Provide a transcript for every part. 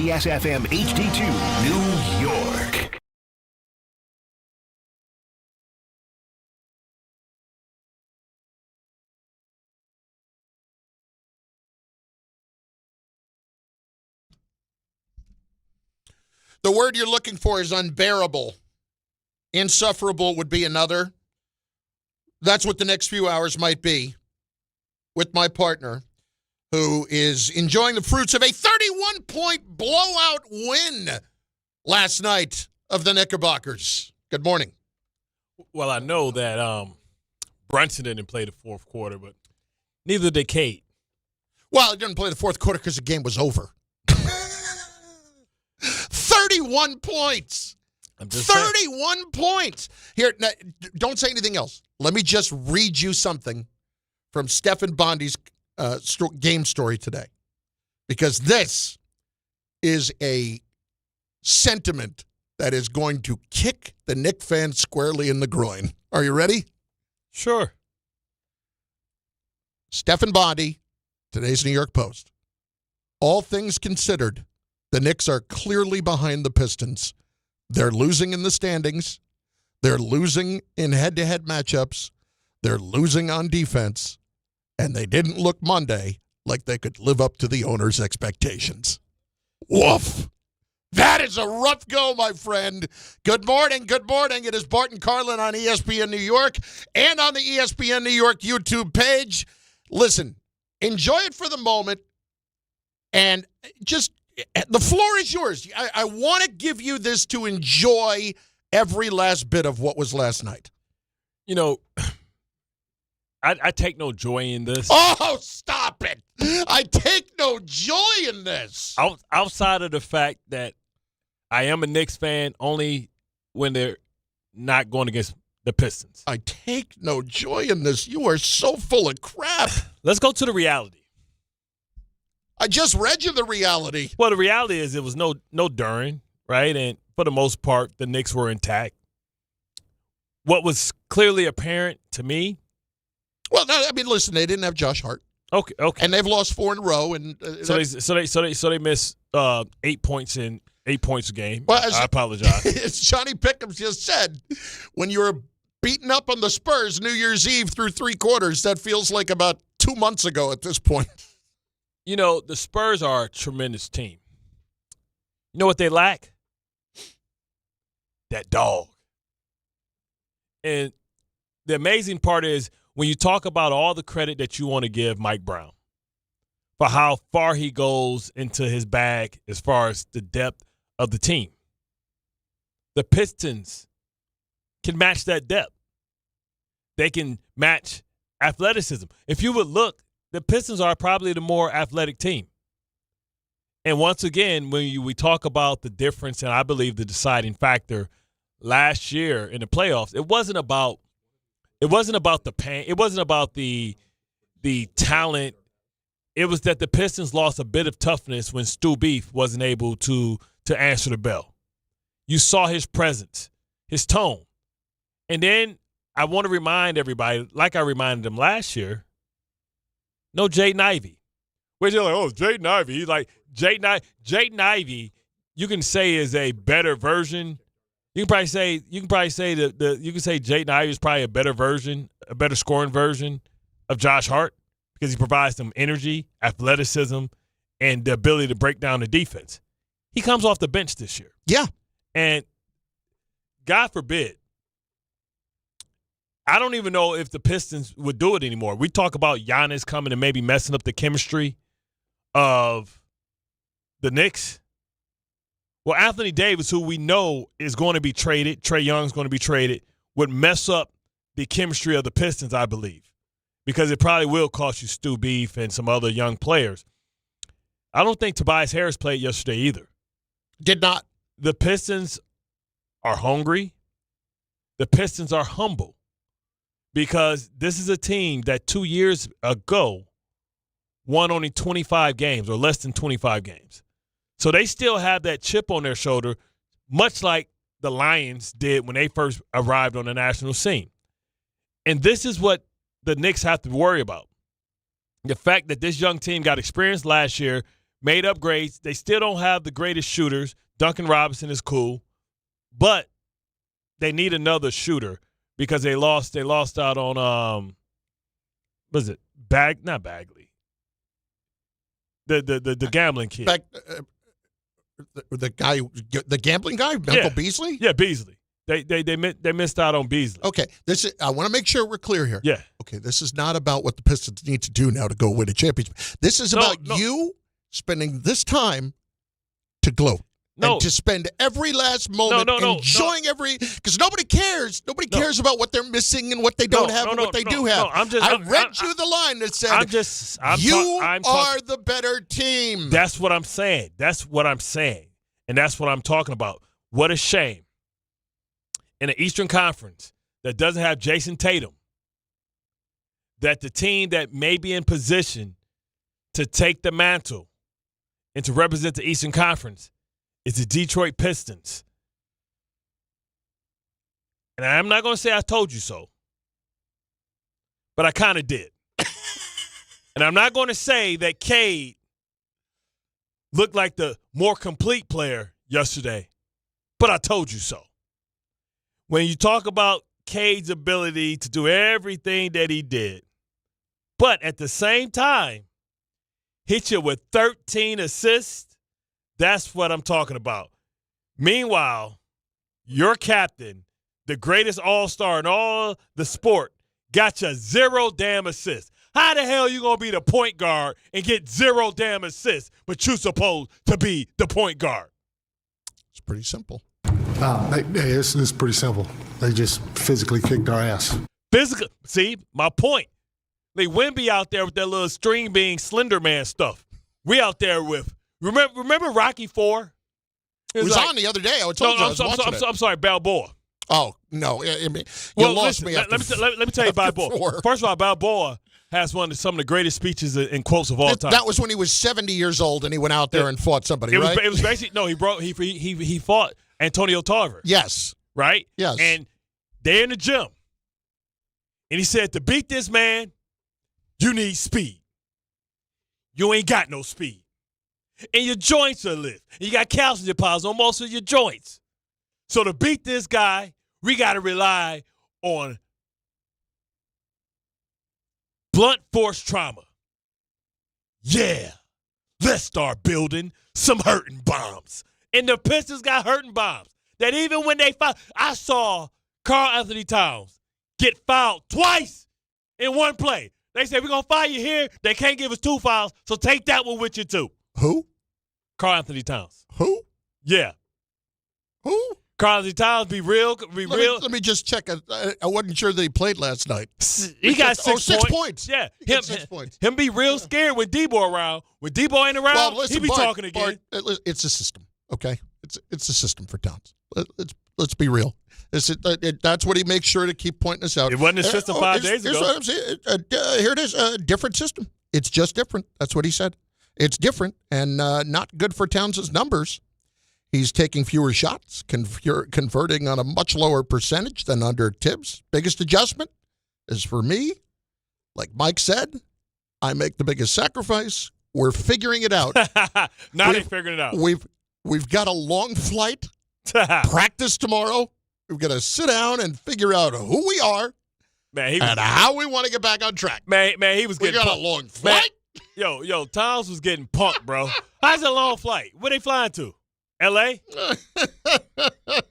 KCS FM HD2, New York. The word you're looking for is unbearable. Insufferable would be another. That's what the next few hours might be with my partner, who is enjoying the fruits of a 31-point blowout win last night of the Knickerbockers. Good morning. Well, I know that Brunson didn't play the fourth quarter, but neither did Cade. Well, he didn't play the fourth quarter because the game was over. 31 points. I'm just 31 points. Here, now, don't say anything else. Let me just read you something from Stefan Bondi's game story today, because this is a sentiment that is going to kick the Knicks fans squarely in the groin. Are you ready? Sure. Stefan Bondi, today's New York Post. All things considered, the Knicks are clearly behind the Pistons. They're losing in the standings. They're losing in head-to-head matchups. They're losing on defense. And they didn't look Monday like they could live up to the owner's expectations. Woof. That is a rough go, my friend. Good morning. Good morning. It is Bart and Carlin on ESPN New York and on the ESPN New York YouTube page. Listen, enjoy it for the moment, and just the floor is yours. I want to give you this to enjoy every last bit of what was last night. You know, I take no joy in this. Oh, stop it. I take no joy in this. Outside of the fact that I am a Knicks fan only when they're not going against the Pistons. I take no joy in this. You are so full of crap. Let's go to the reality. I just read you the reality. Well, the reality is it was no Darren, right? And for the most part, the Knicks were intact. What was clearly apparent to me. Well, no, I mean, listen, they didn't have Josh Hart. Okay. And they've lost 4 in a row, and so they missed 8 points a game. Well, I apologize. As Johnny Pickens just said, when you're beating up on the Spurs New Year's Eve through 3 quarters, that feels like about 2 months ago at this point. You know, the Spurs are a tremendous team. You know what they lack? That dog. And the amazing part is when you talk about all the credit that you want to give Mike Brown for how far he goes into his bag as far as the depth of the team, the Pistons can match that depth. They can match athleticism. If you would look, the Pistons are probably the more athletic team. And once again, when we talk about the difference, and I believe the deciding factor last year in the playoffs, it wasn't about the pain. It wasn't about the talent. It was that the Pistons lost a bit of toughness when Stu Beef wasn't able to answer the bell. You saw his presence, his tone. And then I want to remind everybody, like I reminded them last year, no Jaden Ivey. Where you're like, oh, Jaden Ivey. He's like, Jaden Ivey, you can say is a better version. You can probably say Jaden Ivey is probably a better version, a better scoring version of Josh Hart because he provides them energy, athleticism, and the ability to break down the defense. He comes off the bench this year. Yeah. And God forbid, I don't even know if the Pistons would do it anymore. We talk about Giannis coming and maybe messing up the chemistry of the Knicks. Well, Anthony Davis, who we know is going to be traded, Trae Young's going to be traded, would mess up the chemistry of the Pistons, I believe, because it probably will cost you Stu Beef and some other young players. I don't think Tobias Harris played yesterday either. Did not. The Pistons are hungry. The Pistons are humble. Because this is a team that 2 years ago won only 25 games or less than 25 games. So they still have that chip on their shoulder, much like the Lions did when they first arrived on the national scene. And this is what the Knicks have to worry about. The fact that this young team got experience last year made upgrades. They still don't have the greatest shooters. Duncan Robinson is cool, but they need another shooter because they lost out on what is it? Not Bagley. The gambling kid. The guy, the gambling guy, Michael Beasley? Yeah, Beasley. They missed out on Beasley. Okay, I want to make sure we're clear here. Yeah. Okay, this is not about what the Pistons need to do now to go win a championship. This is about you spending this time to gloat. And to spend every last moment enjoying every, because nobody cares. Nobody cares about what they're missing and what they don't have and what they do have. I read you the line that said, you are the better team. That's what I'm saying. And that's what I'm talking about. What a shame. In the Eastern Conference that doesn't have Jason Tatum, that the team that may be in position to take the mantle and to represent the Eastern Conference is the Detroit Pistons. And I'm not going to say I told you so, but I kind of did. And I'm not going to say that Cade looked like the more complete player yesterday, but I told you so. When you talk about Cade's ability to do everything that he did, but at the same time, hit you with 13 assists, that's what I'm talking about. Meanwhile, your captain, the greatest all-star in all the sport, got you 0 damn assists. How the hell you going to be the point guard and get 0 damn assists, but you supposed to be the point guard? It's pretty simple. It's pretty simple. They just physically kicked our ass. See, my point. They Wemby out there with that little string being Slender Man stuff. We out there with, remember Rocky IV? It was on the other day. I'm sorry, Balboa. Oh, no. I mean, lost me. Let me tell you Balboa. First of all, Balboa has some of the greatest speeches and quotes of all time. That was when he was 70 years old and he went out there and fought somebody, right? It was basically, he fought Antonio Tarver. Yes. Right? Yes. And they're in the gym. And he said, to beat this man, you need speed. You ain't got no speed. And your joints are lift. You got calcium deposits on most of your joints. So to beat this guy, we got to rely on blunt force trauma. Yeah. Let's start building some hurting bombs. And the Pistons got hurting bombs. That even when they fouled, I saw Karl Anthony Towns get fouled twice in one play. They said, we're going to foul you here. They can't give us 2 fouls, so take that one with you too. Who? Karl Anthony Towns. Who? Yeah. Who? Karl Anthony Towns, be real. Let me just check. I wasn't sure that he played last night. He got 6 points. Yeah. Him, 6 points. Him be real scared when Debo around. When Debo ain't around, well, listen, he be talking again. Bart, it's a system, okay? It's a system for Towns. Let's be real. That's what he makes sure to keep pointing us out. It wasn't a system 5 days ago. Here's what I'm saying. Here it is. A different system. It's just different. That's what he said. It's different and not good for Towns' numbers. He's taking fewer shots, converting on a much lower percentage than under Tibbs. Biggest adjustment is for me. Like Mike said, I make the biggest sacrifice. We're figuring it out. Now they're figuring it out. We've got a long flight. Practice tomorrow. We've got to sit down and figure out who we are and how we want to get back on track. Man, he was getting punked. We got punked. a long flight. Yo, Towns was getting punked, bro. How's a long flight? Where they flying to? L.A.?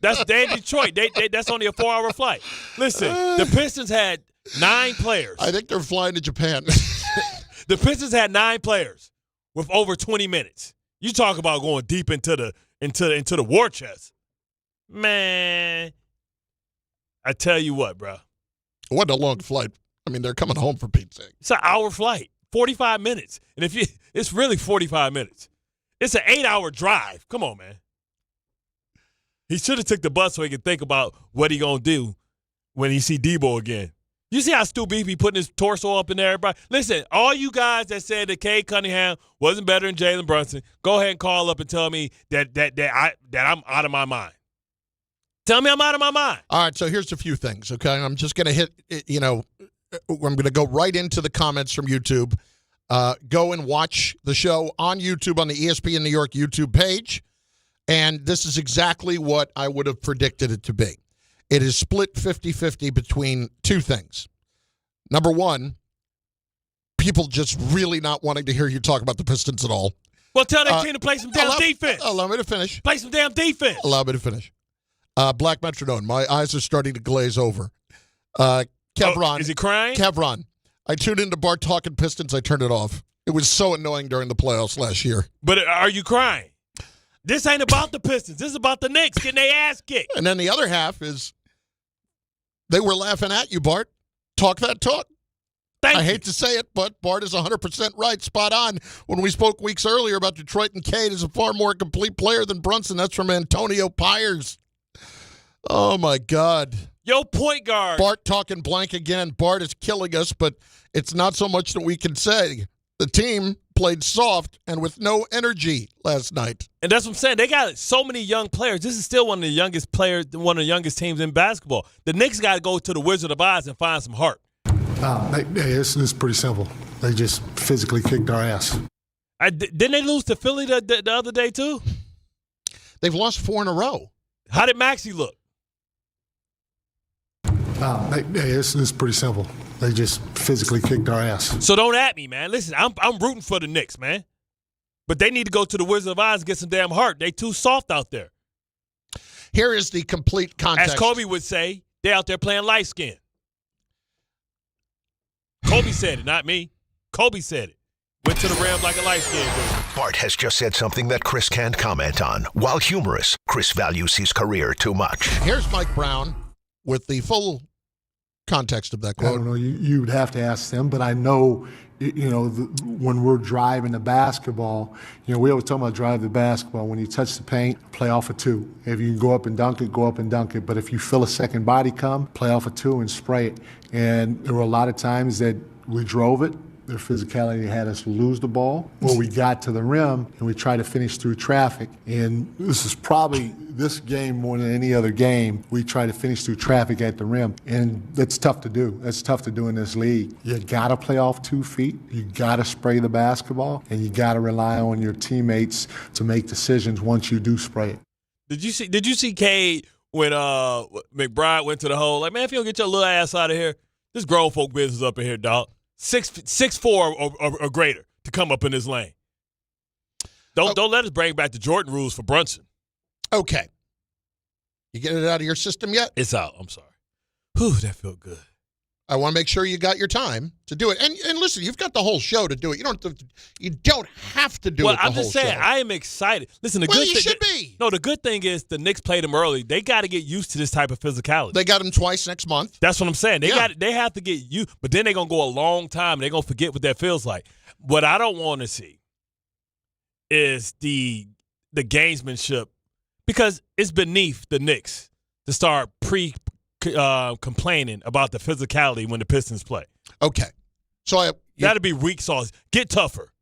They're in Detroit. That's only a 4-hour flight. Listen, the Pistons had 9 players. I think they're flying to Japan. The Pistons had 9 players with over 20 minutes. You talk about going deep into the war chest. Man, I tell you what, bro. It wasn't a long flight. I mean, they're coming home for Pete's sake. It's an hour flight, 45 minutes. And it's really 45 minutes. It's an 8-hour drive. Come on, man. He should have took the bus so he could think about what he going to do when he see Debo again. You see how Stu Beef be putting his torso up in there, everybody? Listen, all you guys that said that Cade Cunningham wasn't better than Jalen Brunson, go ahead and call up and tell me that I'm out of my mind. Tell me I'm out of my mind. All right, so here's a few things, okay? I'm just going to hit, I'm going to go right into the comments from YouTube. Go and watch the show on YouTube on the ESPN New York YouTube page. And this is exactly what I would have predicted it to be. It is split 50-50 between two things. Number one, people just really not wanting to hear you talk about the Pistons at all. Well, tell that team to play some damn defense. Allow me to finish. Play some damn defense. Allow me to finish. Black Metronome, my eyes are starting to glaze over. Kevron. Is he crying? Kevron. I tuned into Bart talking Pistons. I turned it off. It was so annoying during the playoffs last year. But are you crying? This ain't about the Pistons. This is about the Knicks getting their ass kicked. And then the other half is they were laughing at you, Bart. Talk that talk. I hate to say it, but Bart is 100% right, spot on. When we spoke weeks earlier about Detroit and Cade is a far more complete player than Brunson. That's from Antonio Pyers. Oh, my God. Yo, point guard. Bart talking blank again. Bart is killing us, but it's not so much that we can say. The team played soft and with no energy last night. And that's what I'm saying. They got so many young players. This is still one of the youngest players, one of the youngest teams in basketball. The Knicks got to go to the Wizard of Oz and find some heart. It's pretty simple. They just physically kicked our ass. Didn't they lose to Philly the other day, too? They've lost 4 in a row. How did Maxey look? It's pretty simple. They just physically kicked our ass. So don't at me, man. Listen, I'm rooting for the Knicks, man. But they need to go to the Wizard of Oz and get some damn heart. They too soft out there. Here is the complete context. As Kobe would say, they're out there playing light skin. Kobe said it, not me. Kobe said it. Went to the rim like a light skin dude. Bart has just said something that Chris can't comment on. While humorous, Chris values his career too much. Here's Mike Brown with the full context of that quote. I don't know. You would have to ask them, but I know, when we're driving the basketball, we always talk about drive the basketball. When you touch the paint, play off a 2. If you can go up and dunk it, go up and dunk it. But if you feel a second body come, play off a 2 and spray it. And there were a lot of times that we drove it. Their physicality had us lose the ball, or we got to the rim and we tried to finish through traffic. And this is probably this game more than any other game. We try to finish through traffic at the rim, and that's tough to do. That's tough to do in this league. You got to play off 2 feet. You got to spray the basketball, and you got to rely on your teammates to make decisions once you do spray it. Did you see Cade when McBride went to the hole? Like, man, if you don't get your little ass out of here, this grown folk business up in here, dog. 6'4" or greater to come up in this lane. Don't let us bring back the Jordan rules for Brunson. Okay. You get it out of your system yet? It's out. I'm sorry. Whew, that felt good. I want to make sure you got your time to do it. And listen, you've got the whole show to do it. You don't have to do it the whole show. Well, I'm just saying, I am excited. Listen, you should be. No, the good thing is the Knicks played them early. They got to get used to this type of physicality. They got them twice next month. That's what I'm saying. They have to get used, but then they're going to go a long time, and they're going to forget what that feels like. What I don't want to see is the gamesmanship, because it's beneath the Knicks to start complaining about the physicality when the Pistons play. Okay, so that'd be weak sauce. Get tougher.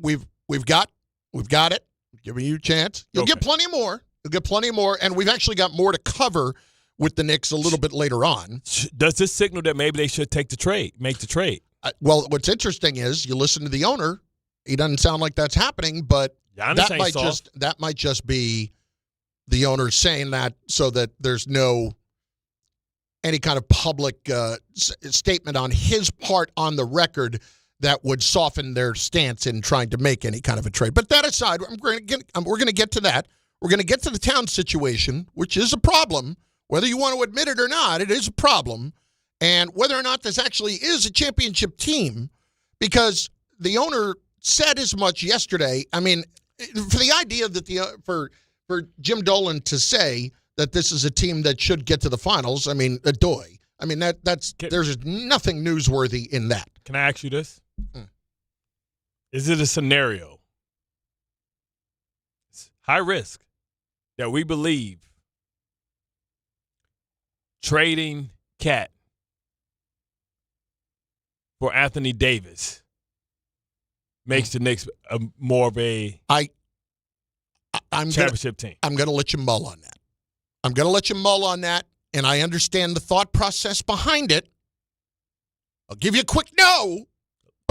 We've got it. Giving you a chance. You'll get plenty more. And we've actually got more to cover with the Knicks a little bit later on. Does this signal that maybe they should make the trade? Well, what's interesting is you listen to the owner. He doesn't sound like that's happening, but that might just be the owner saying that so that there's no any kind of public statement on his part on the record that would soften their stance in trying to make any kind of a trade. But that aside, we're going to get to that. We're going to get to the Towns situation, which is a problem. Whether you want to admit it or not, it is a problem. And whether or not this actually is a championship team, because the owner said as much yesterday. I mean, for the idea that for Jim Dolan to say that this is a team that should get to the finals, I mean, adoy. I mean, there's nothing newsworthy in that. Can I ask you this? Is it a scenario, high risk, that we believe trading Cat for Anthony Davis makes the Knicks more of a championship team? I'm going to let you mull on that. And I understand the thought process behind it. I'll give you a quick no,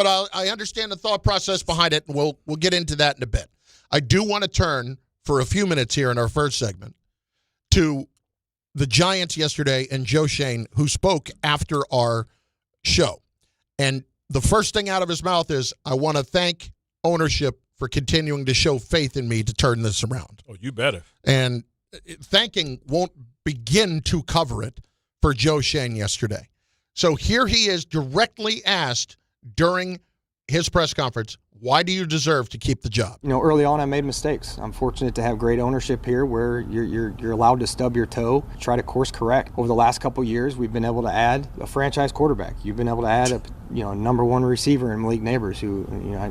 but I understand the thought process behind it, and we'll get into that in a bit. I do want to turn for a few minutes here in our first segment to the Giants yesterday and Joe Schoen, who spoke after our show. And the first thing out of his mouth is, I want to thank ownership for continuing to show faith in me to turn this around. Oh, you better. And thanking won't begin to cover it for Joe Schoen yesterday. So here he is directly asked during his press conference, why do you deserve to keep the job? Early on I made mistakes. I'm fortunate to have great ownership here where you're allowed to stub your toe, try to course correct. Over the last couple of years, we've been able to add a franchise quarterback. You've been able to add a number one receiver in Malik Neighbors, who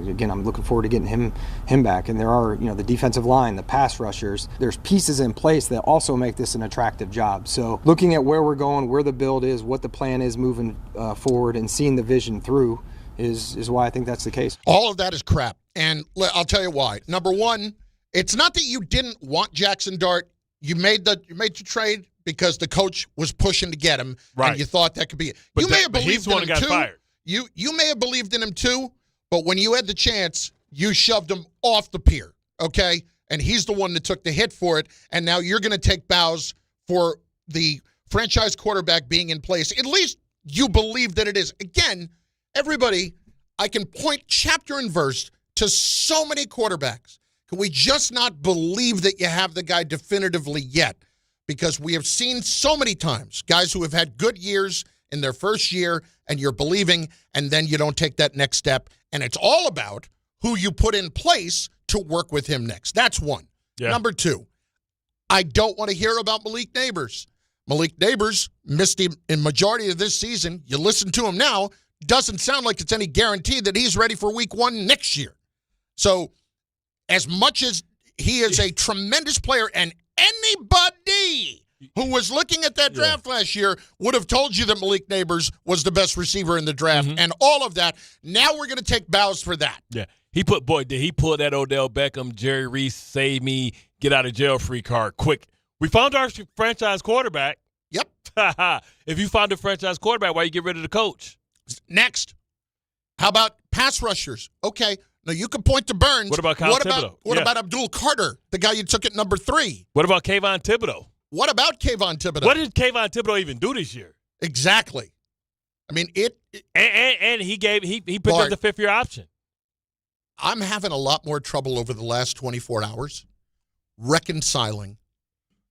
again, I'm looking forward to getting him back. And there are the defensive line, the pass rushers. There's pieces in place that also make this an attractive job. So looking at where we're going, where the build is, what the plan is moving forward, and seeing the vision through is why I think that's the case. All of that is crap. And I'll tell you why. Number one, it's not that you didn't want Jackson Dart. You made your trade because the coach was pushing to get him, and you thought that could be it. You may have believed in him too. Fired. You may have believed in him too, but when you had the chance, you shoved him off the pier, okay? And he's the one that took the hit for it, and now you're going to take bows for the franchise quarterback being in place. At least you believe that it is. Again, everybody, I can point chapter and verse to so many quarterbacks. Can we just not believe that you have the guy definitively yet? Because we have seen so many times guys who have had good years in their first year, and you're believing, and then you don't take that next step. And it's all about who you put in place to work with him next. That's one. Yeah. Number two, I don't want to hear about Malik Neighbors. Malik Neighbors missed him in majority of this season. You listen to him now, doesn't sound like it's any guarantee that he's ready for week one next year. So as much as he is a tremendous player, and anybody who was looking at that draft last year would have told you that Malik Neighbors was the best receiver in the draft and all of that, now we're going to take bows for that. Yeah. Did he pull that Odell Beckham, Jerry Reese, save me, get out of jail free card quick? We found our franchise quarterback. Yep. If you found a franchise quarterback, why you get rid of the coach? Next. How about pass rushers? Okay. Now, you can point to Burns. What about Kyle Thibodeau? What about Abdul Carter, the guy you took at number 3? What about Kayvon Thibodeau? What about Kayvon Thibodeau? What did Kayvon Thibodeau even do this year? Exactly. I mean, and he picked Bart, up the fifth-year option. I'm having a lot more trouble over the last 24 hours reconciling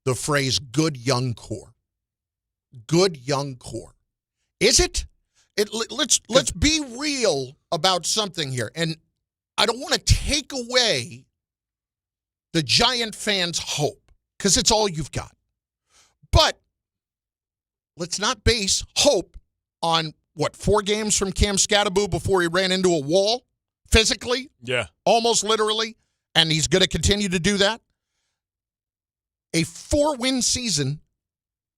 the phrase good young core. Good young core. Is it? Let's be real about something here. And I don't want to take away the Giant fans' hope, because it's all you've got. But let's not base hope on, 4 games from Cam Scattaboo before he ran into a wall physically? Yeah. Almost literally. And he's going to continue to do that. A 4-win season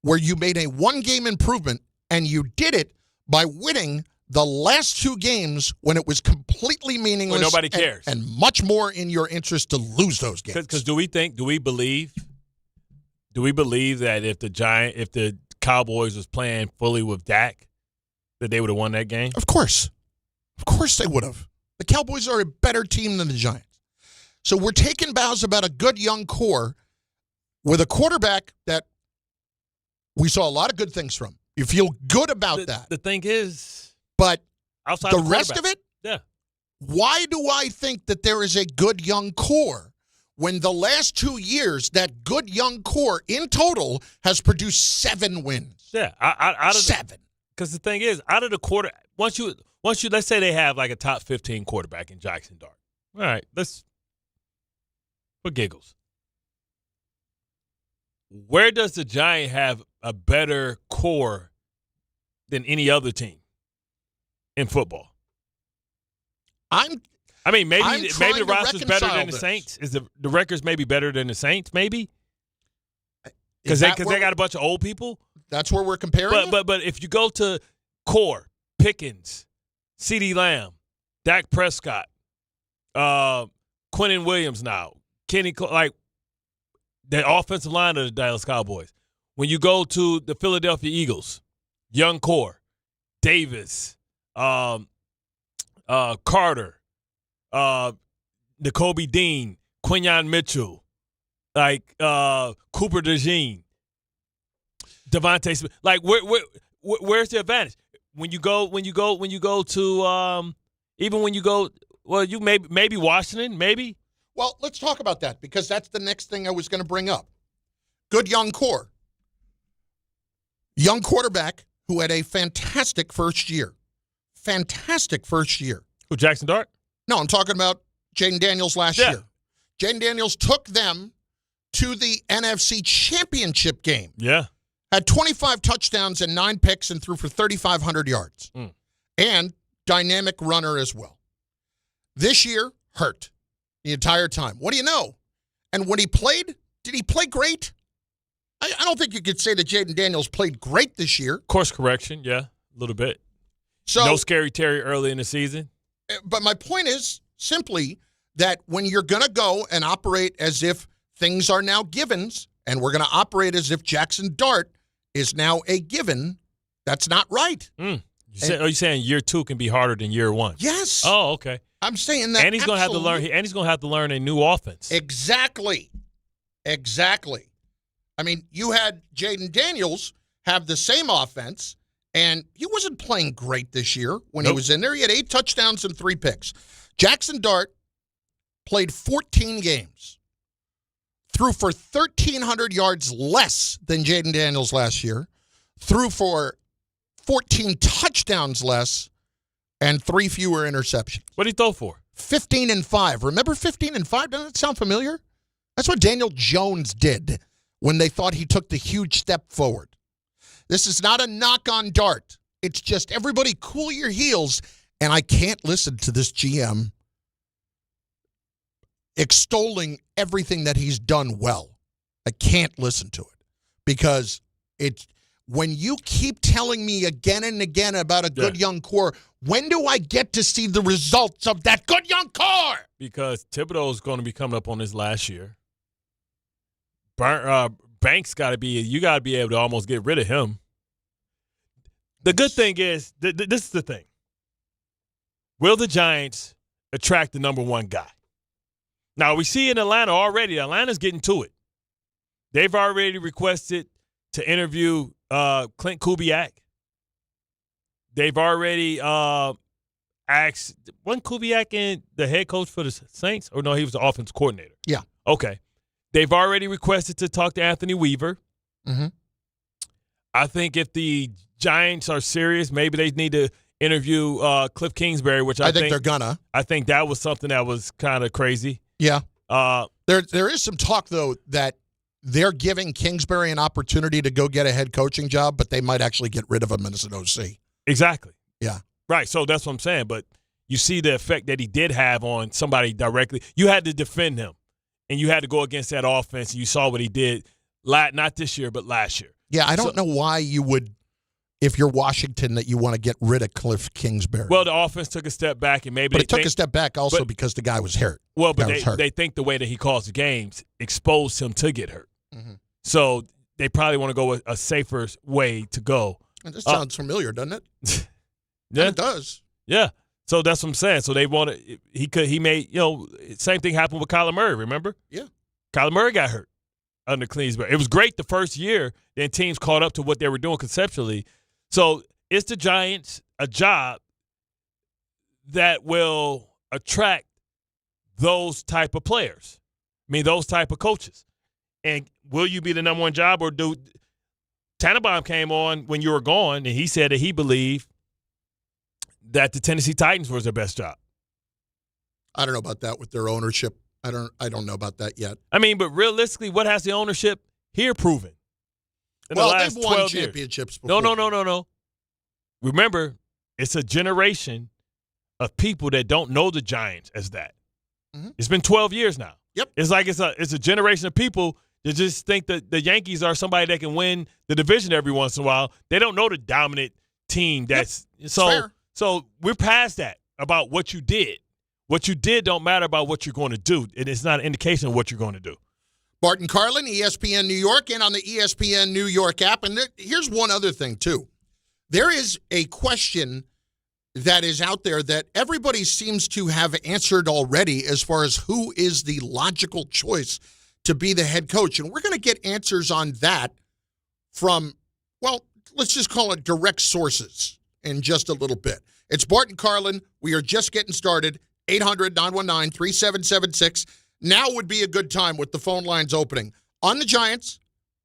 where you made a 1-game improvement, and you did it by winning the last 2 games when it was completely meaningless. When nobody cares. And much more in your interest to lose those games. Because do we believe that if the Cowboys was playing fully with Dak, that they would have won that game? Of course. Of course they would have. The Cowboys are a better team than the Giants. So we're taking bows about a good young core with a quarterback that we saw a lot of good things from. You feel good about that. The thing is, but outside the rest of it, yeah. Why do I think that there is a good young core when the last 2 years, that good young core in total has produced 7 wins? Yeah, out of 7. Because the thing is, out of the quarter, once you let's say they have like a top 15 quarterback in Jackson Dart. All right, let's for giggles. Where does the Giant have a better core than any other team in football? Maybe the roster's better than the Saints. Is the records maybe better than the Saints? Maybe because they got a bunch of old people. That's where we're comparing. But if you go to core, Pickens, CeeDee Lamb, Dak Prescott, Quinnen Williams now, Kenny like. The offensive line of the Dallas Cowboys. When you go to the Philadelphia Eagles, young core, Davis, Carter, N'Kobe Dean, Quinyon Mitchell, like Cooper DeJean, Devontae Smith. Like where's the advantage? When you go to even when you go, well, you maybe Washington, maybe. Well, let's talk about that because that's the next thing I was going to bring up. Good young core. Young quarterback who had a fantastic first year. Fantastic first year. Who, Jackson Dart? No, I'm talking about Jaden Daniels last year. Jaden Daniels took them to the NFC Championship game. Yeah. Had 25 touchdowns and 9 picks and threw for 3,500 yards. And dynamic runner as well. This year, hurt the entire time. What do you know? And when he played, did he play great? I don't think you could say that Jaden Daniels played great this year. Course correction, yeah, a little bit. So no Scary Terry early in the season. But my point is simply that when you're going to go and operate as if things are now givens, and we're going to operate as if Jackson Dart is now a given, that's not right. Are you saying year 2 can be harder than year 1? Yes. Oh, okay. I'm saying that. And he's going to have to learn. And he's going to have to learn a new offense. Exactly. I mean, you had Jaden Daniels have the same offense, and he wasn't playing great this year when he was in there. He had 8 touchdowns and 3 picks. Jackson Dart played 14 games, threw for 1,300 yards less than Jaden Daniels last year, threw for 14 touchdowns less, and 3 fewer interceptions. What did he throw for? 15-5. Remember 15-5? Doesn't that sound familiar? That's what Daniel Jones did when they thought he took the huge step forward. This is not a knock on Dart. It's just everybody cool your heels, and I can't listen to this GM extolling everything that he's done well. I can't listen to it because it's when you keep telling me again and again about a good young core, when do I get to see the results of that good young core? Because Thibodeau is going to be coming up on his last year. Banks got to be – you got to be able to almost get rid of him. The good thing is this is the thing. Will the Giants attract the number 1 guy? Now, we see in Atlanta already. Atlanta's getting to it. They've already requested to interview Clint Kubiak. They've already asked – wasn't Kubiak in the head coach for the Saints? Or no, he was the offense coordinator. Yeah. Okay. They've already requested to talk to Anthony Weaver. Mm-hmm. I think if the Giants are serious, maybe they need to interview Cliff Kingsbury, which I think they're gonna. I think that was something that was kind of crazy. Yeah. There is some talk, though, that they're giving Kingsbury an opportunity to go get a head coaching job, but they might actually get rid of him as an OC. Exactly. Yeah. Right. So that's what I'm saying. But you see the effect that he did have on somebody directly. You had to defend him. And you had to go against that offense, and you saw what he did, not this year, but last year. Yeah, I don't know why you would, if you're Washington, that you want to get rid of Cliff Kingsbury. Well, the offense took a step back, and maybe but it took a step back also because the guy was hurt. Well, but they think the way that he calls the games exposed him to get hurt. Mm-hmm. So they probably want to go with a safer way to go. And this sounds familiar, doesn't it? Yeah, it does. Yeah. So that's what I'm saying. So they wanted he made same thing happened with Kyler Murray, remember? Yeah. Kyler Murray got hurt under Kingsbury. It was great the first year, then teams caught up to what they were doing conceptually. So it's the Giants a job that will attract those type of players. I mean, those type of coaches. And will you be the number 1 job, or Tannenbaum came on when you were gone, and he said that he believed that the Tennessee Titans was their best job. I don't know about that with their ownership. I don't know about that yet. I mean, but realistically, what has the ownership here proven? In the last they've won 12 championships years? before. No. Remember, it's a generation of people that don't know the Giants as that. Mm-hmm. It's been 12 years now. Yep. It's like it's a generation of people that just think that the Yankees are somebody that can win the division every once in a while. They don't know the dominant team that's fair. So we're past that about what you did. What you did don't matter about what you're going to do. It's not an indication of what you're going to do. Bart and Carlin, ESPN New York, and on the ESPN New York app. And here's one other thing, too. There is a question that is out there that everybody seems to have answered already as far as who is the logical choice to be the head coach. And we're going to get answers on that from, well, let's just call it direct sources in just a little bit. It's Bart and Carlin. We are just getting started. 800-919-3776. Now would be a good time with the phone lines opening. On the Giants,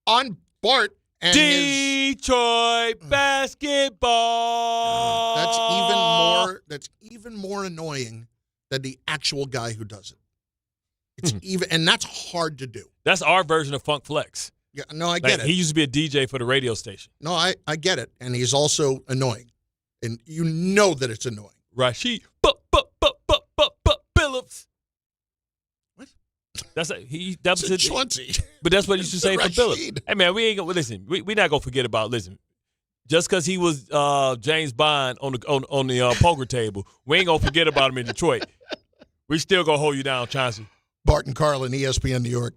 on Bart, and Detroit basketball. That's even more annoying than the actual guy who does it. It's even, and that's hard to do. That's our version of Funk Flex. Yeah, no, I get it. He used to be a DJ for the radio station. No, I get it. And he's also annoying. And you know that it's annoying. Rashid Phillips. What? That was Chauncey. But that's what you should say for Phillips. Hey man, we ain't gonna listen. We're not gonna forget about just because he was James Bond on the poker table, we ain't gonna forget about him in Detroit. We still gonna hold you down, Chauncey. Bart and Carlin, ESPN New York.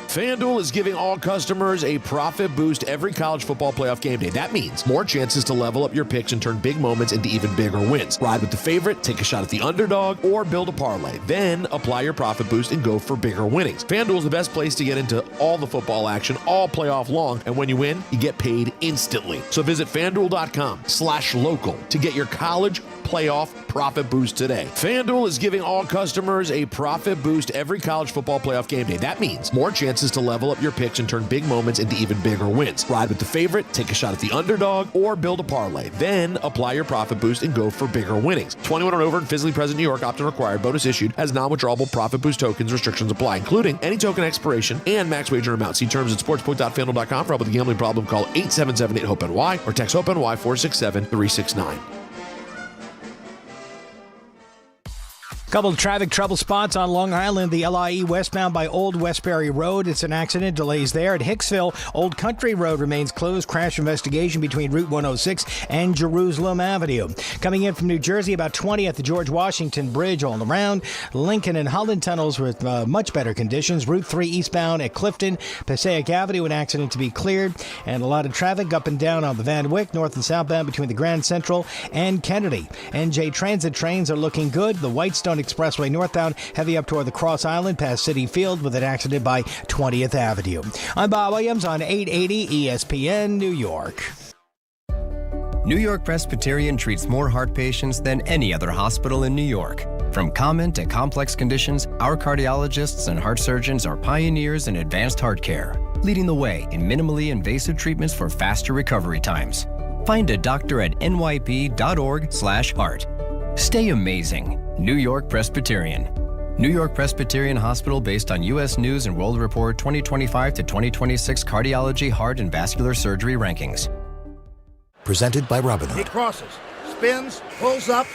FanDuel is giving all customers a profit boost every college football playoff game day. That means more chances to level up your picks and turn big moments into even bigger wins. Ride with the favorite, take a shot at the underdog, or build a parlay. Then apply your profit boost and go for bigger winnings. FanDuel is the best place to get into all the football action all playoff long. And when you win, you get paid instantly. So visit FanDuel.com/local to get your college playoff profit boost today. FanDuel is giving all customers a profit boost every college football playoff game day. That means more chances to level up your picks and turn big moments into even bigger wins. Ride with the favorite, take a shot at the underdog, or build a parlay. Then apply your profit boost and go for bigger winnings. 21 and over and physically present in New York. Opt-in required. Bonus issued as non-withdrawable profit boost tokens. Restrictions apply, including any token expiration and max wager amount. See terms at sportsbook.fanduel.com. For help with a gambling problem, call 877-8-HOPE-NY or text HOPE-NY 467-369. Couple of traffic trouble spots on Long Island, the LIE westbound by Old Westbury Road. It's an accident, delays there. At Hicksville, Old Country Road remains closed. Crash investigation between Route 106 and Jerusalem Avenue. Coming in from New Jersey, about 20 at the George Washington Bridge all around. Lincoln and Holland tunnels with much better conditions. Route 3 eastbound at Clifton, Passaic Avenue, an accident to be cleared. And a lot of traffic up and down on the Van Wyck, north and southbound between the Grand Central and Kennedy. NJ Transit trains are looking good. The Whitestone Expressway northbound, heavy up toward the Cross Island past City Field with an accident by 20th Avenue. I'm Bob Williams on 880 ESPN New York. New York Presbyterian treats more heart patients than any other hospital in New York. From common to complex conditions, our cardiologists and heart surgeons are pioneers in advanced heart care, leading the way in minimally invasive treatments for faster recovery times. Find a doctor at nyp.org/heart. Stay amazing. New York Presbyterian. New York Presbyterian Hospital based on U.S. News and World Report 2025 to 2026 Cardiology, Heart, and Vascular Surgery Rankings. Presented by Robinhood. He crosses, spins, pulls up.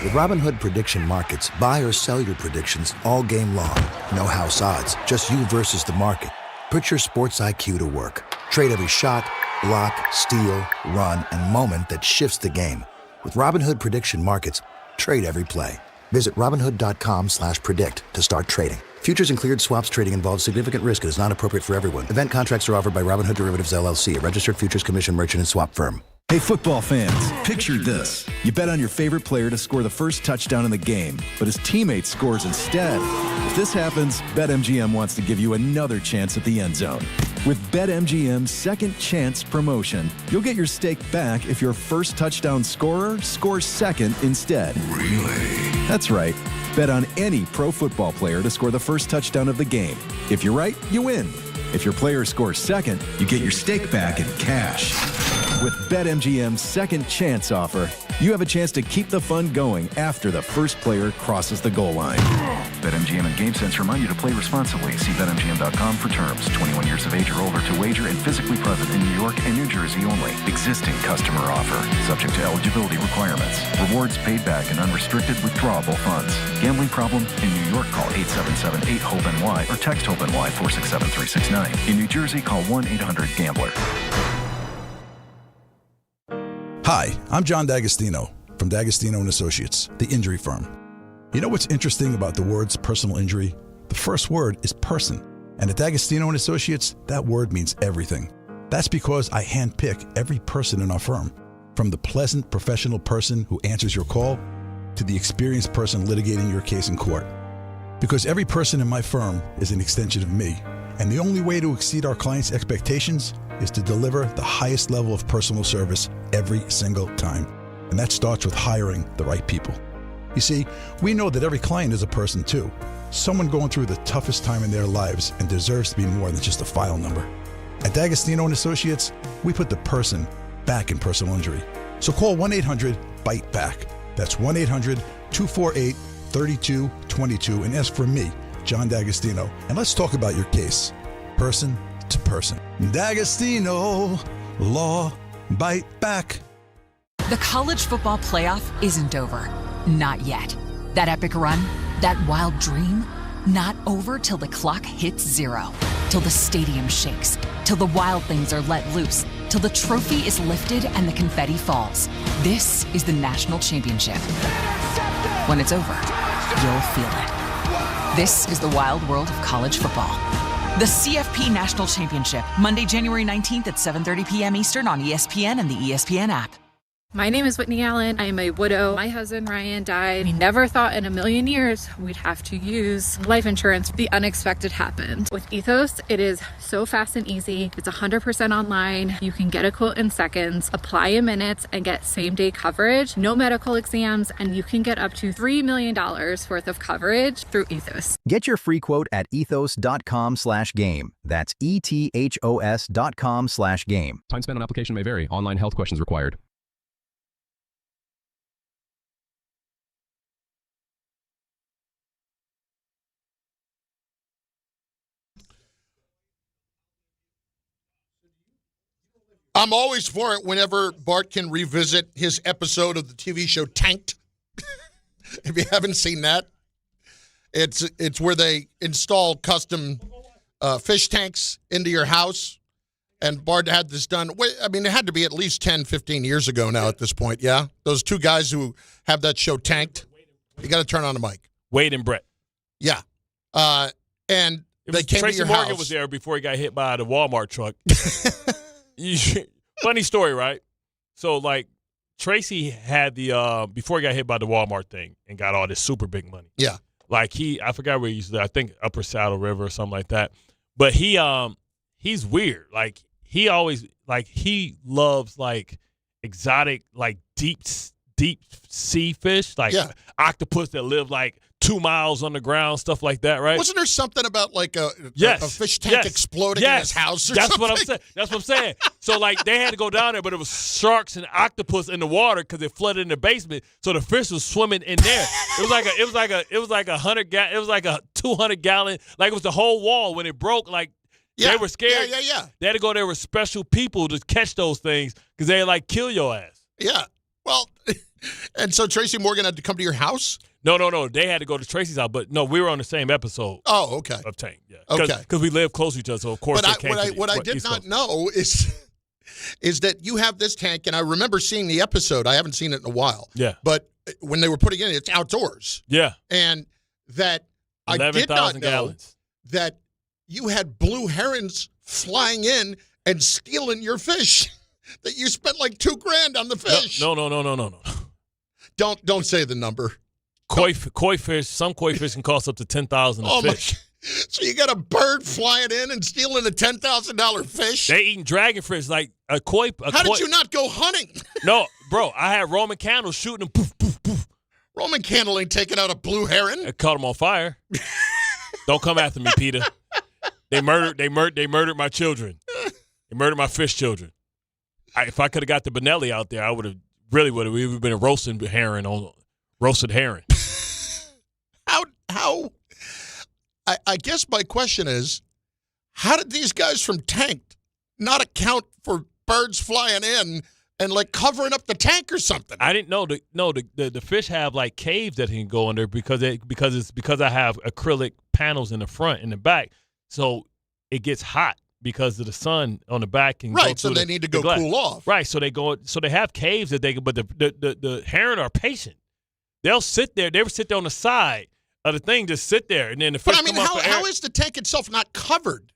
With Robinhood Prediction Markets, buy or sell your predictions all game long. No house odds, just you versus the market. Put your sports IQ to work. Trade every shot, block, steal, run, and moment that shifts the game. With Robinhood Prediction Markets, trade every play. Visit Robinhood.com/predict to start trading. Futures and cleared swaps trading involves significant risk and is not appropriate for everyone. Event contracts are offered by Robinhood Derivatives LLC, a registered futures commission merchant and swap firm. Hey, football fans, picture this. You bet on your favorite player to score the first touchdown in the game, but his teammate scores instead. If this happens, BetMGM wants to give you another chance at the end zone. With BetMGM's Second Chance promotion, you'll get your stake back if your first touchdown scorer scores second instead. Really? That's right. Bet on any pro football player to score the first touchdown of the game. If you're right, you win. If your player scores second, you get your stake back in cash. With BetMGM's Second Chance offer, you have a chance to keep the fun going after the first player crosses the goal line. BetMGM and GameSense remind you to play responsibly. See BetMGM.com for terms. 21 years of age or older to wager and physically present in New York and New Jersey only. Existing customer offer. Subject to eligibility requirements. Rewards paid back in unrestricted withdrawable funds. Gambling problem? In New York, call 877-8-HOPE-NY or text HOPE-NY 467-369. In New Jersey, call 1-800-GAMBLER. Hi, I'm John D'Agostino from D'Agostino & Associates, the injury firm. You know what's interesting about the words personal injury? The first word is person. And at D'Agostino & Associates, that word means everything. That's because I handpick every person in our firm. From the pleasant professional person who answers your call to the experienced person litigating your case in court. Because every person in my firm is an extension of me, and the only way to exceed our clients' expectations is to deliver the highest level of personal service every single time. And that starts with hiring the right people. You see, we know that every client is a person too. Someone going through the toughest time in their lives and deserves to be more than just a file number. At D'Agostino & Associates, we put the person back in personal injury. So call 1-800-BITE-BACK. That's 1-800-248-3222 and ask for me, John D'Agostino. And let's talk about your case, person to person. D'Agostino, law, bite back. The college football playoff isn't over. Not yet. That epic run, that wild dream, not over till the clock hits 0. Till the stadium shakes. Till the wild things are let loose. Till the trophy is lifted and the confetti falls. This is the national championship. When it's over, you'll feel it. This is the wild world of college football. The CFP National Championship, Monday, January 19th at 7:30 p.m. Eastern on ESPN and the ESPN app. My name is Whitney Allen. I am a widow. My husband, Ryan, died. We never thought in a million years we'd have to use life insurance. The unexpected happened. With Ethos, it is so fast and easy. It's 100% online. You can get a quote in seconds, apply in minutes, and get same-day coverage. No medical exams, and you can get up to $3 million worth of coverage through Ethos. Get your free quote at ethos.com/game. That's ETHOS.com/game. Time spent on application may vary. Online health questions required. I'm always for it whenever Bart can revisit his episode of the TV show Tanked. If you haven't seen that, it's where they install custom fish tanks into your house. And Bart had this done. I mean, it had to be at least 10, 15 years ago now at this point, yeah? Those two guys who have that show Tanked. You got to turn on the mic. Wade and Brett. Yeah. And they came Tracy to your Morgan house. was there before he got hit by the Walmart truck. Funny story, right? So, like, Tracy had the before he got hit by the Walmart thing and got all this super big money. Yeah. Like, I forgot where he used to live. I think Upper Saddle River or something like that. But he's weird. Like, he always, like, he loves, like, exotic, like, deep sea fish. Like, octopus that live, like, 2 miles underground, stuff like that, right? Wasn't there something about like a fish tank exploding in his house or That's something? what I'm saying. That's what I'm saying. So, like, they had to go down there, but it was sharks and octopus in the water because it flooded in the basement. So the fish was swimming in there. It was like a 200 gallon. Like, it was the whole wall when it broke. Like, they were scared. Yeah. They had to go there with special people to catch those things because they like kill your ass. Yeah. Well, and so Tracy Morgan had to come to your house? No. They had to go to Tracy's house, but no, we were on the same episode. Oh, okay. Of Tank, yeah. Okay. Because we live close to each other, so of course. But what I did not know is that you have this tank, and I remember seeing the episode. I haven't seen it in a while. Yeah. But when they were putting it in, it's outdoors. Yeah. And that I did not know gallons. that you had blue herons flying in and stealing your fish. That you spent like $2,000 on the fish. No. Don't say the number. Koi fish. Some koi fish can cost up to $10,000 a fish. So you got a bird flying in and stealing a $10,000 fish? They eating dragonfish like a koi. How did you not go hunting? No, bro. I had Roman candles shooting them. Poof, poof, poof. Roman candle ain't taking out a blue heron. It caught them on fire. Don't come after me, Peter. They murdered my children. They murdered my fish children. If I could have got the Benelli out there, I would have we would have been a roasted herring. How? I guess my question is, how did these guys from Tanked not account for birds flying in and like covering up the tank or something? I didn't know. The fish have like caves that he can go under because I have acrylic panels in the front and the back, so it gets hot. Because of the sun on the back and right, so they need to go cool off. Right, so they have caves that they can. But the heron are patient. They'll sit there. They would sit there on the side of the thing, just sit there, and then the fish. But I mean, how is the tank itself not covered?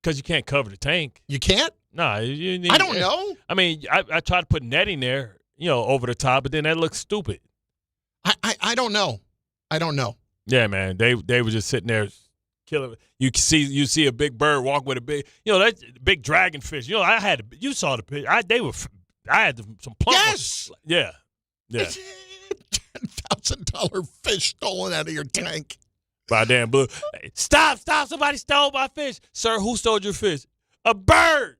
Because you can't cover the tank. You can't. No, I don't know. I mean, I tried to put netting there, over the top, but then that looks stupid. I don't know. I don't know. Yeah, man. They were just sitting there killing. You see a big bird walk with a big, that big dragonfish. You saw the picture. I had some plump. Yes. Yeah. $10,000 fish stolen out of your tank. By damn blue. Hey, stop! Somebody stole my fish. Sir, who stole your fish? A bird.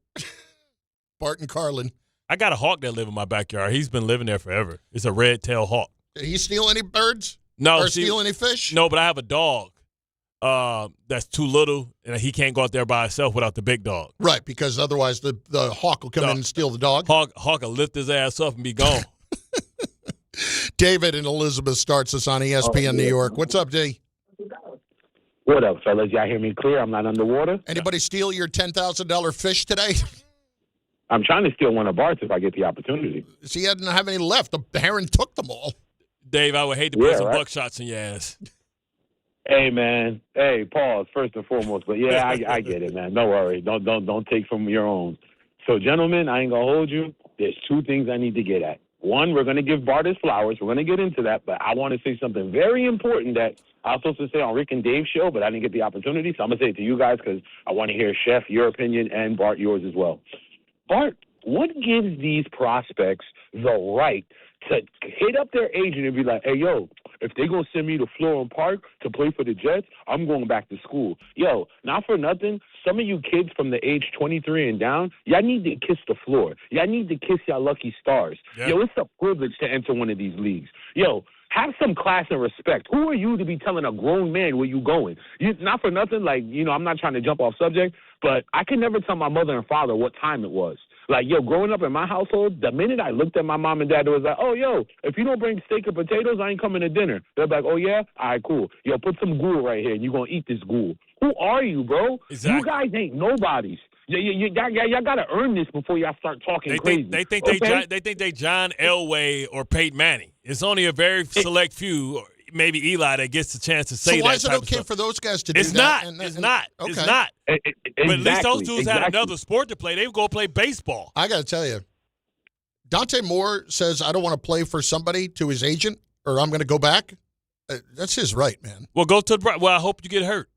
Bart and Carlin. I got a hawk that live in my backyard. He's been living there forever. It's a red-tailed hawk. Did he steal any birds? No. Or steal any fish? No, but I have a dog that's too little, and he can't go out there by himself without the big dog. Right, because otherwise the hawk will come in and steal the dog. Hawk will lift his ass up and be gone. David and Elizabeth starts us on ESPN New York. What's up, D? What up, fellas? Y'all hear me clear? I'm not underwater? Anybody steal your $10,000 fish today? I'm trying to steal one of Bart's if I get the opportunity. See, he didn't have any left. The heron took them all. Dave, I would hate to put some buckshots in your ass. Hey, man. Hey, pause, first and foremost. But, yeah, I get it, man. Don't worry. Don't take from your own. So, gentlemen, I ain't going to hold you. There's two things I need to get at. One, we're going to give Bart his flowers. We're going to get into that. But I want to say something very important that I was supposed to say on Rick and Dave's show, but I didn't get the opportunity. So I'm going to say it to you guys because I want to hear, Chef, your opinion, and Bart, yours as well. Bart, what gives these prospects the right to hit up their agent and be like, hey, yo, if they're going to send me to Florham Park to play for the Jets, I'm going back to school. Yo, not for nothing, some of you kids from the age 23 and down, y'all need to kiss the floor. Y'all need to kiss y'all lucky stars. Yeah. Yo, it's a privilege to enter one of these leagues. Yo, have some class and respect. Who are you to be telling a grown man where you going? Not for nothing, like, I'm not trying to jump off subject, but I can never tell my mother and father what time it was. Like, yo, growing up in my household, the minute I looked at my mom and dad, it was like, oh, yo, if you don't bring steak and potatoes, I ain't coming to dinner. They're like, oh, yeah? All right, cool. Yo, put some gruel right here, and you're going to eat this gruel. Who are you, bro? Exactly. You guys ain't nobodies. Y'all got to earn this before y'all start talking crazy. They think they John Elway or Peyton Manning. It's only a very select few, maybe Eli, that gets the chance to say that. So why is it okay for those guys to do that? Okay. It's not. But at least those dudes had another sport to play. They would go play baseball. I got to tell you, Dante Moore says, I don't want to play for somebody to his agent or I'm going to go back. That's his right, man. Well, I hope you get hurt.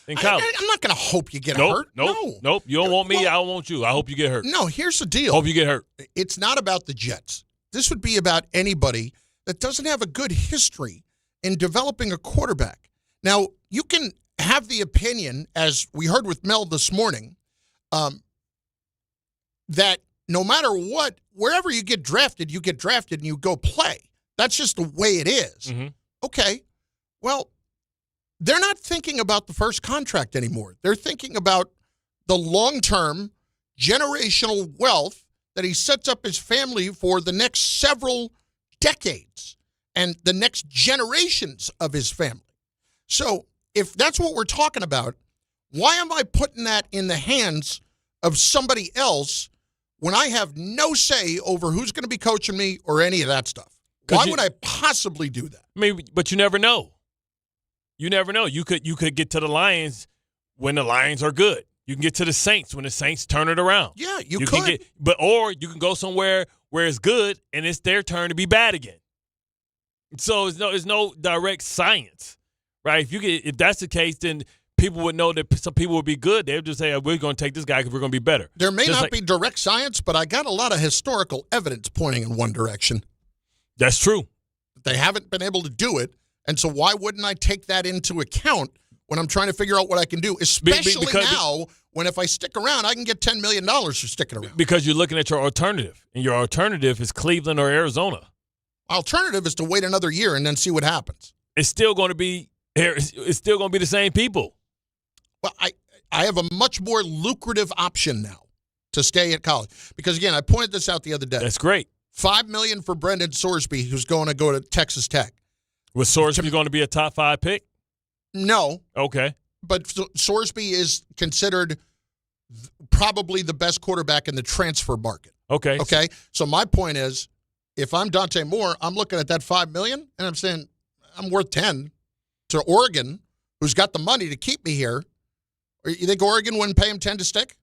In college. I'm not going to hope you get hurt. Nope. You don't want me. I don't want you. I hope you get hurt. No, here's the deal. Hope you get hurt. It's not about the Jets. This would be about anybody that doesn't have a good history in developing a quarterback. Now, you can have the opinion, as we heard with Mel this morning, that no matter what, wherever you get drafted and you go play. That's just the way it is. Mm-hmm. Okay, well, they're not thinking about the first contract anymore. They're thinking about the long-term generational wealth that he sets up his family for the next several decades and the next generations of his family. So if that's what we're talking about, why am I putting that in the hands of somebody else when I have no say over who's going to be coaching me or any of that stuff? Why would I possibly do that? Maybe, but you never know. You never know. You could get to the Lions when the Lions are good. You can get to the Saints when the Saints turn it around. Yeah, you could. Or you can go somewhere where it's good and it's their turn to be bad again. So it's no direct science, right? If that's the case, then people would know that some people would be good. They would just say, we're going to take this guy because we're going to be better. There may not be direct science, but I got a lot of historical evidence pointing in one direction. That's true. They haven't been able to do it, and so why wouldn't I take that into account when I'm trying to figure out what I can do, especially now when if I stick around, I can get $10 million for sticking around. Because you're looking at your alternative, and your alternative is Cleveland or Arizona. Alternative is to wait another year and then see what happens. It's still going to be the same people. Well, I have a much more lucrative option now to stay at college. Because, again, I pointed this out the other day. That's great. $5 million for Brendan Sorsby, who's going to go to Texas Tech. Was Sorsby going to be a top 5 pick? No. Okay. But Sorsby is considered probably the best quarterback in the transfer market. Okay. Okay. So my point is, if I'm Dante Moore, I'm looking at that $5 million, and I'm saying I'm worth 10 to Oregon, who's got the money to keep me here. You think Oregon wouldn't pay him 10 to stick?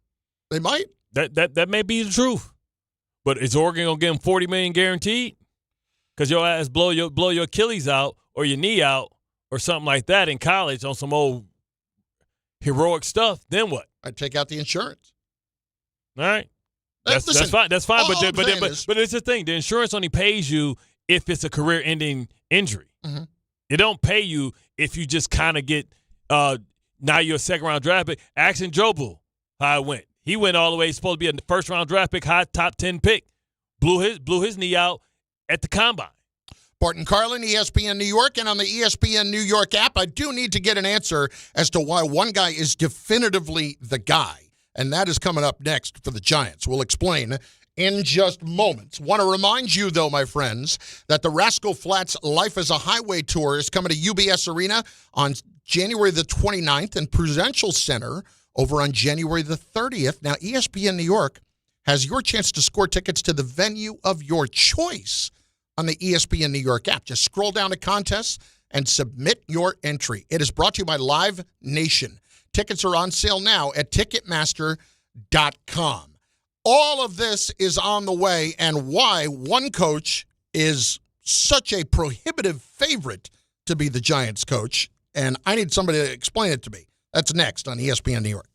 They might. That may be the truth. But is Oregon going to give him $40 million guaranteed? Because your ass blow your Achilles out or your knee out or something like that in college on some old heroic stuff, then what? I'd take out the insurance. All right. That's fine. That's fine. But it's the thing. The insurance only pays you if it's a career-ending injury. Mm-hmm. It don't pay you if you just kind of get now you're a second-round draft pick. Action Jobu, how it went. He went all the way. He's supposed to be a first-round draft pick, high top 10 pick. Blew his knee out at the combine. Bart and Carlin, ESPN New York, and on the ESPN New York app, I do need to get an answer as to why one guy is definitively the guy, and that is coming up next for the Giants. We'll explain in just moments. Want to remind you, though, my friends, that the Rascal Flatts Life as a Highway Tour is coming to UBS Arena on January the 29th and Prudential Center over on January the 30th. Now, ESPN New York has your chance to score tickets to the venue of your choice on the ESPN New York app. Just scroll down to contests and submit your entry. It is brought to you by Live Nation. Tickets are on sale now at Ticketmaster.com. All of this is on the way, and why one coach is such a prohibitive favorite to be the Giants coach, and I need somebody to explain it to me. That's next on ESPN New York.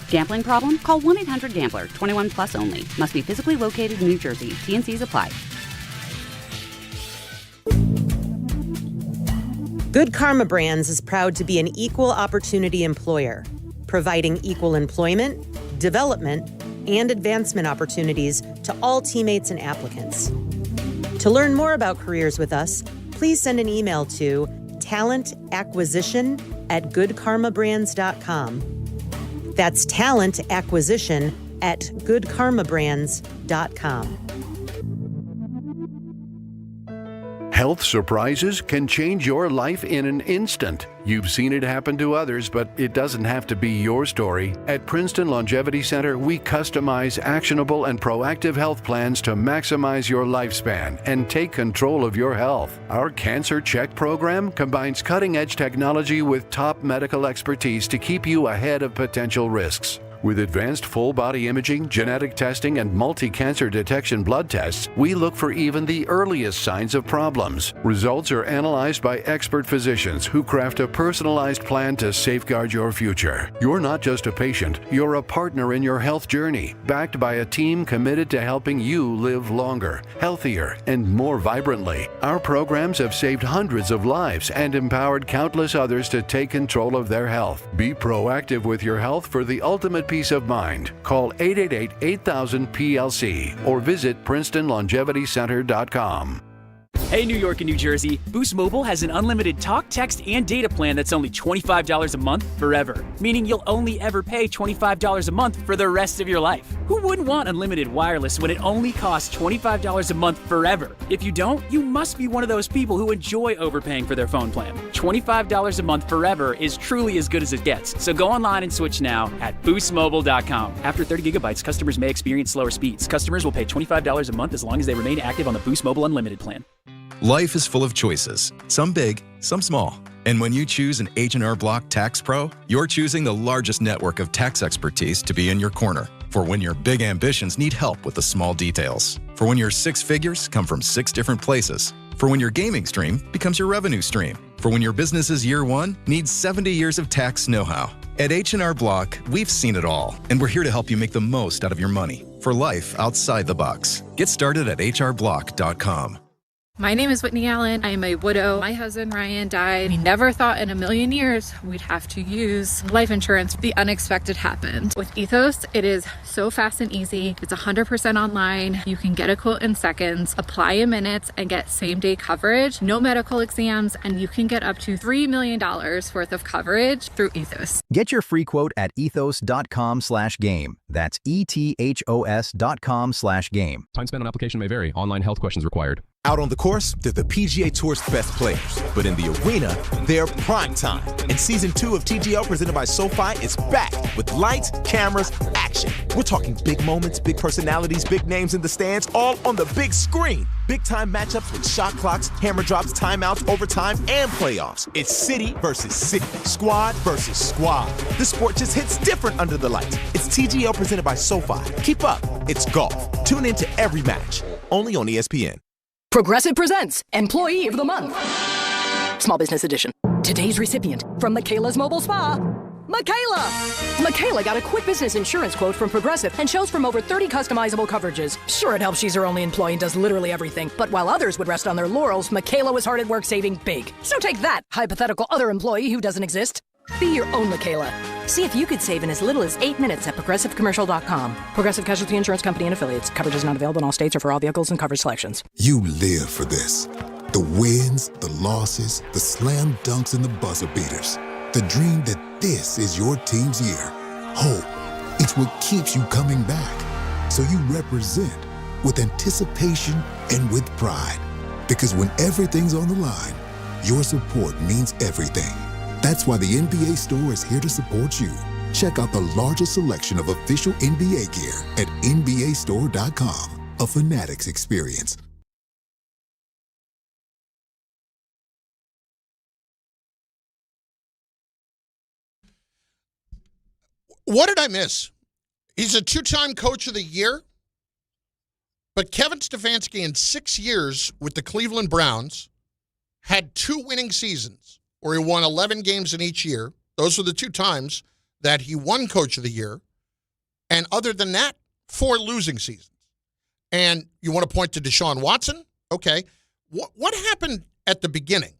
Gambling problem? Call 1-800-GAMBLER. 21 plus only. Must be physically located in New Jersey. T&Cs apply. Good Karma Brands is proud to be an equal opportunity employer, providing equal employment, development, and advancement opportunities to all teammates and applicants. To learn more about careers with us, please send an email to talentacquisition@goodkarmabrands.com. That's talentacquisition@goodkarmabrands.com. Health surprises can change your life in an instant. You've seen it happen to others, but it doesn't have to be your story. At Princeton Longevity Center, we customize actionable and proactive health plans to maximize your lifespan and take control of your health. Our Cancer Check program combines cutting-edge technology with top medical expertise to keep you ahead of potential risks. With advanced full-body imaging, genetic testing, and multi-cancer detection blood tests, we look for even the earliest signs of problems. Results are analyzed by expert physicians who craft a personalized plan to safeguard your future. You're not just a patient, you're a partner in your health journey, backed by a team committed to helping you live longer, healthier, and more vibrantly. Our programs have saved hundreds of lives and empowered countless others to take control of their health. Be proactive with your health for the ultimate peace of mind. Call 888-8000-PLC or visit PrincetonLongevityCenter.com. Hey, New York and New Jersey, Boost Mobile has an unlimited talk, text, and data plan that's only $25 a month forever, meaning you'll only ever pay $25 a month for the rest of your life. Who wouldn't want unlimited wireless when it only costs $25 a month forever? If you don't, you must be one of those people who enjoy overpaying for their phone plan. $25 a month forever is truly as good as it gets, so go online and switch now at boostmobile.com. After 30 gigabytes, customers may experience slower speeds. Customers will pay $25 a month as long as they remain active on the Boost Mobile Unlimited plan. Life is full of choices, some big, some small. And when you choose an H&R Block Tax Pro, you're choosing the largest network of tax expertise to be in your corner. For when your big ambitions need help with the small details. For when your six figures come from 6 different places. For when your gaming stream becomes your revenue stream. For when your business's year one needs 70 years of tax know-how. At H&R Block, we've seen it all, and we're here to help you make the most out of your money for life outside the box. Get started at hrblock.com. My name is Whitney Allen. I am a widow. My husband, Ryan, died. We never thought in a million years we'd have to use life insurance. The unexpected happened. With Ethos, it is so fast and easy. It's 100% online. You can get a quote in seconds, apply in minutes, and get same-day coverage. No medical exams, and you can get up to $3 million worth of coverage through Ethos. Get your free quote at ethos.com/game. That's ETHOS.com/game. Time spent on application may vary. Online health questions required. Out on the course, they're the PGA Tour's best players. But in the arena, they're prime time. And Season 2 of TGL presented by SoFi is back with lights, cameras, action. We're talking big moments, big personalities, big names in the stands, all on the big screen. Big-time matchups with shot clocks, hammer drops, timeouts, overtime, and playoffs. It's city versus city, squad versus squad. The sport just hits different under the lights. It's TGL presented by SoFi. Keep up. It's golf. Tune into every match. Only on ESPN. Progressive presents Employee of the Month. Small Business Edition. Today's recipient from Michaela's Mobile Spa, Michaela. Michaela got a quick business insurance quote from Progressive and chose from over 30 customizable coverages. Sure, it helps she's her only employee and does literally everything. But while others would rest on their laurels, Michaela was hard at work saving big. So take that, hypothetical other employee who doesn't exist. Be your own Michaela. See if you could save in as little as 8 minutes at ProgressiveCommercial.com. Progressive Casualty Insurance Company and Affiliates. Coverage is not available in all states or for all vehicles and coverage selections. You live for this. The wins, the losses, the slam dunks, and the buzzer beaters. The dream that this is your team's year. Hope. It's what keeps you coming back. So you represent with anticipation and with pride. Because when everything's on the line, your support means everything. That's why the NBA Store is here to support you. Check out the largest selection of official NBA gear at NBAstore.com. A Fanatics experience. What did I miss? He's a two-time Coach of the Year, but Kevin Stefanski in 6 years with the Cleveland Browns had 2 winning seasons, where he won 11 games in each year. Those were the 2 times that he won Coach of the Year. And other than that, 4 losing seasons. And you want to point to Deshaun Watson? Okay. What happened at the beginning?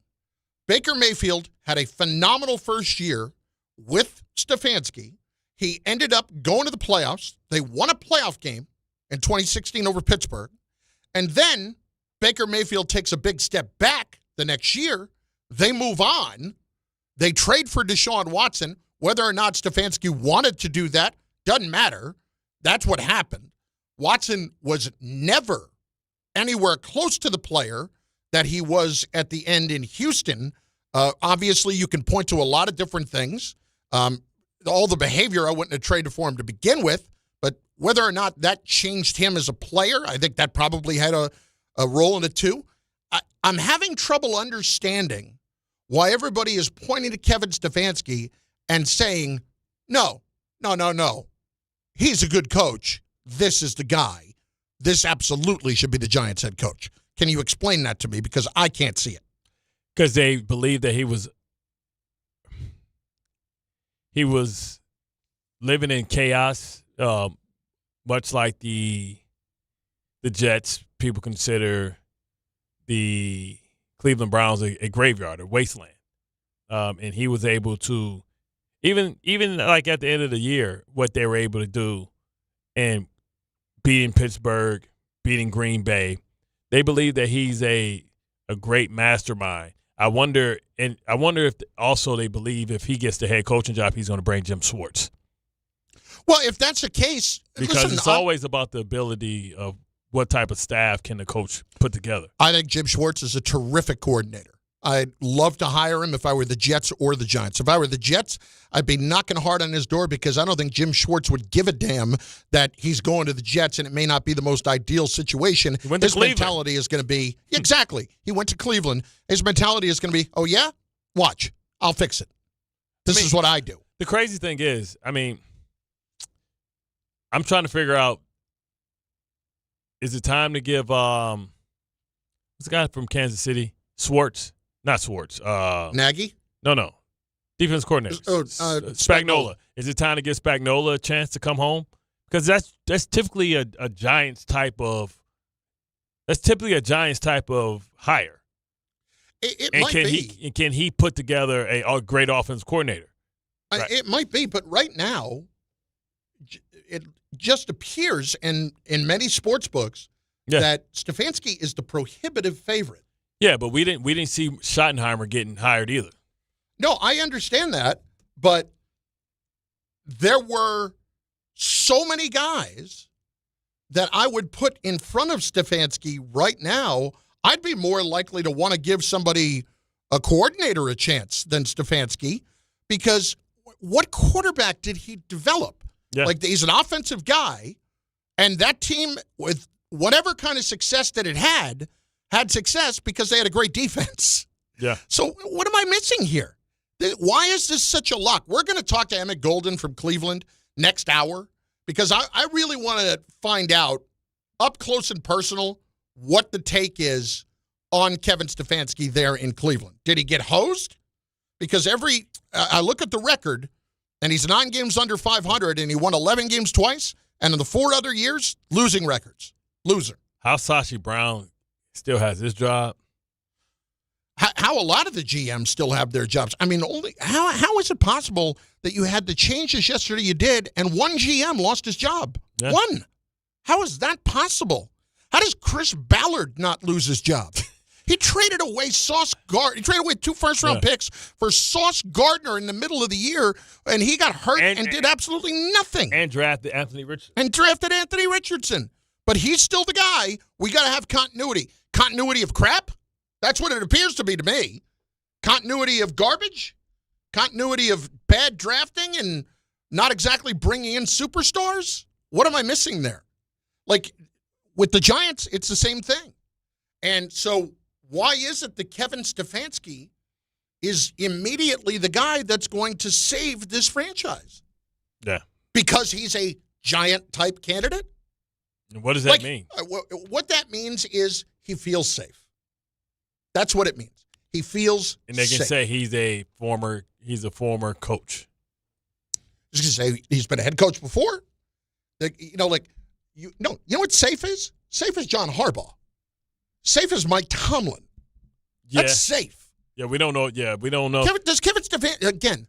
Baker Mayfield had a phenomenal first year with Stefanski. He ended up going to the playoffs. They won a playoff game in 2016 over Pittsburgh. And then Baker Mayfield takes a big step back the next year. They move on. They trade for Deshaun Watson. Whether or not Stefanski wanted to do that doesn't matter. That's what happened. Watson was never anywhere close to the player that he was at the end in Houston. Obviously, you can point to a lot of different things. All the behavior, I wouldn't have traded for him to begin with. But whether or not that changed him as a player, I think that probably had a role in it too. I'm having trouble understanding why everybody is pointing to Kevin Stefanski and saying, no. He's a good coach. This is the guy. This absolutely should be the Giants head coach. Can you explain that to me? Because I can't see it. Because they believe that he was living in chaos, much like the Jets. People consider the Cleveland Browns a graveyard, a wasteland. And he was able to, even like at the end of the year, what they were able to do and beating Pittsburgh, beating Green Bay, they believe that he's a great mastermind. I wonder if also they believe if he gets the head coaching job, he's going to bring Jim Schwartz. Well, if that's the case, because it's always about the ability of what type of staff can the coach put together. I think Jim Schwartz is a terrific coordinator. I'd love to hire him if I were the Jets or the Giants. If I were the Jets, I'd be knocking hard on his door because I don't think Jim Schwartz would give a damn that he's going to the Jets and it may not be the most ideal situation. His mentality is going to be, exactly, he went to Cleveland. His mentality is going to be, oh yeah? Watch. I'll fix it. This is what I do. The crazy thing is, I'm trying to figure out, is it time to give what's the guy from Kansas City? Not Schwartz. Nagy? No. Defense coordinator. Spagnuolo. Is it time to give Spagnuolo a chance to come home? Because that's typically a Giants type of hire. It might be. Can he put together a great offense coordinator? Right. It might be, but right now, it just appears in many sports books that Stefanski is the prohibitive favorite. Yeah, but we didn't see Schottenheimer getting hired either. No, I understand that, but there were so many guys that I would put in front of Stefanski right now I'd be more likely to want to give somebody, a coordinator, a chance than Stefanski, because what quarterback did he develop? Yeah. Like, he's an offensive guy, and that team, with whatever kind of success that it had success because they had a great defense. Yeah. So what am I missing here? Why is this such a lock? We're going to talk to Emmett Golden from Cleveland next hour, because I really want to find out up close and personal what the take is on Kevin Stefanski there in Cleveland. Did he get hosed? Because I look at the record, and he's 9 games under 500, and he won 11 games twice, and in the 4 other years, losing records. Loser. How Sashi Brown still has his job? How a lot of the GMs still have their jobs. I mean, how is it possible that you had the changes yesterday you did, and one GM lost his job? Yeah. One. How is that possible? How does Chris Ballard not lose his job? He traded away Sauce Gardner. He traded away 2 first-round picks for Sauce Gardner in the middle of the year, and he got hurt and did absolutely nothing. And drafted Anthony Richardson. But he's still the guy. We got to have continuity. Continuity of crap? That's what it appears to be to me. Continuity of garbage? Continuity of bad drafting and not exactly bringing in superstars? What am I missing there? Like, with the Giants, it's the same thing. And so why is it that Kevin Stefanski is immediately the guy that's going to save this franchise? Yeah. Because he's a Giant-type candidate? What does that mean? What that means is he feels safe. That's what it means. He feels And they can safe. say he's a former coach. I was going to say he's been a head coach before. You know what safe is? Safe is John Harbaugh. Safe is Mike Tomlin. Yeah. That's safe. Yeah, we don't know. Yeah, we don't know. Does Kevin Stefanski, again,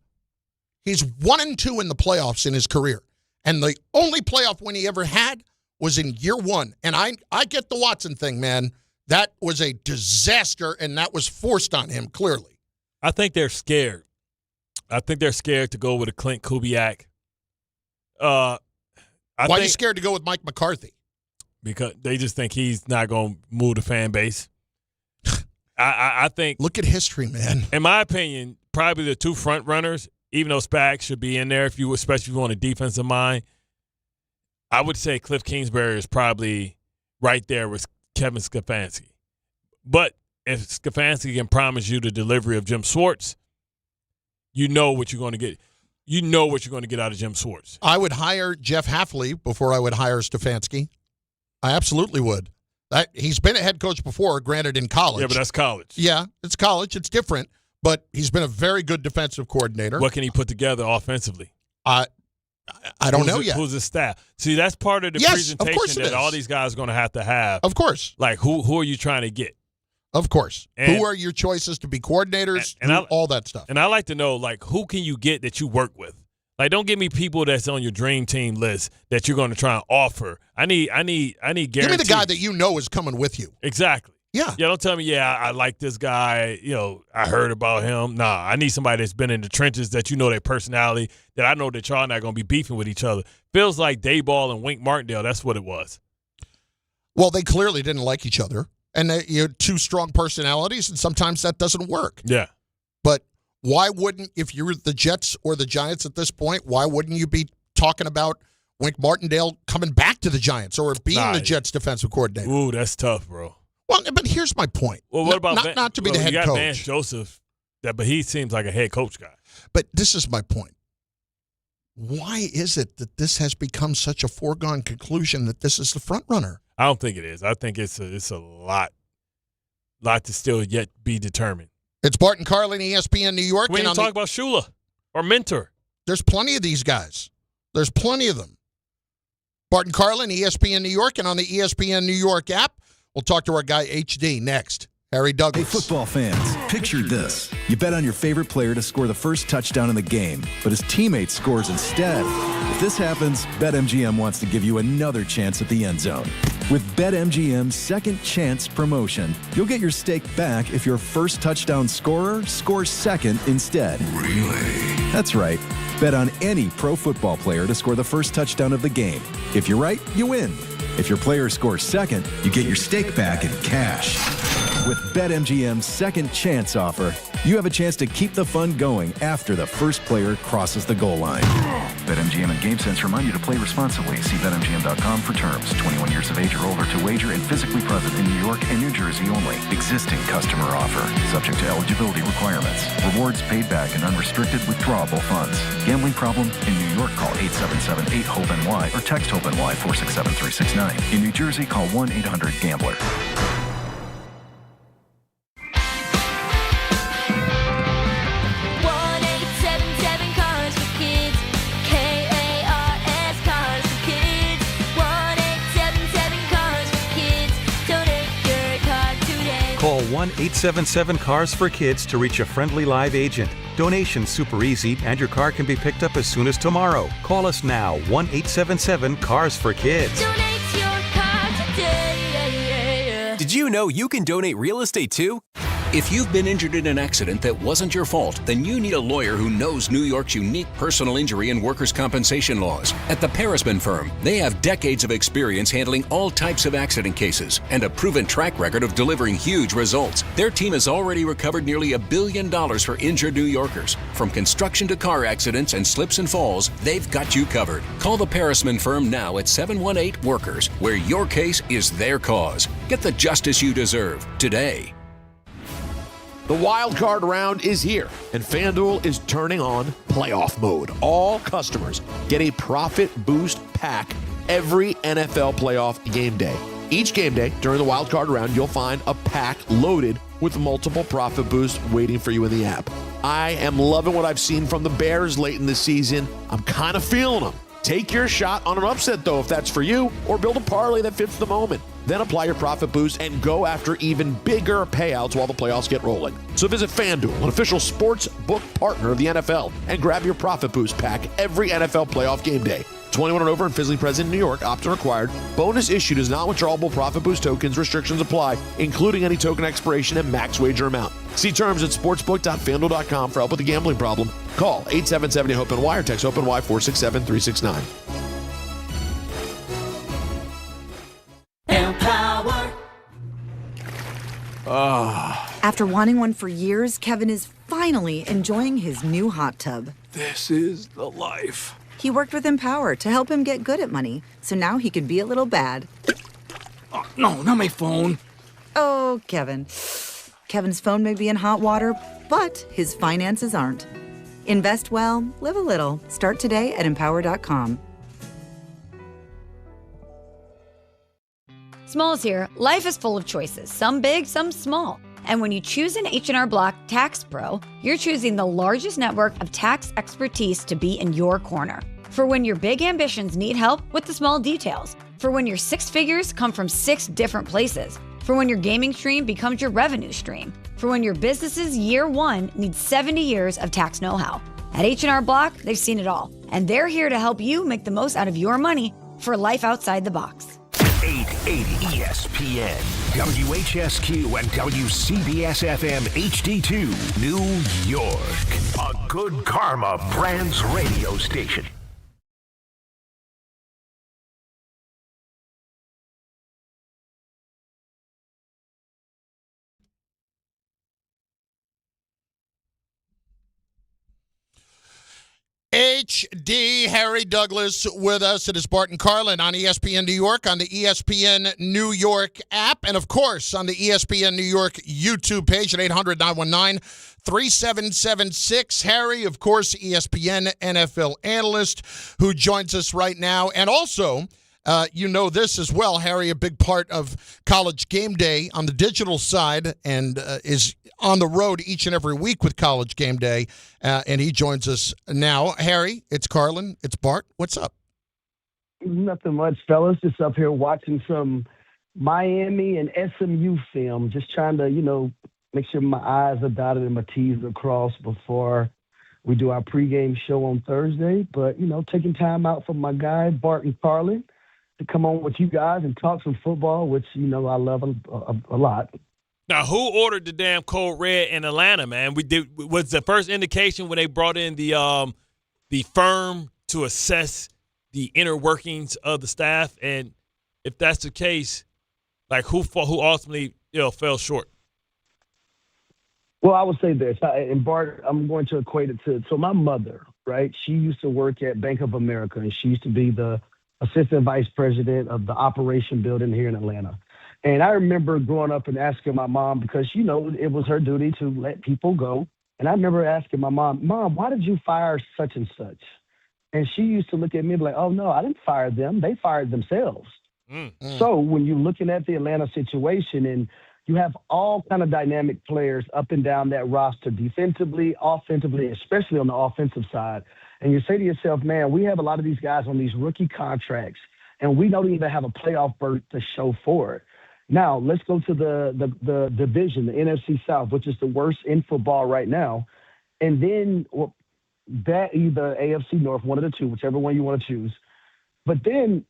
he's 1-2 in the playoffs in his career. And the only playoff win he ever had was in year 1. And I get the Watson thing, man. That was a disaster, and that was forced on him, clearly. I think they're scared. I think they're scared to go with a Clint Kubiak. Why are you scared to go with Mike McCarthy? Because they just think he's not going to move the fan base. I think. Look at history, man. In my opinion, probably the 2 front runners, even though Spags should be in there, especially if you want a defensive mind, I would say Cliff Kingsbury is probably right there with Kevin Stefanski. But if Stefanski can promise you the delivery of Jim Schwartz, you know what you're going to get. You know what you're going to get out of Jim Schwartz. I would hire Jeff Hafley before I would hire Stefanski. I absolutely would. He's been a head coach before, granted in college. Yeah, but that's college. Yeah, it's college. It's different. But he's been a very good defensive coordinator. What can he put together offensively? I don't know yet. Who's his staff? See, that's part of the presentation that all these guys are going to have. Of course. Like, who are you trying to get? Of course. Who are your choices to be coordinators? And all that stuff. And I like to know, like, who can you get that you work with? Like, don't give me people that's on your dream team list that you're going to try and offer. I need guarantees. Give me the guy that you know is coming with you. Exactly. Yeah. Yeah, don't tell me, I like this guy. I heard about him. Nah, I need somebody that's been in the trenches, that you know their personality, that I know that y'all not going to be beefing with each other. Feels like Dayball and Wink Martindale. That's what it was. Well, they clearly didn't like each other. And you had 2 strong personalities, and sometimes that doesn't work. Yeah. But why wouldn't, if you're the Jets or the Giants at this point, why wouldn't you be talking about Wink Martindale coming back to the Giants or being the Jets defensive coordinator? Ooh, that's tough, bro. Well, but here's my point. Well, what about not to be the head you got coach? Vance Joseph, but he seems like a head coach guy. But this is my point. Why is it that this has become such a foregone conclusion that this is the front runner? I don't think it is. I think it's a lot to still yet be determined. It's Bart and Carlin, ESPN New York. We didn't talk about Shula or Mentor. There's plenty of these guys. There's plenty of them. Bart and Carlin, ESPN New York, and on the ESPN New York app. We'll talk to our guy HD next. Harry Douglas. Hey, football fans, picture this. You bet on your favorite player to score the first touchdown in the game, but his teammate scores instead. If this happens, BetMGM wants to give you another chance at the end zone. With BetMGM's Second Chance promotion, you'll get your stake back if your first touchdown scorer scores second instead. Really? That's right. Bet on any pro football player to score the first touchdown of the game. If you're right, you win. If your player scores second, you get your stake back in cash. With BetMGM's second chance offer, you have a chance to keep the fun going after the first player crosses the goal line. BetMGM and GameSense remind you to play responsibly. See BetMGM.com for terms. 21 years of age or older to wager and physically present in New York and New Jersey only. Existing customer offer. Subject to eligibility requirements. Rewards paid back and unrestricted withdrawable funds. Gambling problem? In New York, call 877-8-HOPE-NY or text HOPE-NY 467-369. In New Jersey, call 1-800-GAMBLER. Call 1-877-CARS-FOR-KIDS to reach a friendly live agent. Donation's super easy, and your car can be picked up as soon as tomorrow. Call us now, 1-877-CARS-FOR-KIDS. Donate your car today. Did you know you can donate real estate too? If you've been injured in an accident that wasn't your fault, then you need a lawyer who knows New York's unique personal injury and workers' compensation laws. At the Parisman Firm, they have decades of experience handling all types of accident cases and a proven track record of delivering huge results. Their team has already recovered nearly $1 billion for injured New Yorkers. From construction to car accidents and slips and falls, they've got you covered. Call the Parisman Firm now at 718-WORKERS, where your case is their cause. Get the justice you deserve today. The wild card round is here, and FanDuel is turning on playoff mode. All customers get a profit boost pack every NFL playoff game day. Each game day during the wild card round, you'll find a pack loaded with multiple profit boosts waiting for you in the app. I am loving what I've seen from the Bears late in the season. I'm kind of feeling them. Take your shot on an upset, though, if that's for you, or build a parlay that fits the moment. Then apply your profit boost and go after even bigger payouts while the playoffs get rolling. So visit FanDuel, an official sports book partner of the NFL, and grab your profit boost pack every NFL playoff game day. 21 and over and physically present in New York. Opt-in required. Bonus issued is not withdrawable profit boost tokens. Restrictions apply, including any token expiration and max wager amount. See terms at sportsbook.fanduel.com for help with a gambling problem. Call 877-HOPE-NY or text HOPE-NY 467-369. After wanting one for years, Kevin is finally enjoying his new hot tub. This is the life. He worked with Empower to help him get good at money, so now he can be a little bad. Oh, no, not my phone. Oh, Kevin. Kevin's phone may be in hot water, but his finances aren't. Invest well, live a little. Start today at Empower.com. Smalls here. Life is full of choices, some big, some small. And when you choose an H&R Block Tax Pro, you're choosing the largest network of tax expertise to be in your corner. For when your big ambitions need help with the small details. For when your six figures come from 6 different places. For when your gaming stream becomes your revenue stream. For when your business's year one needs 70 years of tax know-how. At H&R Block, they've seen it all. And they're here to help you make the most out of your money for life outside the box. 880 ESPN, WHSQ, and WCBS-FM HD2, New York. A Good Karma Brands radio station. HD Harry Douglas with us. It is Bart and Carlin on ESPN New York, on the ESPN New York app, and of course on the ESPN New York YouTube page at 800-919-3776. Harry, of course, ESPN NFL analyst who joins us right now. And also, you know this as well, Harry, a big part of College Game Day on the digital side, and is on the road each and every week with College Game Day, and he joins us now. Harry, it's Carlin, it's Bart. What's up? Nothing much, fellas. Just up here watching some Miami and SMU film, just trying to, make sure my I's are dotted and my T's are crossed before we do our pregame show on Thursday. But, taking time out for my guy, Bart and Carlin, to come on with you guys and talk some football, which, I love a lot. Now, who ordered the damn Code Red in Atlanta, man? Was the first indication when they brought in the firm to assess the inner workings of the staff, and if that's the case, like who ultimately fell short? Well, I would say this, and Bart, I'm going to equate it to, so my mother, right? She used to work at Bank of America, and she used to be the assistant vice president of the operation building here in Atlanta. And I remember growing up and asking my mom, because, it was her duty to let people go. And I remember asking my mom, why did you fire such and such? And she used to look at me and be like, oh, no, I didn't fire them. They fired themselves. So when you're looking at the Atlanta situation and you have all kind of dynamic players up and down that roster, defensively, offensively, especially on the offensive side, and you say to yourself, man, we have a lot of these guys on these rookie contracts, and we don't even have a playoff berth to show for it. Now, let's go to the division, the NFC South, which is the worst in football right now. And then that either AFC North, one of the two, whichever one you want to choose. But then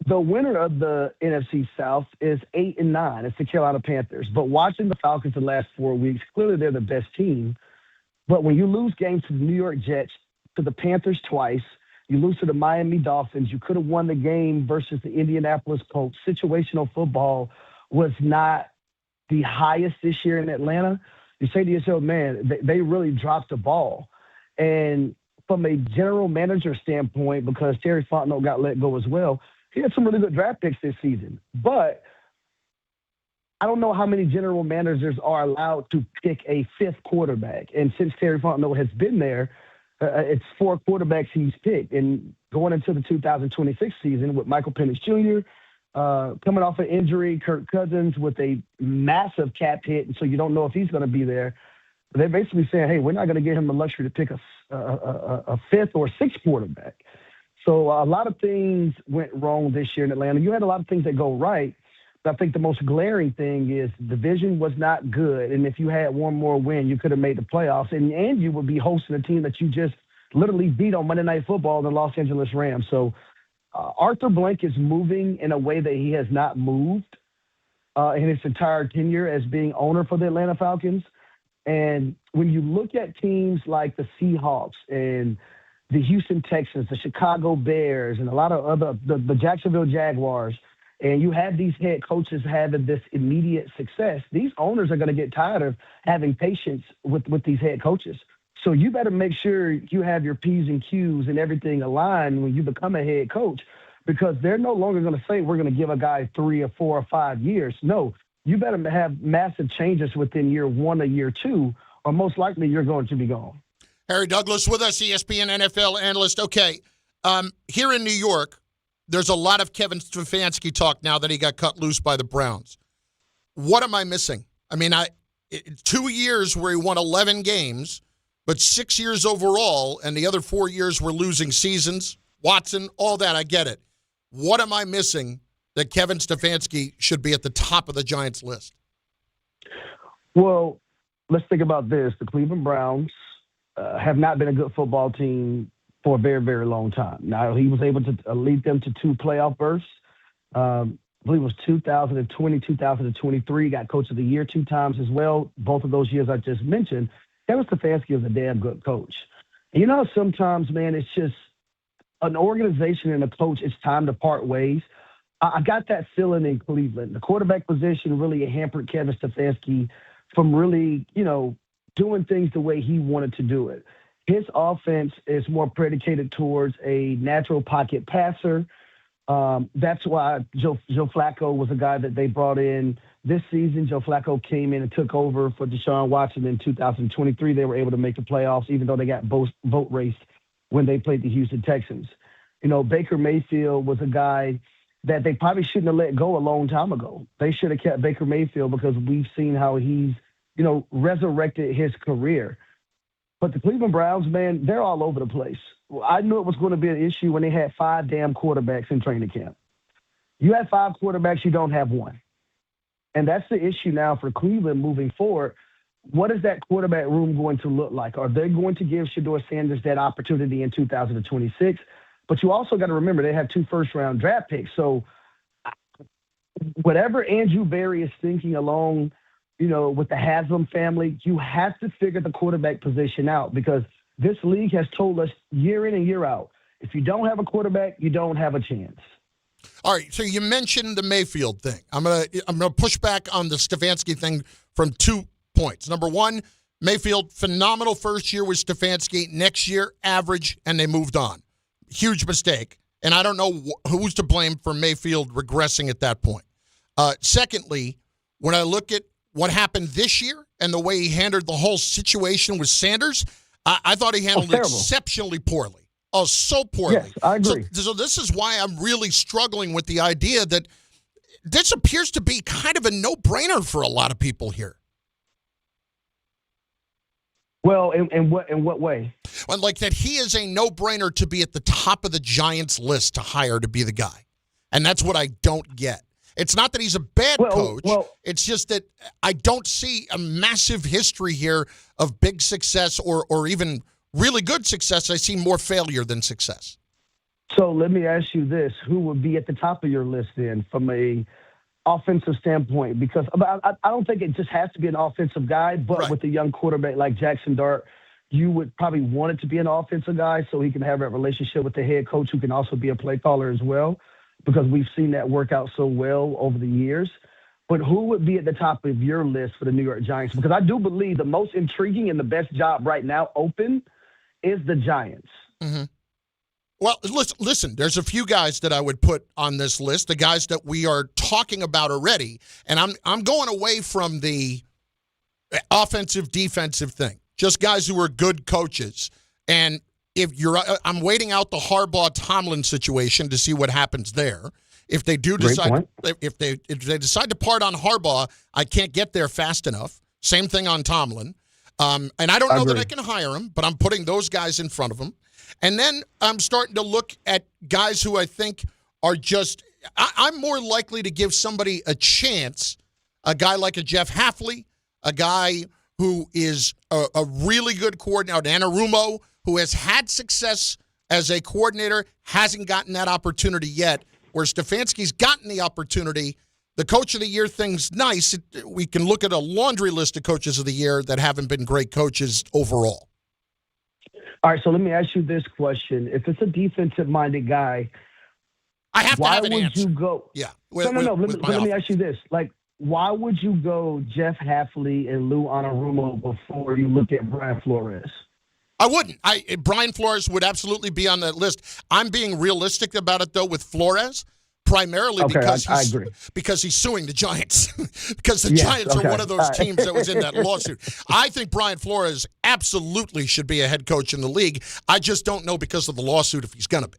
the winner of the NFC South is 8-9. It's the Carolina Panthers. But watching the Falcons the last 4 weeks, clearly they're the best team. But when you lose games to the New York Jets, to the Panthers twice, you lose to the Miami Dolphins, you could have won the game versus the Indianapolis Colts. Situational football was not the highest this year in Atlanta. You say to yourself, man, they really dropped the ball. And from a general manager standpoint, because Terry Fontenot got let go as well, he had some really good draft picks this season. But I don't know how many general managers are allowed to pick a fifth quarterback. And since Terry Fontenot has been there, it's 4 quarterbacks he's picked. And going into the 2026 season with Michael Penix Jr., coming off an injury, Kirk Cousins with a massive cap hit, and so you don't know if he's going to be there. They're basically saying, hey, we're not going to give him the luxury to pick a fifth or sixth quarterback. So a lot of things went wrong this year in Atlanta. You had a lot of things that go right, but I think the most glaring thing is the division was not good, and if you had one more win, you could have made the playoffs, and you would be hosting a team that you just literally beat on Monday Night Football, the Los Angeles Rams. So Arthur Blank is moving in a way that he has not moved in his entire tenure as being owner for the Atlanta Falcons. And when you look at teams like the Seahawks and the Houston Texans, the Chicago Bears, and a lot of other, the Jacksonville Jaguars, and you have these head coaches having this immediate success, these owners are going to get tired of having patience with these head coaches. So you better make sure you have your P's and Q's and everything aligned when you become a head coach, because they're no longer going to say we're going to give a guy 3 or 4 or 5 years. No, you better have massive changes within year 1 or year 2, or most likely you're going to be gone. Harry Douglas with us, ESPN NFL analyst. Okay, here in New York, there's a lot of Kevin Stefanski talk now that he got cut loose by the Browns. What am I missing? I mean, 2 years where he won 11 games, but 6 years overall, and the other 4 years were losing seasons. Watson, all that, I get it. What am I missing that Kevin Stefanski should be at the top of the Giants list? Well, let's think about this. The Cleveland Browns have not been a good football team for a very, very long time. Now, he was able to lead them to 2 playoff berths. I believe it was 2020, 2023. Got Coach of the Year 2 times as well. Both of those years I just mentioned. Kevin Stefanski is a damn good coach. And you know, sometimes, man, it's just an organization and a coach, it's time to part ways. I got that feeling in Cleveland. The quarterback position really hampered Kevin Stefanski from really, doing things the way he wanted to do it. His offense is more predicated towards a natural pocket passer. That's why Joe Flacco was a guy that they brought in this season. Joe Flacco came in and took over for Deshaun Watson in 2023. They were able to make the playoffs, even though they got vote raced when they played the Houston Texans. Baker Mayfield was a guy that they probably shouldn't have let go a long time ago. They should have kept Baker Mayfield because we've seen how he's, resurrected his career. But the Cleveland Browns, man, they're all over the place. I knew it was going to be an issue when they had 5 damn quarterbacks in training camp. You have 5 quarterbacks, you don't have 1. And that's the issue now for Cleveland moving forward. What is that quarterback room going to look like? Are they going to give Shedeur Sanders that opportunity in 2026? But you also got to remember they have 2 first-round draft picks. So whatever Andrew Berry is thinking along, with the Haslam family, you have to figure the quarterback position out, because this league has told us year in and year out, if you don't have a quarterback, you don't have a chance. All right, so you mentioned the Mayfield thing. I'm gonna push back on the Stefanski thing from 2 points. Number one, Mayfield, phenomenal first year with Stefanski. Next year, average, and they moved on. Huge mistake. And I don't know who's to blame for Mayfield regressing at that point. Secondly, when I look at what happened this year and the way he handled the whole situation with Sanders, I thought he handled it exceptionally poorly. Oh, so poorly. Yes, I agree. So this is why I'm really struggling with the idea that this appears to be kind of a no-brainer for a lot of people here. Well, in what way? Well, like that he is a no-brainer to be at the top of the Giants list to hire to be the guy. And that's what I don't get. It's not that he's a bad coach. It's just that I don't see a massive history here of big success or even really good success. I see more failure than success. So let me ask you this. Who would be at the top of your list then from a offensive standpoint? Because I don't think it just has to be an offensive guy, but with a young quarterback like Jackson Dart, you would probably want it to be an offensive guy so he can have that relationship with the head coach who can also be a play caller as well, because we've seen that work out so well over the years. But who would be at the top of your list for the New York Giants? Because I do believe the most intriguing and the best job right now open is the Giants. Mm-hmm. Well, listen, there's a few guys that I would put on this list, the guys that we are talking about already, and I'm going away from the offensive, defensive thing. Just guys who are good coaches. And I'm waiting out the Harbaugh-Tomlin situation to see what happens there. If they do decide, if they decide to part on Harbaugh, I can't get there fast enough. Same thing on Tomlin. And I don't know that I can hire him, but I'm putting those guys in front of him. And then I'm starting to look at guys who I think are just – I'm more likely to give somebody a chance, a guy like a Jeff Hafley, a guy who is a really good coordinator, Anarumo, who has had success as a coordinator, hasn't gotten that opportunity yet, where Stefanski's gotten the opportunity. The Coach of the Year thing's nice. We can look at a laundry list of coaches of the year that haven't been great coaches overall. All right, so let me ask you this question. If it's a defensive-minded guy, I have to have an answer. Why would you go? Yeah. Let me ask you this. Like, why would you go Jeff Hafley and Lou Anarumo before you look at Brian Flores? I wouldn't. Brian Flores would absolutely be on that list. I'm being realistic about it, though, with Flores. Primarily because he's suing the Giants. Because the Giants are one of those teams that was in that lawsuit. I think Brian Flores absolutely should be a head coach in the league. I just don't know because of the lawsuit if he's going to be.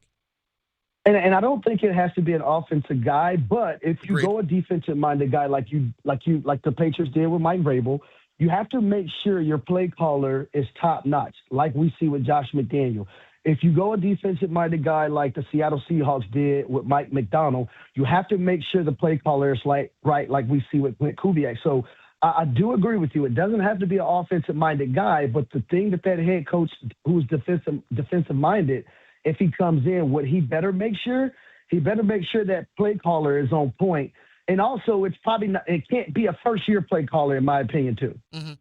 And I don't think it has to be an offensive guy, but if you go a defensive-minded guy like the Patriots did with Mike Vrabel, you have to make sure your play caller is top-notch, like we see with Josh McDaniel. If you go a defensive-minded guy like the Seattle Seahawks did with Mike McDonald, you have to make sure the play caller is like we see with Clint Kubiak. So I do agree with you. It doesn't have to be an offensive-minded guy, but the thing that head coach who's defensive-minded, if he comes in, he better make sure that play caller is on point. And also, it can't be a first-year play caller, in my opinion, too. Mm-hmm.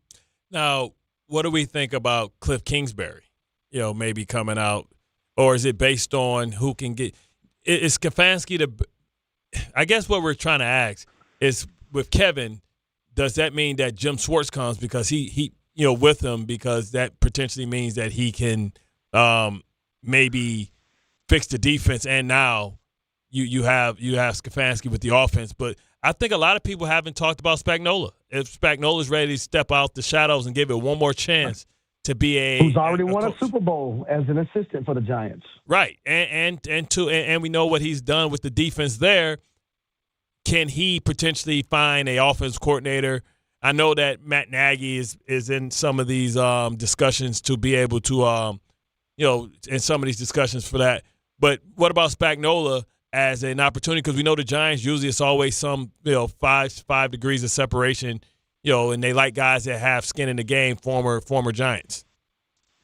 Now, what do we think about Cliff Kingsbury? Maybe coming out, or is it based on who can get? Is Stefanski I guess what we're trying to ask is with Kevin, does that mean that Jim Schwartz comes because he with him, because that potentially means that he can maybe fix the defense, and now you have Stefanski with the offense. But I think a lot of people haven't talked about Spagnuolo. If Spagnola's ready to step out the shadows and give it one more chance. To be who's already won a Super Bowl as an assistant for the Giants, right? And we know what he's done with the defense there. Can he potentially find a offense coordinator? I know that Matt Nagy is in some of these discussions to be able to in some of these discussions for that. But what about Spagnuolo as an opportunity? Because we know the Giants usually it's always some 5 degrees of separation. And they like guys that have skin in the game, former Giants.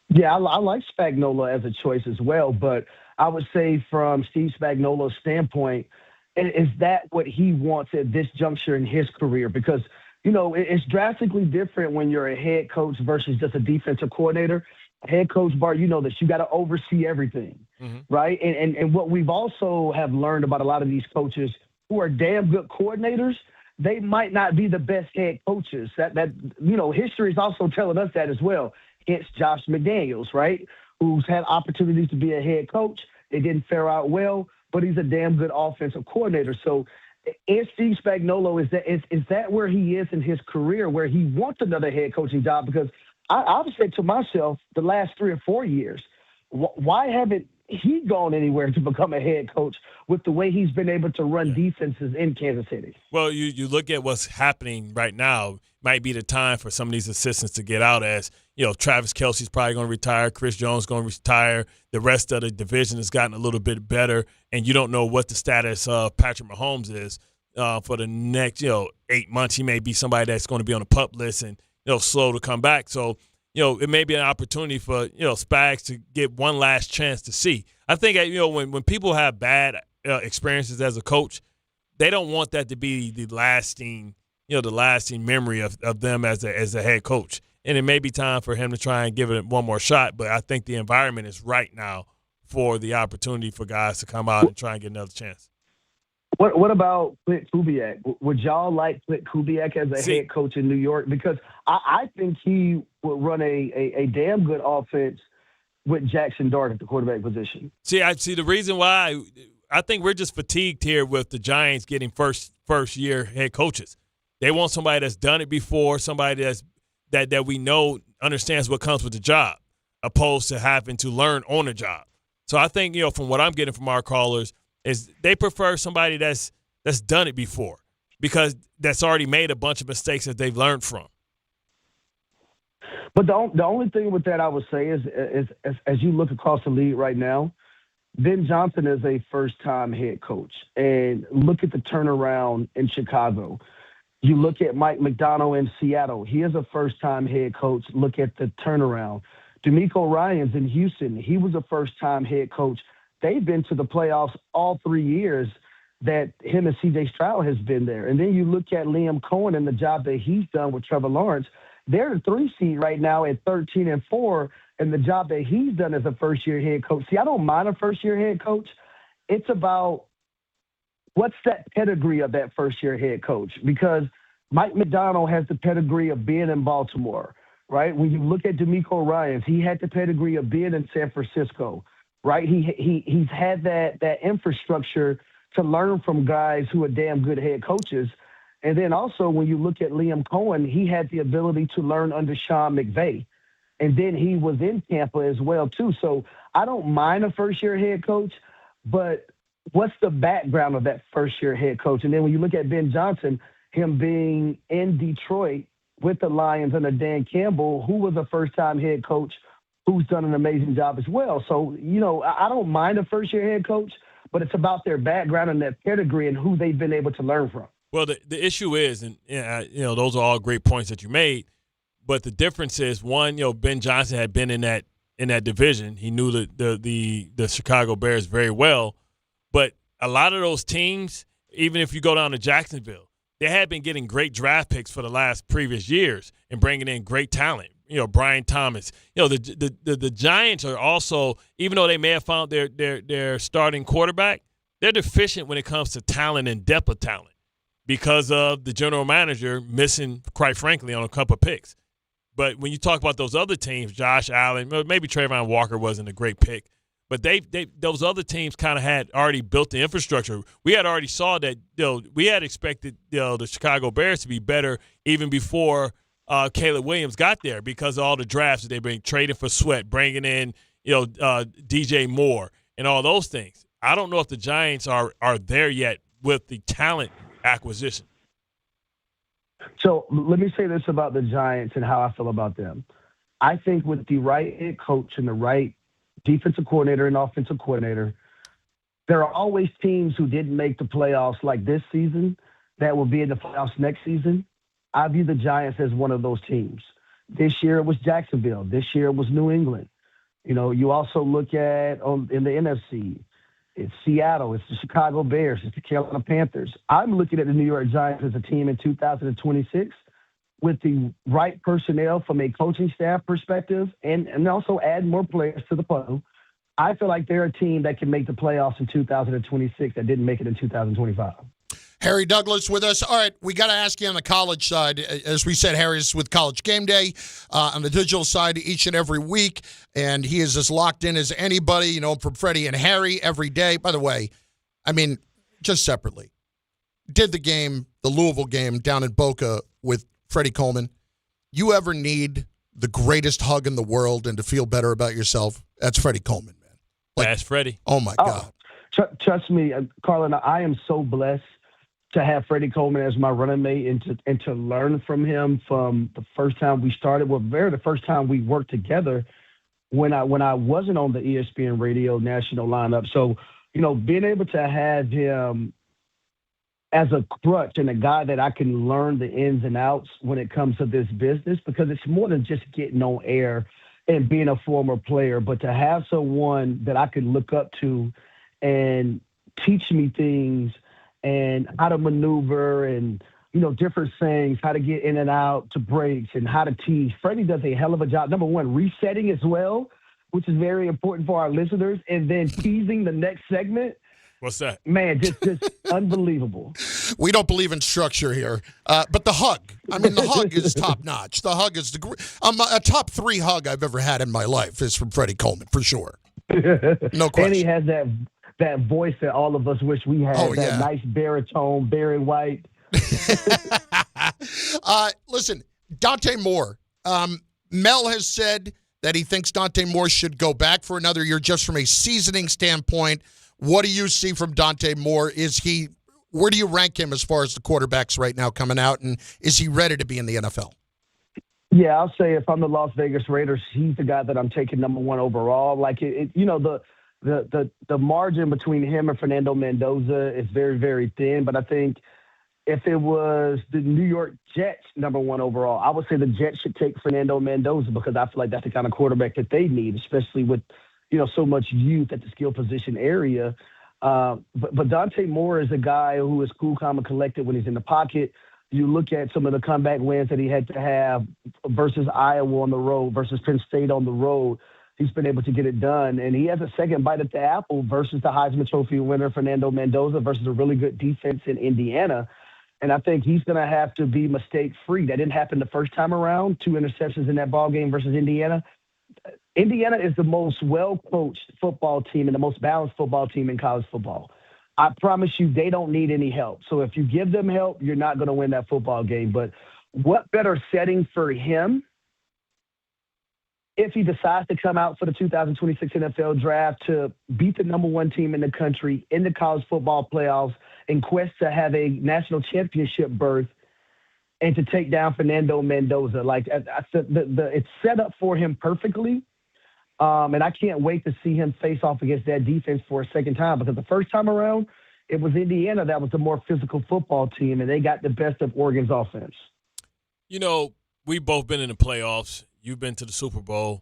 Yeah, I like Spagnuolo as a choice as well, but I would say from Steve Spagnuolo's standpoint, is that what he wants at this juncture in his career? Because, it's drastically different when you're a head coach versus just a defensive coordinator. Head coach, Bart, that you got to oversee everything, right? And what we've also have learned about a lot of these coaches who are damn good coordinators, they might not be the best head coaches. That history is also telling us that as well. It's Josh McDaniels, right, who's had opportunities to be a head coach. It didn't fare out well, but he's a damn good offensive coordinator. So is Steve Spagnuolo, is that where he is in his career, where he wants another head coaching job? Because I've said to myself the last 3 or 4 years, why haven't he gone anywhere to become a head coach with the way he's been able to run defenses in Kansas City? Well, you look at what's happening right now, might be the time for some of these assistants to get out. As Travis Kelce's probably going to retire, Chris Jones going to retire, the rest of the division has gotten a little bit better, and you don't know what the status of Patrick Mahomes is for the next 8 months. He may be somebody that's going to be on the PUP list and slow to come back. So it may be an opportunity for Spags to get one last chance to see. I think when people have bad experiences as a coach, they don't want that to be the lasting memory of them as a head coach. And it may be time for him to try and give it one more shot. But I think the environment is right now for the opportunity for guys to come out and try and get another chance. What about Clint Kubiak? Would y'all like Clint Kubiak as a head coach in New York? Because I think he would run a damn good offense with Jackson Dart at the quarterback position. I see the reason why. I think we're just fatigued here with the Giants getting first year head coaches. They want somebody that's done it before, somebody that we know understands what comes with the job, opposed to having to learn on the job. So I think from what I'm getting from our callers is they prefer somebody that's done it before, because that's already made a bunch of mistakes that they've learned from. But the only thing with that I would say is as you look across the league right now, Ben Johnson is a first-time head coach. And look at the turnaround in Chicago. You look at Mike McDonald in Seattle. He is a first-time head coach. Look at the turnaround. DeMeco Ryans in Houston. He was a first-time head coach. They've been to the playoffs all 3 years that him and C.J. Stroud has been there. And then you look at Liam Cohen and the job that he's done with Trevor Lawrence. They're the 3 seed right now at 13-4, and the job that he's done as a first-year head coach. See, I don't mind a first-year head coach. It's about what's that pedigree of that first-year head coach, because Mike McDonald has the pedigree of being in Baltimore, right? When you look at DeMeco Ryans, he had the pedigree of being in San Francisco, right? He's had that infrastructure to learn from guys who are damn good head coaches. And then also when you look at Liam Cohen, he had the ability to learn under Sean McVay. And then he was in Tampa as well, too. So I don't mind a first-year head coach, but what's the background of that first-year head coach? And then when you look at Ben Johnson, him being in Detroit with the Lions under Dan Campbell, who was a first-time head coach who's done an amazing job as well. So, I don't mind a first-year head coach, but it's about their background and their pedigree and who they've been able to learn from. Well, the issue is, and those are all great points that you made, but the difference is, one, Ben Johnson had been in that division. He knew the Chicago Bears very well, but a lot of those teams, even if you go down to Jacksonville, they had been getting great draft picks for the last previous years and bringing in great talent. Brian Thomas. The Giants are also, even though they may have found their starting quarterback, they're deficient when it comes to talent and depth of talent, because of the general manager missing, quite frankly, on a couple of picks. But when you talk about those other teams, Josh Allen, maybe Trayvon Walker wasn't a great pick, but those other teams kind of had already built the infrastructure. We had already saw that we had expected the Chicago Bears to be better even before Caleb Williams got there, because of all the drafts that they've been trading for Sweat, bringing in DJ Moore and all those things. I don't know if the Giants are there yet with the talent acquisition. So let me say this about the Giants and how I feel about them. I think with the right head coach and the right defensive coordinator and offensive coordinator, there are always teams who didn't make the playoffs like this season that will be in the playoffs next season. I view the Giants as one of those teams. This year it was Jacksonville. This year it was New England. You also look at in the NFC, it's Seattle, it's the Chicago Bears, it's the Carolina Panthers. I'm looking at the New York Giants as a team in 2026 with the right personnel from a coaching staff perspective and also add more players to the puzzle. I feel like they're a team that can make the playoffs in 2026 that didn't make it in 2025. Harry Douglas with us. All right, we got to ask you on the college side. As we said, Harry's with College Game Day on the digital side each and every week, and he is as locked in as anybody, you know, from Freddie and Harry every day. By the way, I mean, just separately, did the game, the Louisville game down in Boca with Freddie Coleman. You ever need the greatest hug in the world and to feel better about yourself? That's Freddie Coleman, man. That's Freddie. Oh, my God. Trust me, Carlin, I am so blessed to have Freddie Coleman as my running mate and to learn from him from the first time we started. Well, the first time we worked together when I wasn't on the ESPN radio national lineup. So, you know, being able to have him as a crutch and a guy that I can learn the ins and outs when it comes to this business, because it's more than just getting on air and being a former player, but to have someone that I can look up to and teach me things and how to maneuver and, you know, different things, how to get in and out to breaks and how to tease. Freddie does a hell of a job. Number one, resetting as well, which is very important for our listeners, and then teasing the next segment. What's that? Man, just unbelievable. We don't believe in structure here, but the hug. I mean, the hug is top notch. The hug is a top 3 hug I've ever had in my life is from Freddie Coleman, for sure. No question. And he has that voice that all of us wish we had. Oh, that yeah. nice baritone, Barry White. Listen, Dante Moore. Mel has said that he thinks Dante Moore should go back for another year just from a seasoning standpoint. What do you see from Dante Moore? Where do you rank him as far as the quarterbacks right now coming out, and is he ready to be in the NFL? Yeah, I'll say if I'm the Las Vegas Raiders, he's the guy that I'm taking number 1 overall. Like, you know, the margin between him and Fernando Mendoza is very, very thin, but I think if it was the New York Jets number 1 overall, I would say the Jets should take Fernando Mendoza because I feel like that's the kind of quarterback that they need, especially with, you know, so much youth at the skill position area. But Dante Moore is a guy who is cool, calm, and collected when he's in the pocket. You look at some of the comeback wins that he had to have versus Iowa on the road, versus Penn State on the road. He's been able to get it done. And he has a second bite at the apple versus the Heisman Trophy winner, Fernando Mendoza, versus a really good defense in Indiana. And I think he's going to have to be mistake-free. That didn't happen the first time around, 2 interceptions in that ball game versus Indiana. Indiana is the most well-coached football team and the most balanced football team in college football. I promise you they don't need any help. So if you give them help, you're not going to win that football game. But what better setting for him if he decides to come out for the 2026 NFL draft to beat the number 1 team in the country in the college football playoffs in quest to have a national championship berth and to take down Fernando Mendoza. Like I said, it's set up for him perfectly. And I can't wait to see him face off against that defense for a second time, because the first time around, it was Indiana that was the more physical football team, and they got the best of Oregon's offense. You know, we've both been in the playoffs. You've been to the Super Bowl.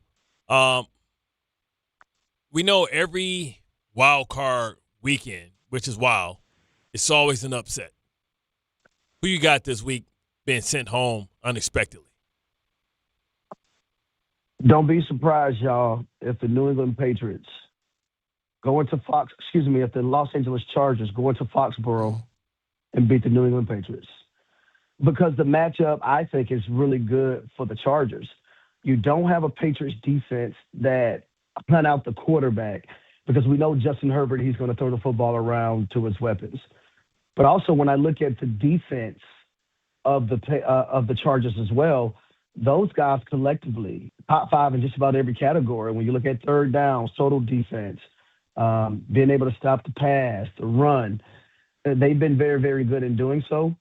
We know every wild card weekend, which is wild, it's always an upset. Who you got this week being sent home unexpectedly? Don't be surprised, y'all, if the New England Patriots go into if the Los Angeles Chargers go into Foxborough and beat the New England Patriots. Because the matchup, I think, is really good for the Chargers. You don't have a Patriots defense that hunt out the quarterback, because we know Justin Herbert, he's going to throw the football around to his weapons. But also when I look at the defense of the Chargers as well, those guys collectively, top 5 in just about every category. When you look at third downs, total defense, being able to stop the pass, the run, they've been very, very good in doing so.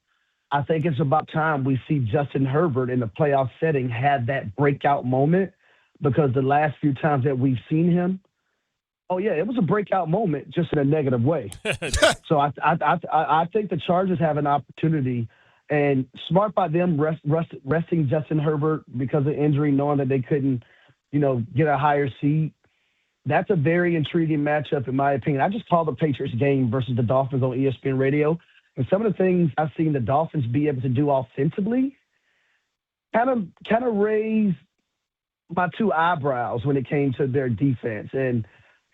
I think it's about time we see Justin Herbert in the playoff setting have that breakout moment, because the last few times that we've seen him, it was a breakout moment, just in a negative way. So I think the Chargers have an opportunity. And smart by them resting Justin Herbert because of injury, knowing that they couldn't, get a higher seed. That's a very intriguing matchup, in my opinion. I just called the Patriots game versus the Dolphins on ESPN radio. And some of the things I've seen the Dolphins be able to do offensively kind of raised my 2 eyebrows when it came to their defense. And,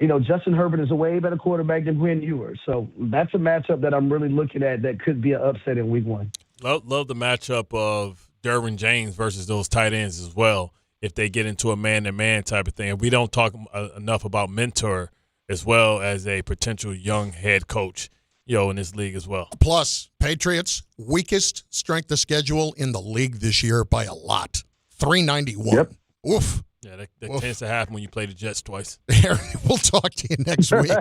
Justin Herbert is a way better quarterback than Quinn Ewers. So that's a matchup that I'm really looking at that could be an upset in week 1. Love the matchup of Derwin James versus those tight ends as well, if they get into a man-to-man type of thing. And we don't talk enough about mentor as well as a potential young head coach, in this league as well. Plus, Patriots, weakest strength of schedule in the league this year by a lot. 391. Yep. Oof. Yeah, that tends to happen when you play the Jets twice. Harry, we'll talk to you next week.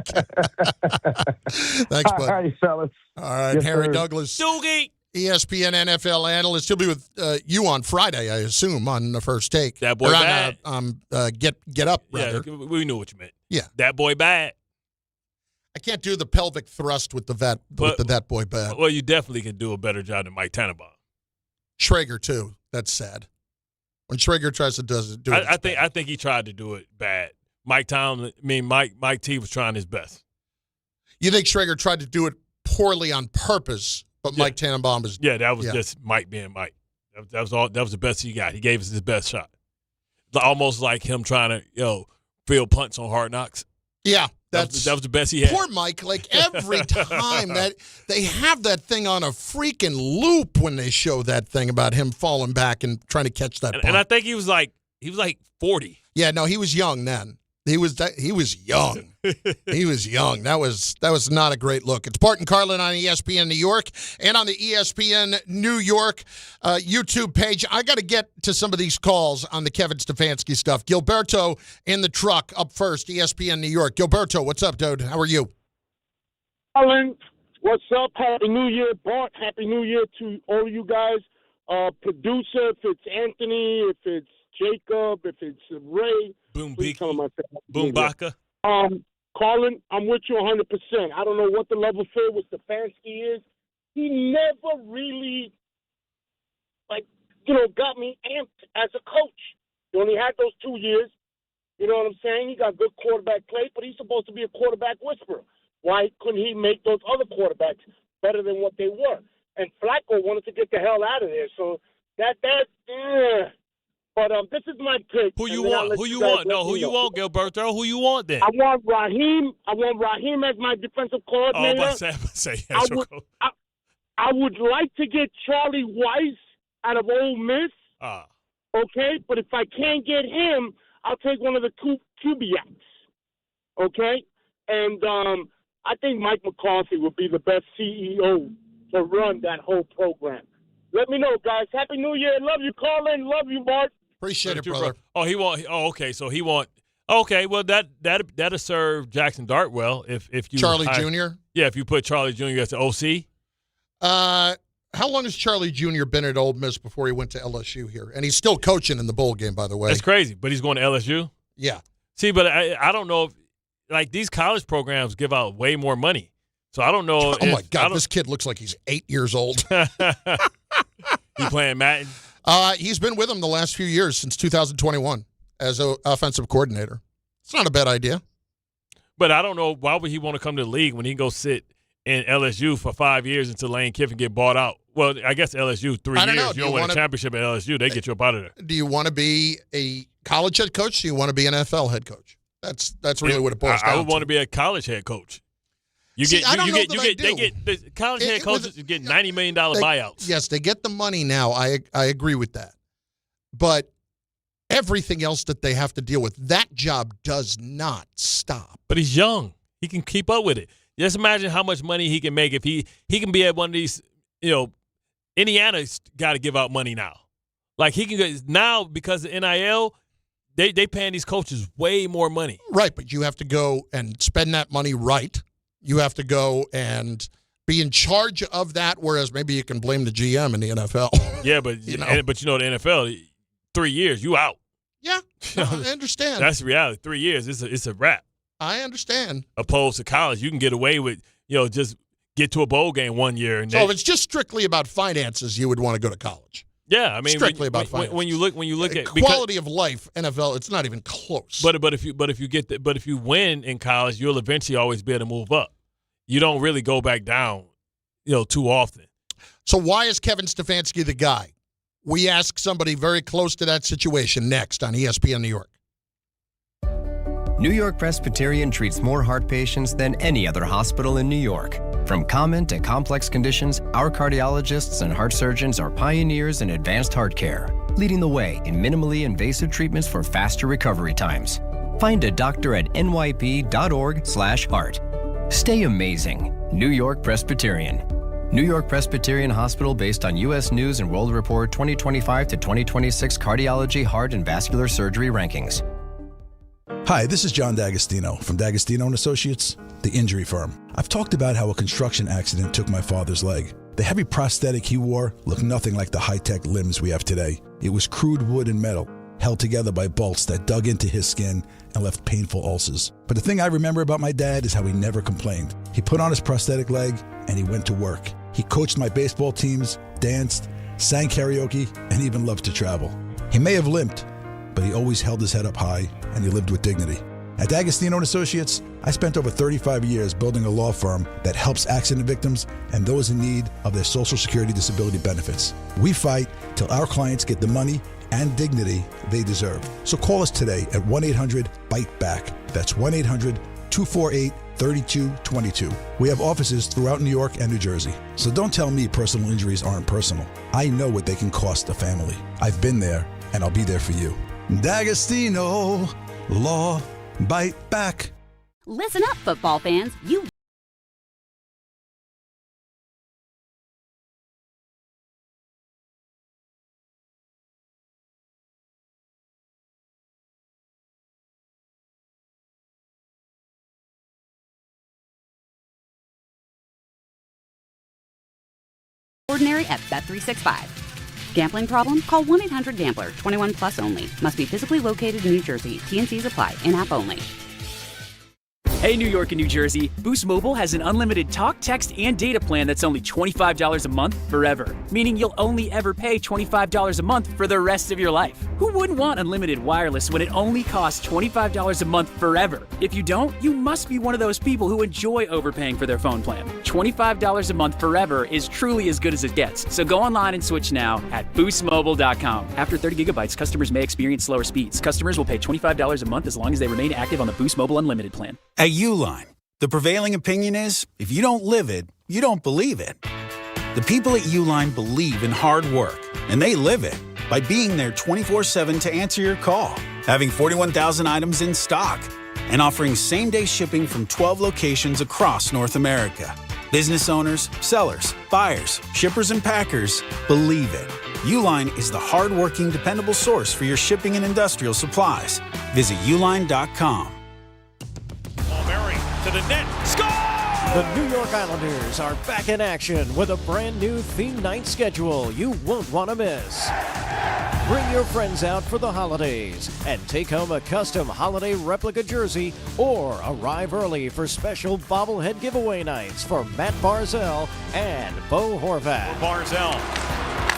Thanks, bud. All right, fellas. All right, Yes, Harry sir. Douglas, Doogie. ESPN NFL analyst. He'll be with you on Friday, I assume, on the First Take. That boy bad. Get up, rather. Yeah, we knew what you meant. Yeah. That boy bad. I can't do the pelvic thrust with that boy bad. Well, you definitely can do a better job than Mike Tannenbaum. Schrager, too. That's sad. When Schrager tries to do it, I think he tried to do it bad. Mike T was trying his best. You think Schrager tried to do it poorly on purpose, but Mike Tannenbaum is that was just Mike being Mike. That was all. That was the best he got. He gave us his best shot. Almost like him trying to feel punch on Hard Knocks. Yeah. That was the best he had. Poor Mike, like every time that they have that thing on a freaking loop when they show that thing about him falling back and trying to catch that punt. And I think he was like 40. Yeah, no, he was young then. He was young. He was young. That was not a great look. It's Bart and Carlin on ESPN New York and on the ESPN New York YouTube page. I got to get to some of these calls on the Kevin Stefanski stuff. Gilberto in the truck up first, ESPN New York. Gilberto, what's up, dude? How are you? Carlin, what's up? Happy New Year, Bart. Happy New Year to all of you guys. Producer, if it's Anthony, if it's Jacob, if it's Ray. Boom Baka. Carlin, I'm with you 100%. I don't know what the level field with Stefanski is. He never really, got me amped as a coach. He only had those 2 years. You know what I'm saying? He got good quarterback play, but he's supposed to be a quarterback whisperer. Why couldn't he make those other quarterbacks better than what they were? And Flacco wanted to get the hell out of there. So But this is my pick. Who you want? Who you want? No, who you want, Gilberto? Who you want then? I want Raheem as my defensive coordinator. I would like to get Charlie Weiss out of Ole Miss. Okay, but if I can't get him, I'll take one of the QBs. Okay, and I think Mike McCarthy would be the best CEO to run that whole program. Let me know, guys. Happy New Year. Love you, Carlin. Love you, Bart. Appreciate it, brother. Okay. So he want. Okay, well that'll serve Jackson Dart well if you Charlie Jr. Yeah, if you put Charlie Jr. as the OC. How long has Charlie Jr. been at Ole Miss before he went to LSU here? And he's still coaching in the bowl game, by the way. That's crazy, but he's going to LSU. Yeah. See, but I don't know if these college programs give out way more money, so I don't know. Oh my God, this kid looks like he's 8 years old. He playing Madden. He's been with him the last few years since 2021 as an offensive coordinator. It's not a bad idea. But I don't know, why would he want to come to the league when he can go sit in LSU for 5 years until Lane Kiffin get bought out? Well, I guess LSU 3 years. You don't win a championship at LSU, they get you up out of there. Do you want to be a college head coach? Do you want to be an NFL head coach? That's really what it boils down to. I would want to be a college head coach. The college head coaches get $90 million buyouts. Yes, they get the money now. I agree with that. But everything else that they have to deal with, that job does not stop. But he's young. He can keep up with it. Just imagine how much money he can make if he can be at one of these, Indiana's got to give out money now. Like he can go now because of NIL, they paying these coaches way more money. Right, but you have to go and spend that money right. You have to go and be in charge of that, whereas maybe you can blame the GM in the NFL. Yeah, but the NFL, 3 years, you out. Yeah, I understand. That's the reality. 3 years, it's a wrap. I understand. Opposed to college, you can get away with, just get to a bowl game 1 year. And so if it's just strictly about finances, you would want to go to college. Yeah, I mean, strictly about finances. When you look at quality of life, NFL, it's not even close. But if you win in college, you'll eventually always be able to move up. You don't really go back down, too often. So why is Kevin Stefanski the guy? We ask somebody very close to that situation next on ESPN New York. New York Presbyterian treats more heart patients than any other hospital in New York. From common to complex conditions, our cardiologists and heart surgeons are pioneers in advanced heart care, leading the way in minimally invasive treatments for faster recovery times. Find a doctor at nyp.org/heart. Stay amazing. New York Presbyterian. New York Presbyterian Hospital based on U.S. News and World Report 2025 to 2026 Cardiology, Heart, and Vascular Surgery Rankings. Hi, this is John D'Agostino from D'Agostino & Associates, the injury firm. I've talked about how a construction accident took my father's leg. The heavy prosthetic he wore looked nothing like the high-tech limbs we have today. It was crude wood and metal, held together by bolts that dug into his skin and left painful ulcers. But the thing I remember about my dad is how he never complained. He put on his prosthetic leg and he went to work. He coached my baseball teams, danced, sang karaoke, and even loved to travel. He may have limped, but he always held his head up high and he lived with dignity. At D'Agostino & Associates, I spent over 35 years building a law firm that helps accident victims and those in need of their Social Security disability benefits. We fight till our clients get the money and dignity they deserve. So call us today at 1-800-BITE-BACK. That's 1-800-248-3222. We have offices throughout New York and New Jersey. So don't tell me personal injuries aren't personal. I know what they can cost a family. I've been there, and I'll be there for you. D'Agostino Law. Bite back. Listen up, football fans. You ordinary at Bet365. Gambling problem? Call 1-800-GAMBLER. 21 plus only. Must be physically located in New Jersey. T&Cs apply. In-app only. Hey, New York and New Jersey, Boost Mobile has an unlimited talk, text, and data plan that's only $25 a month forever, meaning you'll only ever pay $25 a month for the rest of your life. Who wouldn't want unlimited wireless when it only costs $25 a month forever? If you don't, you must be one of those people who enjoy overpaying for their phone plan. $25 a month forever is truly as good as it gets, so go online and switch now at boostmobile.com. After 30 gigabytes, customers may experience slower speeds. Customers will pay $25 a month as long as they remain active on the Boost Mobile Unlimited plan. At Uline, the prevailing opinion is, if you don't live it, you don't believe it. The people at Uline believe in hard work, and they live it by being there 24/7 to answer your call, having 41,000 items in stock, and offering same-day shipping from 12 locations across North America. Business owners, sellers, buyers, shippers, and packers believe it. Uline is the hard-working, dependable source for your shipping and industrial supplies. Visit uline.com. To the net. Score! The New York Islanders are back in action with a brand new theme night schedule you won't want to miss. Bring your friends out for the holidays and take home a custom holiday replica jersey or arrive early for special bobblehead giveaway nights for Matt Barzell and Bo Horvat. Barzell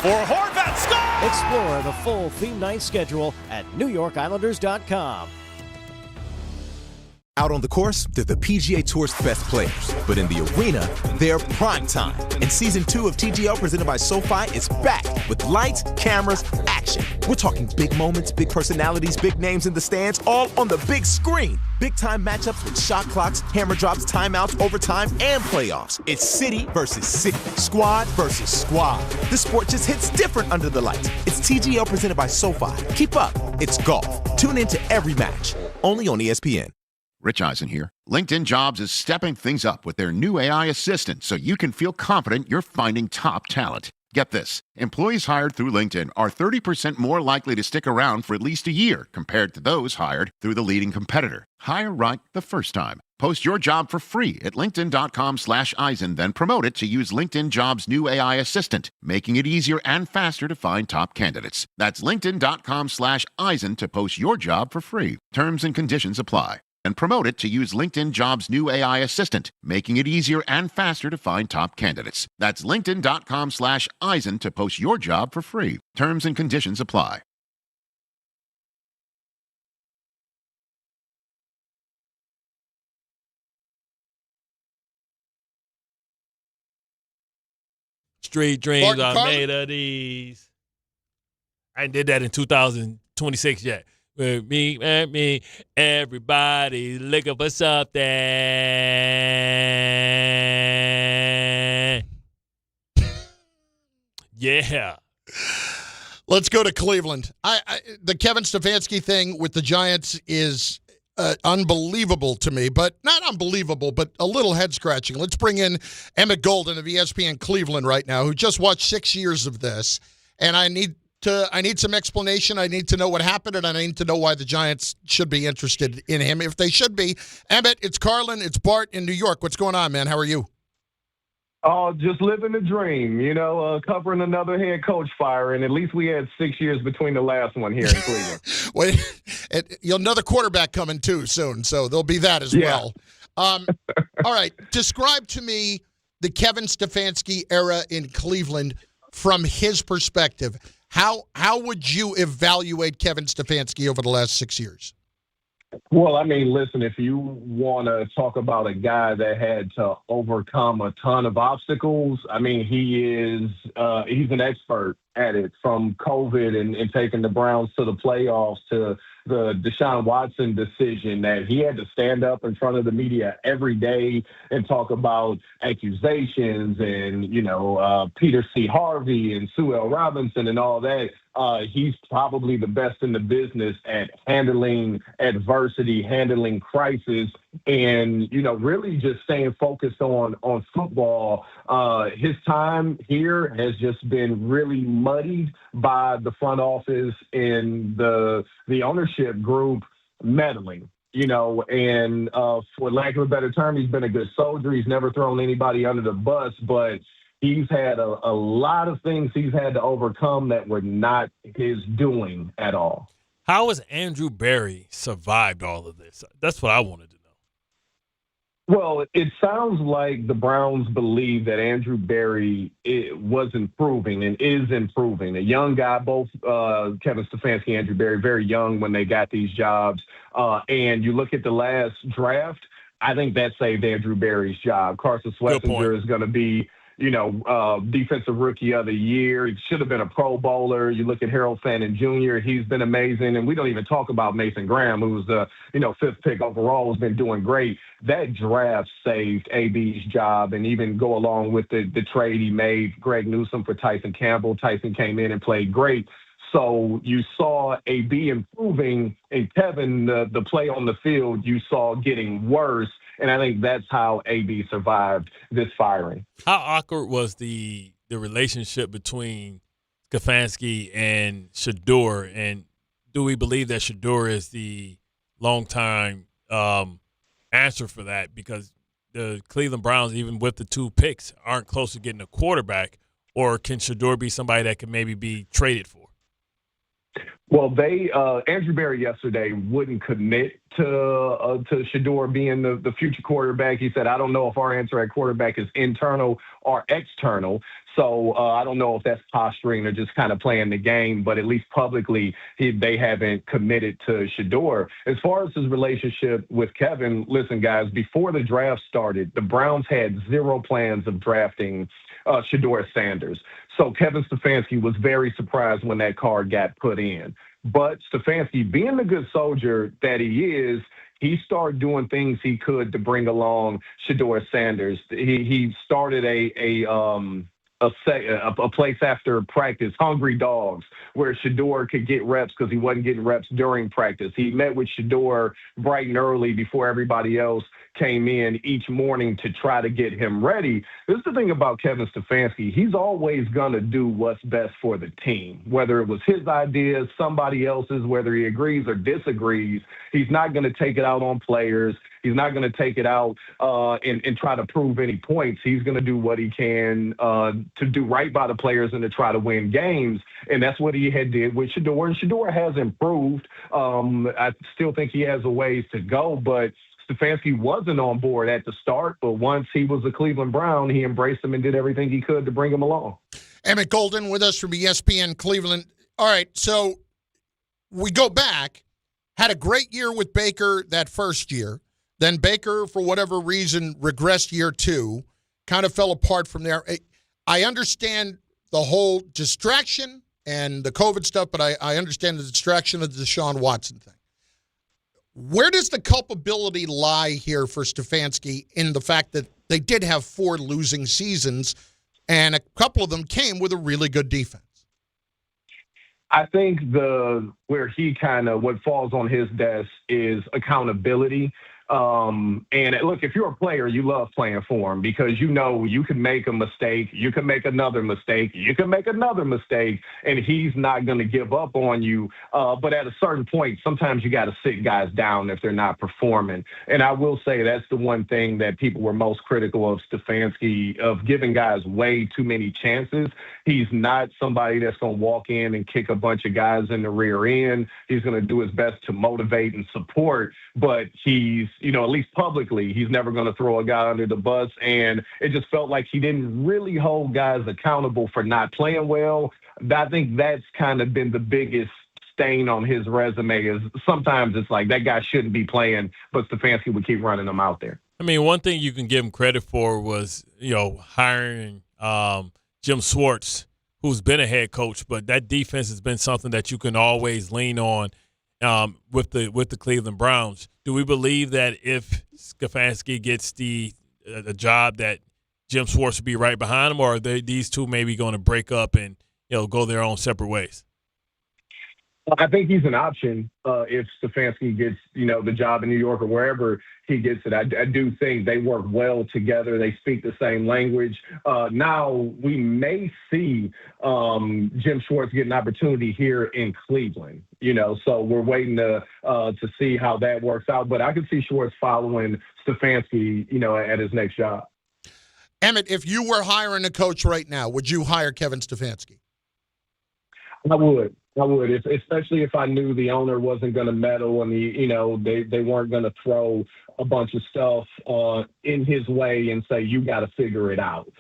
for Horvat. Score! Explore the full theme night schedule at NewYorkIslanders.com. Out on the course, they're the PGA Tour's best players. But in the arena, they're prime time. And Season 2 of TGL presented by SoFi is back with lights, cameras, action. We're talking big moments, big personalities, big names in the stands, all on the big screen. Big-time matchups with shot clocks, hammer drops, timeouts, overtime, and playoffs. It's city versus city, squad versus squad. The sport just hits different under the lights. It's TGL presented by SoFi. Keep up. It's golf. Tune into every match. Only on ESPN. Rich Eisen here. LinkedIn Jobs is stepping things up with their new AI assistant so you can feel confident you're finding top talent. Get this. Employees hired through LinkedIn are 30% more likely to stick around for at least a year compared to those hired through the leading competitor. Hire right the first time. Post your job for free at linkedin.com/Eisen, then promote it to use LinkedIn Jobs' new AI assistant, making it easier and faster to find top candidates. That's linkedin.com/Eisen to post your job for free. Terms and conditions apply. And promote it to use LinkedIn Jobs' new AI assistant, making it easier and faster to find top candidates. That's linkedin.com/Eisen to post your job for free. Terms and conditions apply. Street dreams Bart, are Carlin? made of these. I did that in 2026 yet. With me and me, everybody looking for something. Yeah. Let's go to Cleveland. The Kevin Stefanski thing with the Giants is unbelievable to me, but not unbelievable, but a little head-scratching. Let's bring in Emmett Golden of ESPN Cleveland right now, who just watched 6 years of this, and I need some explanation. I need to know what happened, and I need to know why the Giants should be interested in him, if they should be. Emmett, it's Carlin, it's Bart in New York. What's going on, man? How are you? Oh, just living the dream, covering another head coach fire, and at least we had 6 years between the last one here in Cleveland. Well, another quarterback coming too soon, so there'll be that as well. All right, describe to me the Kevin Stefanski era in Cleveland from his perspective. How would you evaluate Kevin Stefanski over the last 6 years? Well, I mean, listen, if you want to talk about a guy that had to overcome a ton of obstacles, I mean, he's an expert at it, from COVID and taking the Browns to the playoffs to the Deshaun Watson decision, that he had to stand up in front of the media every day and talk about accusations and, Peter C. Harvey and Sue L. Robinson and all that. He's probably the best in the business at handling adversity, handling crisis, and, really just staying focused on football. His time here has just been really muddied by the front office and the ownership group meddling. And for lack of a better term, he's been a good soldier. He's never thrown anybody under the bus, but he's had a lot of things he's had to overcome that were not his doing at all. How has Andrew Berry survived all of this? That's what I wanted to know. Well, it sounds like the Browns believe that Andrew Berry was improving and is improving. A young guy, both Kevin Stefanski and Andrew Berry, very young when they got these jobs. And you look at the last draft, I think that saved Andrew Berry's job. Carson Schlesinger is going to be, defensive rookie of the year. He should have been a Pro Bowler. You look at Harold Fannin Jr., he's been amazing. And we don't even talk about Mason Graham, who was the, fifth pick overall, has been doing great. That draft saved AB's job, and even go along with the trade he made, Greg Newsome for Tyson Campbell. Tyson came in and played great. So you saw AB improving, and Kevin, the play on the field, you saw getting worse. And I think that's how AB survived this firing. How awkward was the relationship between Stefanski and Shador? And do we believe that Shador is the long-time answer for that? Because the Cleveland Browns, even with the 2 picks, aren't close to getting a quarterback. Or can Shador be somebody that can maybe be traded for? Well, Andrew Berry yesterday wouldn't commit to Shador being the future quarterback. He said, I don't know if our answer at quarterback is internal or external. So I don't know if that's posturing or just kind of playing the game, but at least publicly, they haven't committed to Shador. As far as his relationship with Kevin, listen, guys, before the draft started, the Browns had 0 plans of drafting Shador Sanders. So Kevin Stefanski was very surprised when that card got put in. But Stefanski, being the good soldier that he is, he started doing things he could to bring along Shador Sanders. He started a place after practice, Hungry Dogs, where Shador could get reps because he wasn't getting reps during practice. He met with Shador bright and early before everybody else came in each morning to try to get him ready. This is the thing about Kevin Stefanski. He's always going to do what's best for the team, whether it was his ideas, somebody else's, whether he agrees or disagrees. He's not going to take it out on players. He's not going to take it out and try to prove any points. He's going to do what he can to do right by the players and to try to win games. And that's what he did with Shador. And Shador has improved. I still think he has a ways to go, but Stefanski wasn't on board at the start. But once he was a Cleveland Brown, he embraced him and did everything he could to bring him along. Emmett Golden with us from ESPN Cleveland. All right, so we go back, had a great year with Baker that first year. Then Baker, for whatever reason, regressed year 2, kind of fell apart from there. I understand the whole distraction and the COVID stuff, but I understand the distraction of the Deshaun Watson thing. Where does the culpability lie here for Stefanski in the fact that they did have 4 losing seasons, and a couple of them came with a really good defense? I think where he what falls on his desk is accountability. And look, if you're a player, you love playing for him because you know you can make a mistake, you can make another mistake, you can make another mistake, and he's not going to give up on you. But at a certain point, sometimes you got to sit guys down if they're not performing. And I will say that's the one thing that people were most critical of Stefanski, of giving guys way too many chances. He's not somebody that's going to walk in and kick a bunch of guys in the rear end. He's going to do his best to motivate and support, but he's, at least publicly, he's never going to throw a guy under the bus. And it just felt like he didn't really hold guys accountable for not playing well. I think that's kind of been the biggest stain on his resume, is sometimes it's like that guy shouldn't be playing, but Stefanski would keep running him out there. I mean, one thing you can give him credit for was, hiring Jim Schwartz, who's been a head coach, but that defense has been something that you can always lean on with the Cleveland Browns. Do we believe that if Stefanski gets the job that Jim Schwartz will be right behind him, or are these two maybe going to break up and go their own separate ways? I think he's an option if Stefanski gets, the job in New York or wherever he gets it. I do think they work well together. They speak the same language. Now we may see Jim Schwartz get an opportunity here in Cleveland, so we're waiting to see how that works out. But I could see Schwartz following Stefanski, at his next job. Emmett, if you were hiring a coach right now, would you hire Kevin Stefanski? I would, especially if I knew the owner wasn't going to meddle and they weren't going to throw a bunch of stuff in his way and say, you got to figure it out.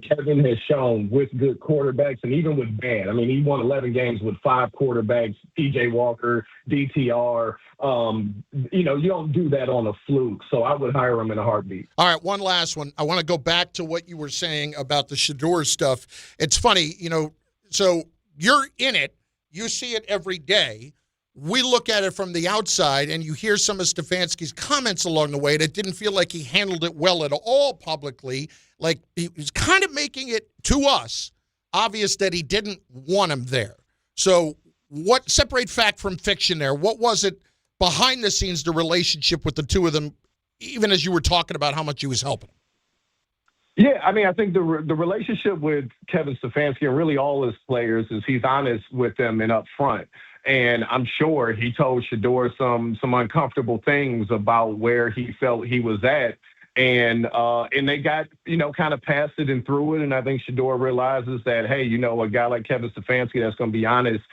Kevin has shown with good quarterbacks and even with bad. I mean, he won 11 games with 5 quarterbacks, P.J. Walker, DTR. You don't do that on a fluke. So I would hire him in a heartbeat. All right, one last one. I want to go back to what you were saying about the Shedeur stuff. It's funny, so you're in it. You see it every day. We look at it from the outside, and you hear some of Stefanski's comments along the way, and it didn't feel like he handled it well at all publicly. Like, he was kind of making it, to us, obvious that he didn't want him there. So separate fact from fiction there. What was it behind the scenes, the relationship with the two of them, even as you were talking about how much he was helping him? Yeah, I mean, I think the relationship with Kevin Stefanski and really all his players is he's honest with them and up front. And I'm sure he told Shedeur some uncomfortable things about where he felt he was at. And they got, kind of past it and through it. And I think Shedeur realizes that, hey, a guy like Kevin Stefanski that's going to be honest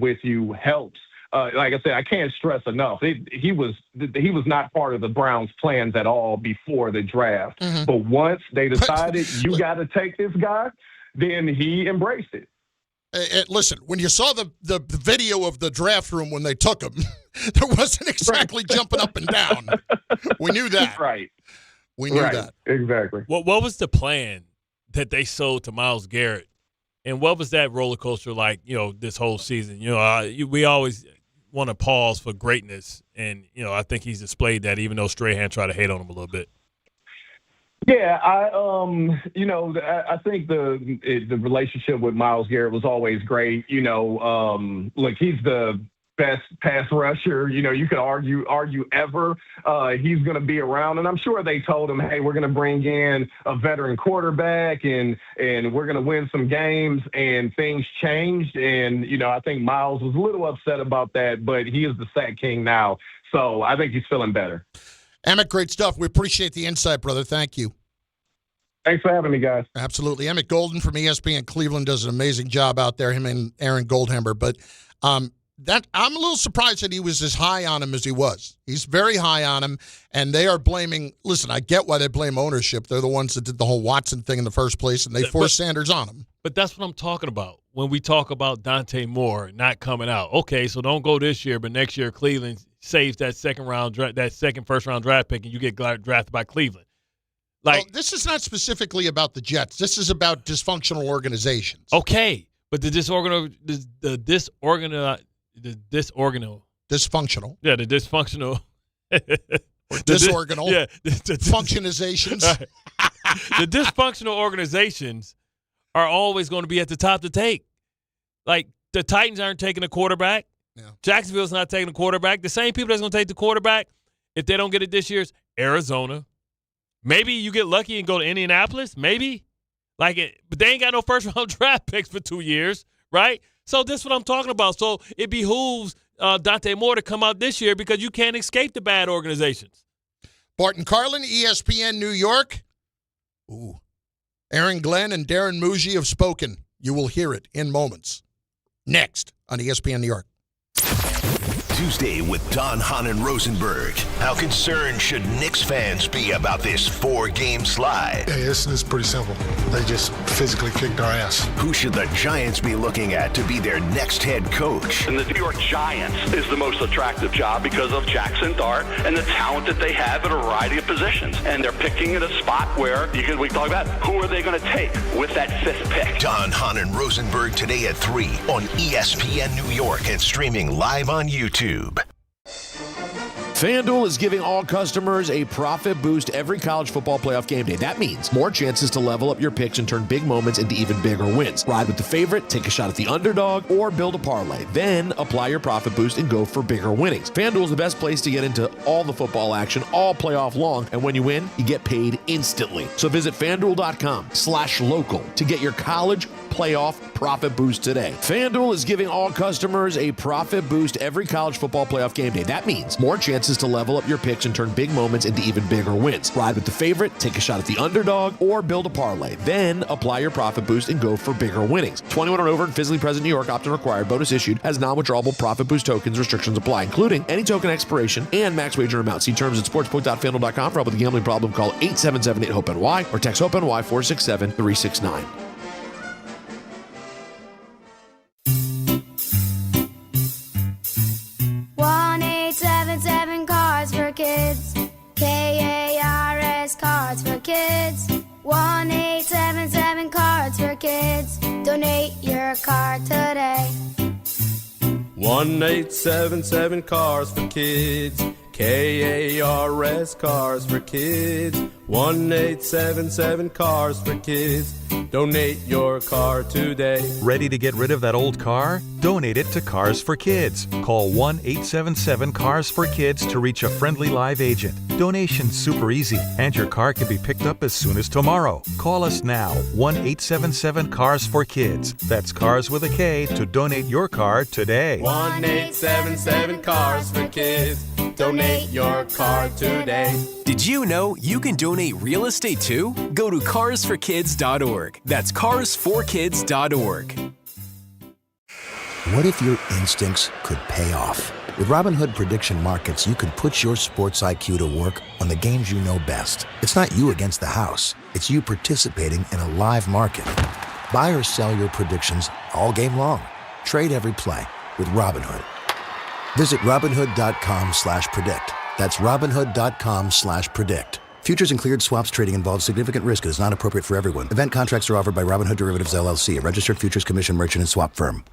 with you helps. Like I said, I can't stress enough. He was not part of the Browns' plans at all before the draft. Mm-hmm. But once they decided you got to take this guy, then he embraced it. Listen, when you saw the video of the draft room when they took him, there wasn't exactly jumping up and down. We knew that. Right. We knew that. Exactly. What was the plan that they sold to Myles Garrett? And what was that roller coaster like, this whole season? We always want to pause for greatness, and I think he's displayed that, even though Strahan tried to hate on him a little bit. Yeah, I think the relationship with Myles Garrett was always great. Look, he's the best pass rusher, you could argue ever. He's going to be around. And I'm sure they told him, hey, we're going to bring in a veteran quarterback and we're going to win some games, and things changed. And, I think Myles was a little upset about that, but he is the sack king now. So I think he's feeling better. Emmett, great stuff. We appreciate the insight, brother. Thank you. Thanks for having me, guys. Absolutely. Emmett Golden from ESPN Cleveland does an amazing job out there, him and Aaron Goldhammer. But I'm a little surprised that he was as high on him as he was. He's very high on him, and they are blaming – listen, I get why they blame ownership. They're the ones that did the whole Watson thing in the first place, and they forced Sanders on him. But that's what I'm talking about when we talk about Dante Moore not coming out. Okay, so don't go this year, but next year Cleveland saves that second first-round draft pick, and you get drafted by Cleveland. Well, this is not specifically about the Jets. This is about dysfunctional organizations. Okay. But dysfunctional. Yeah, the dysfunctional. Disorganal. Yeah. Functionizations. Right. The dysfunctional organizations are always going to be at the top to take. Like, the Titans aren't taking a quarterback. Yeah. Jacksonville's not taking a quarterback. The same people that's going to take the quarterback, if they don't get it this year, is Arizona. Maybe you get lucky and go to Indianapolis. Maybe. But they ain't got no first-round draft picks for 2 years, right? So this is what I'm talking about. So it behooves Dante Moore to come out this year because you can't escape the bad organizations. Bart and Carlin, ESPN New York. Ooh. Aaron Glenn and Darren Mougey have spoken. You will hear it in moments. Next on ESPN New York. Tuesday with Don, Hahn, and Rosenberg. How concerned should Knicks fans be about this 4-game slide? Yeah, it's pretty simple. They just physically kicked our ass. Who should the Giants be looking at to be their next head coach? And the New York Giants is the most attractive job because of Jackson Dart and the talent that they have at a variety of positions. And they're picking at a spot where we can talk about who are they going to take with that 5th pick. Don, Hahn, and Rosenberg today at 3 on ESPN New York and streaming live on YouTube. FanDuel is giving all customers a profit boost every college football playoff game day. That means more chances to level up your picks and turn big moments into even bigger wins. Ride with the favorite, take a shot at the underdog, or build a parlay. Then apply your profit boost and go for bigger winnings. FanDuel is the best place to get into all the football action all playoff long, and when you win, you get paid instantly. So visit FanDuel.com/local to get your college playoff profit boost today. FanDuel is giving all customers a profit boost every college football playoff game day. That means more chances to level up your picks and turn big moments into even bigger wins. Ride with the favorite, take a shot at the underdog, or build a parlay. Then apply your profit boost and go for bigger winnings. 21 and over and physically present New York. Opt-in required. Bonus issued as non-withdrawable profit boost tokens. Restrictions apply, including any token expiration and max wager amount. See terms at sportsbook.fanduel.com. For help with a gambling problem, call 877-8-HOPE-NY or text HOPE-NY 467-369. 1-877 Cards for Kids. KARS Cards for Kids. 1-877 Cards for Kids. Donate your card today. 1-877 Cars for Kids. KARS Cars for Kids. 1-877 Cars for Kids. Donate your car today. Ready to get rid of that old car? Donate it to Cars for Kids. Call 1-877-CARS-FOR-KIDS to reach a friendly live agent. Donation's super easy, and your car can be picked up as soon as tomorrow. Call us now, 1-877-CARS-FOR-KIDS. That's Cars with a K to donate your car today. 1-877 Cars for Kids. Donate your car today. Did you know you can donate real estate too? Go to carsforkids.org. That's carsforkids.org. What if your instincts could pay off? With Robinhood Prediction Markets, you could put your sports IQ to work on the games you know best. It's not you against the house. It's you participating in a live market. Buy or sell your predictions all game long. Trade every play with Robinhood. Visit Robinhood.com/predict. That's Robinhood.com/predict. Futures and cleared swaps trading involves significant risk and is not appropriate for everyone. Event contracts are offered by Robinhood Derivatives LLC, a registered futures commission merchant and swap firm.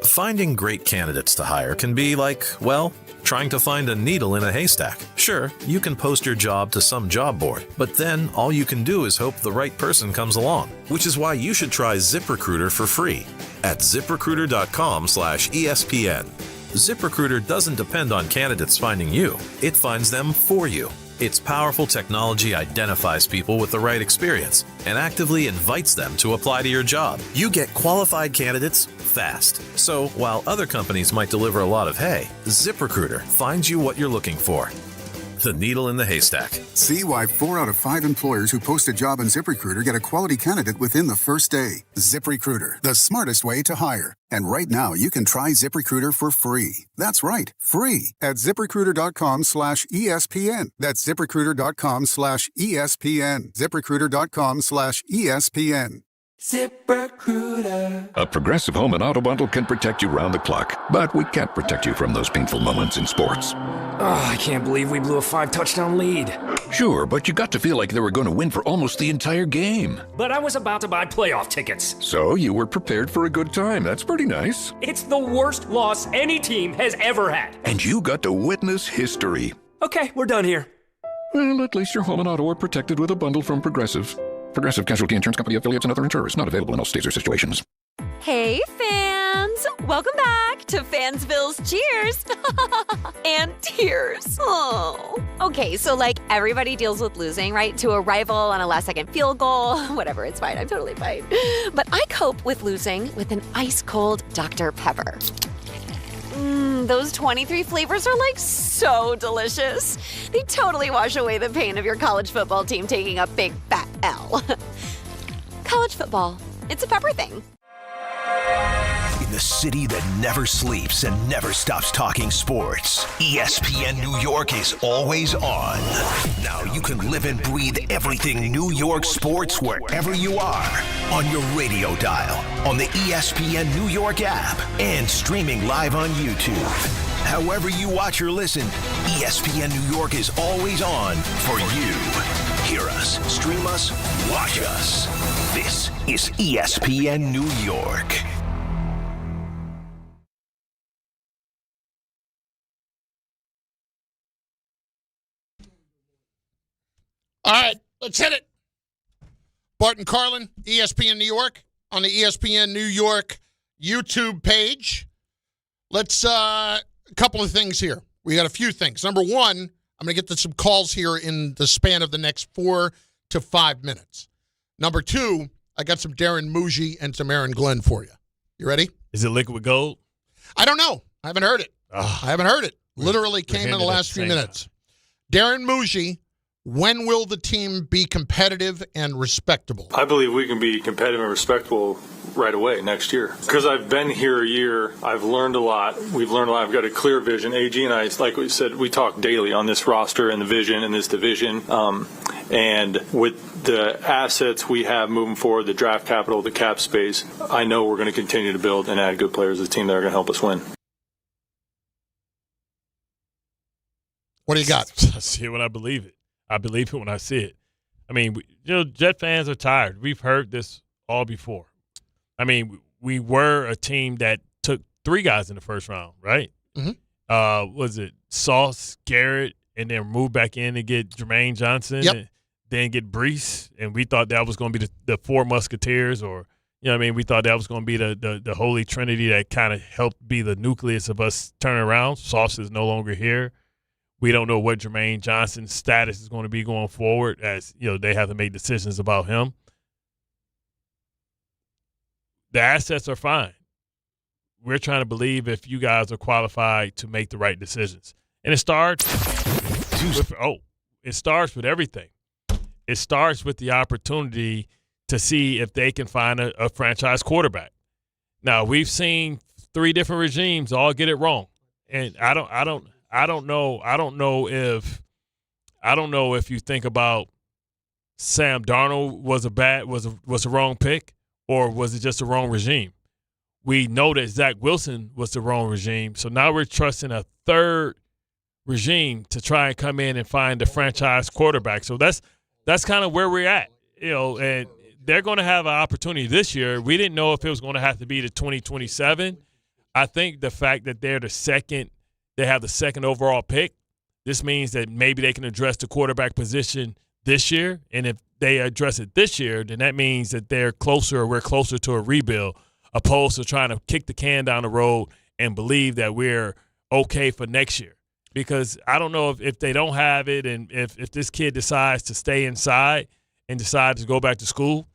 Finding great candidates to hire can be like, well, trying to find a needle in a haystack. Sure, you can post your job to some job board, but then all you can do is hope the right person comes along, which is why you should try ZipRecruiter for free at ZipRecruiter.com/ESPN. ZipRecruiter doesn't depend on candidates finding you. It finds them for you. Its powerful technology identifies people with the right experience and actively invites them to apply to your job. You get qualified candidates fast. So while other companies might deliver a lot of hay, ZipRecruiter finds you what you're looking for. The needle in the haystack. See why 4 out of 5 employers who post a job on ZipRecruiter get a quality candidate within the first day. ZipRecruiter, the smartest way to hire. And right now, you can try ZipRecruiter for free. That's right, free at ZipRecruiter.com/ESPN. That's ZipRecruiter.com/ESPN. ZipRecruiter.com/ESPN. ZipRecruiter. A Progressive Home and Auto Bundle can protect you round the clock, but we can't protect you from those painful moments in sports. Oh, I can't believe we blew a 5-touchdown lead. Sure, but you got to feel like they were going to win for almost the entire game. But I was about to buy playoff tickets. So you were prepared for a good time. That's pretty nice. It's the worst loss any team has ever had. And you got to witness history. Okay, we're done here. Well, at least your home and auto are protected with a bundle from Progressive. Progressive Casualty Insurance Company affiliates and other insurers. Not available in all states or situations. Hey, fans! Welcome back to Fansville's Cheers and Tears. Oh. Okay, so like everybody deals with losing, right? To a rival on a last-second field goal. Whatever, it's fine. I'm totally fine. But I cope with losing with an ice-cold Dr. Pepper. Those 23 flavors are like so delicious. They totally wash away the pain of your college football team taking a big fat L. College football, it's a pepper thing. In the city that never sleeps and never stops talking sports, ESPN New York is always on. Now you can live and breathe everything New York sports wherever you are. On your radio dial, on the ESPN New York app, and streaming live on YouTube. However you watch or listen, ESPN New York is always on for you. Hear us, stream us, watch us. This is ESPN New York. All right, let's hit it. Bart and Carlin, ESPN New York, on the ESPN New York YouTube page. Let's, a couple of things here. We got a few things. Number one, I'm going to get to some calls here in the span of the next 4 to 5 minutes. Number two, I got some Darren Mougey and some Aaron Glenn for you. You ready? Is it liquid gold? I don't know. I haven't heard it. I haven't heard it. Literally came in the last few minutes. Darren Mougey, when will the team be competitive and respectable? I believe we can be competitive and respectable right away next year. Because I've been here a year, I've learned a lot. We've learned a lot. I've got a clear vision. AG and I, like we said, we talk daily on this roster and the vision in this division. And with the assets we have moving forward, the draft capital, the cap space, I know we're going to continue to build and add good players to the team that are going to help us win. What do you got? I see it when I believe it. I believe it when I see it. I mean, Jet fans are tired. We've heard this all before. I mean, we were a team that took 3 guys in the first round, right? Mm-hmm. Was it Sauce, Garrett, and then move back in and get Jermaine Johnson, and then get Brees, and we thought that was going to be the 4 Musketeers, or we thought that was going to be the Holy Trinity that kind of helped be the nucleus of us turning around. Sauce is no longer here. We don't know what Jermaine Johnson's status is going to be going forward, as they have to make decisions about him. The assets are fine. We're trying to believe if you guys are qualified to make the right decisions. And it starts with everything. It starts with the opportunity to see if they can find a franchise quarterback. Now, we've seen 3 different regimes all get it wrong. And I don't know if you think about Sam Darnold was a wrong pick, or was it just the wrong regime? We know that Zach Wilson was the wrong regime, so now we're trusting a third regime to try and come in and find a franchise quarterback. So that's kind of where we're at, and they're going to have an opportunity this year. We didn't know if it was going to have to be the 2027. I think the fact that they have the second overall pick, this means that maybe they can address the quarterback position this year. And if they address it this year, then that means that we're closer to a rebuild, opposed to trying to kick the can down the road and believe that we're okay for next year. Because I don't know if they don't have it, and if this kid decides to stay inside and decides to go back to school,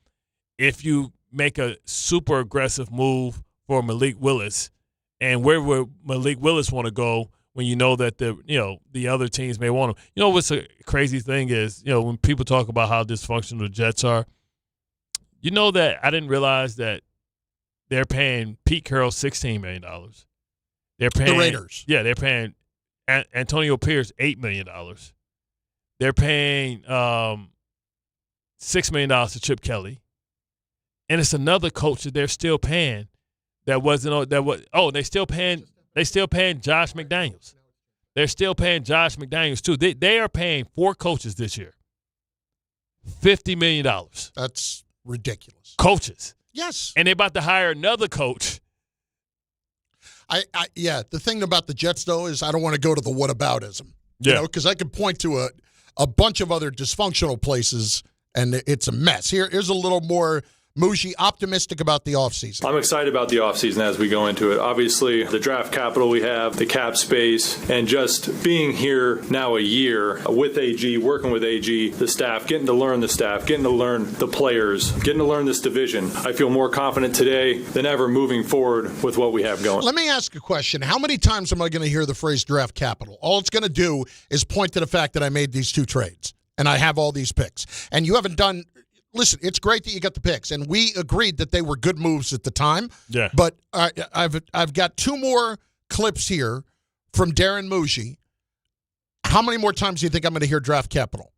if you make a super aggressive move for Malik Willis, and where would Malik Willis want to go when you know that the other teams may want him? What's a crazy thing is, when people talk about how dysfunctional the Jets are, that I didn't realize that they're paying Pete Carroll $16 million. They're paying the Raiders. Yeah, they're paying Antonio Pierce $8 million. They're paying $6 million to Chip Kelly, and it's another coach that they're still paying. They still paying Josh McDaniels. They're still paying Josh McDaniels, too. They are paying 4 coaches this year. $50 million. That's ridiculous. Coaches. Yes. And they're about to hire another coach. Yeah, the thing about the Jets, though, is I don't want to go to the whataboutism. Yeah. You know, because I could point to a bunch of other dysfunctional places, and it's a mess. Here's a little more Mougey optimistic about the offseason. I'm excited about the offseason as we go into it. Obviously, the draft capital we have, the cap space, and just being here now a year with AG, working with AG, the staff, getting to learn the staff, getting to learn the players, getting to learn this division. I feel more confident today than ever moving forward with what we have going. Let me ask a question. How many times am I going to hear the phrase draft capital? All it's going to do is point to the fact that I made these 2 trades, and I have all these picks. And you haven't done... Listen, it's great that you got the picks, and we agreed that they were good moves at the time. Yeah. But I've got 2 more clips here from Darren Mougey. How many more times do you think I'm going to hear draft capital?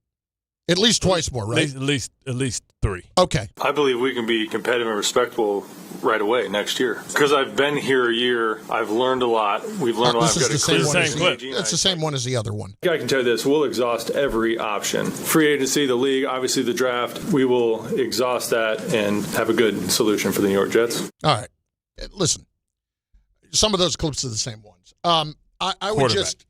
At least twice more, right? At least 3. Okay. I believe we can be competitive and respectable right away next year. Because I've been here a year, I've learned a lot. We've learned a lot. This is the same one as the other one. I can tell you this, we'll exhaust every option. Free agency, the league, obviously the draft, we will exhaust that and have a good solution for the New York Jets. All right. Listen, some of those clips are the same ones. I would just...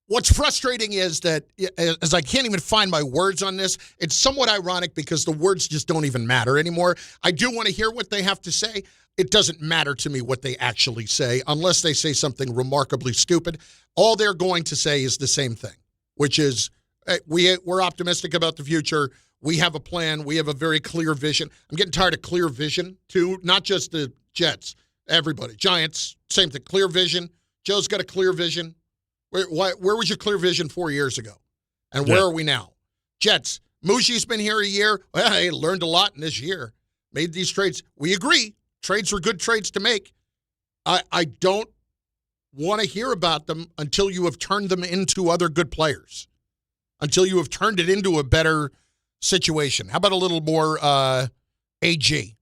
What's frustrating is that, as I can't even find my words on this, it's somewhat ironic because the words just don't even matter anymore. I do want to hear what they have to say. It doesn't matter to me what they actually say unless they say something remarkably stupid. All they're going to say is the same thing, which is we're optimistic about the future. We have a plan. We have a very clear vision. I'm getting tired of clear vision, too, not just the Jets, everybody. Giants, same thing, clear vision. Joe's got a clear vision. Where was your clear vision 4 years ago? And where are we now? Jets, Mougey's been here a year. Well, he learned a lot in this year. Made these trades. We agree. Trades were good trades to make. I don't want to hear about them until you have turned them into other good players, until you have turned it into a better situation. How about a little more AG?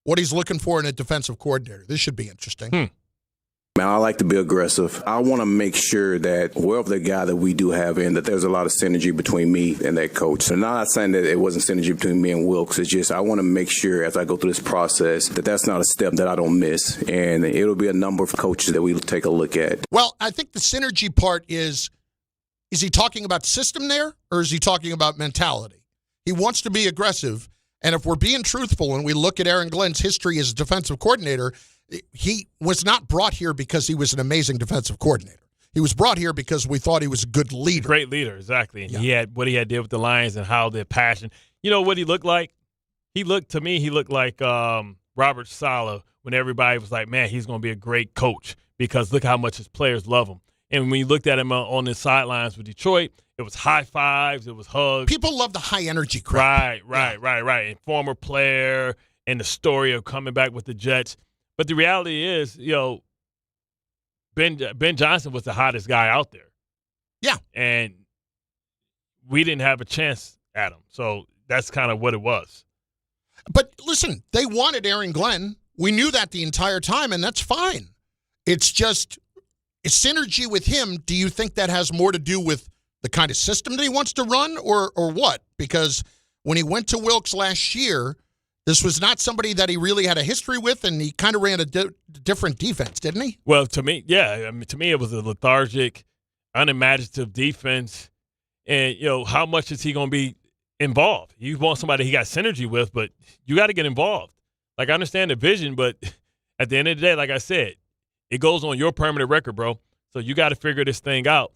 What he's looking for in a defensive coordinator. This should be interesting. Man, I like to be aggressive. I want to make sure that wherever the guy that we do have in, that there's a lot of synergy between me and that coach. So I'm not saying that it wasn't synergy between me and Wilkes. It's just I want to make sure as I go through this process that that's not a step that I don't miss. And it'll be a number of coaches that we'll take a look at. Well, I think the synergy part is he talking about system there or is he talking about mentality? He wants to be aggressive. And if we're being truthful and we look at Aaron Glenn's history as a defensive coordinator, he was not brought here because he was an amazing defensive coordinator. He was brought here because we thought he was a good leader. Great leader, exactly. And he had what he had did with the Lions and how their passion. You know what he looked like? He looked like Robert Saleh when everybody was like, man, he's going to be a great coach because look how much his players love him. And when you looked at him on the sidelines with Detroit, it was high fives, it was hugs. People love the high energy crap. Right. And former player and the story of coming back with the Jets. But the reality is, Ben Johnson was the hottest guy out there. Yeah. And we didn't have a chance at him. So that's kind of what it was. But listen, they wanted Aaron Glenn. We knew that the entire time, and that's fine. It's just synergy with him. Do you think that has more to do with the kind of system that he wants to run or what? Because when he went to Wilkes last year, this was not somebody that he really had a history with, and he kind of ran a different defense, didn't he? Well, to me, yeah. I mean, to me, it was a lethargic, unimaginative defense. And, how much is he going to be involved? You want somebody he got synergy with, but you got to get involved. Like, I understand the vision, but at the end of the day, like I said, it goes on your permanent record, bro. So you got to figure this thing out.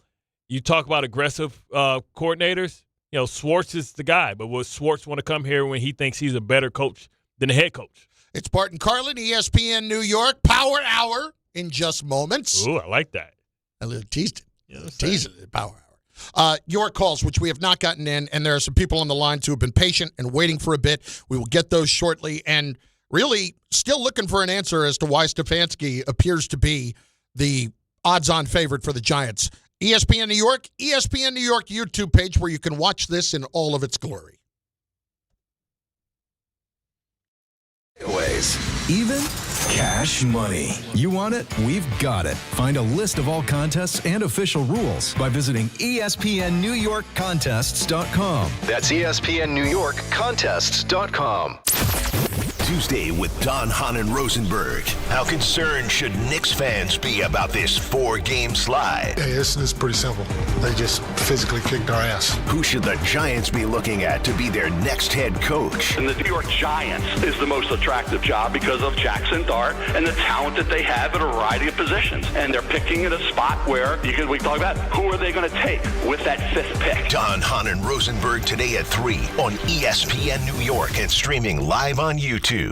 You talk about aggressive coordinators. Schwartz is the guy, but will Schwartz want to come here when he thinks he's a better coach than the head coach? It's Bart and Carlin, ESPN New York, Power Hour in just moments. Ooh, I like that. A little teased it. Teased it, Power Hour. Your calls, which we have not gotten in, and there are some people on the lines who have been patient and waiting for a bit. We will get those shortly, and really still looking for an answer as to why Stefanski appears to be the odds-on favorite for the Giants. ESPN New York YouTube page where you can watch this in all of its glory. Even Cash money. You want it? We've got it. Find a list of all contests and official rules by visiting ESPNNewYorkContests.com. That's ESPNNewYorkContests.com. Tuesday with Don, Hahn, and Rosenberg. How concerned should Knicks fans be about this 4-game slide? Hey, it's pretty simple. They just physically kicked our ass. Who should the Giants be looking at to be their next head coach? And the New York Giants is the most attractive job because of Jackson Dart and the talent that they have at a variety of positions. And they're picking at a spot where we can talk about who are they going to take with that 5th pick. Don, Hahn, and Rosenberg today at 3 on ESPN New York and streaming live on YouTube.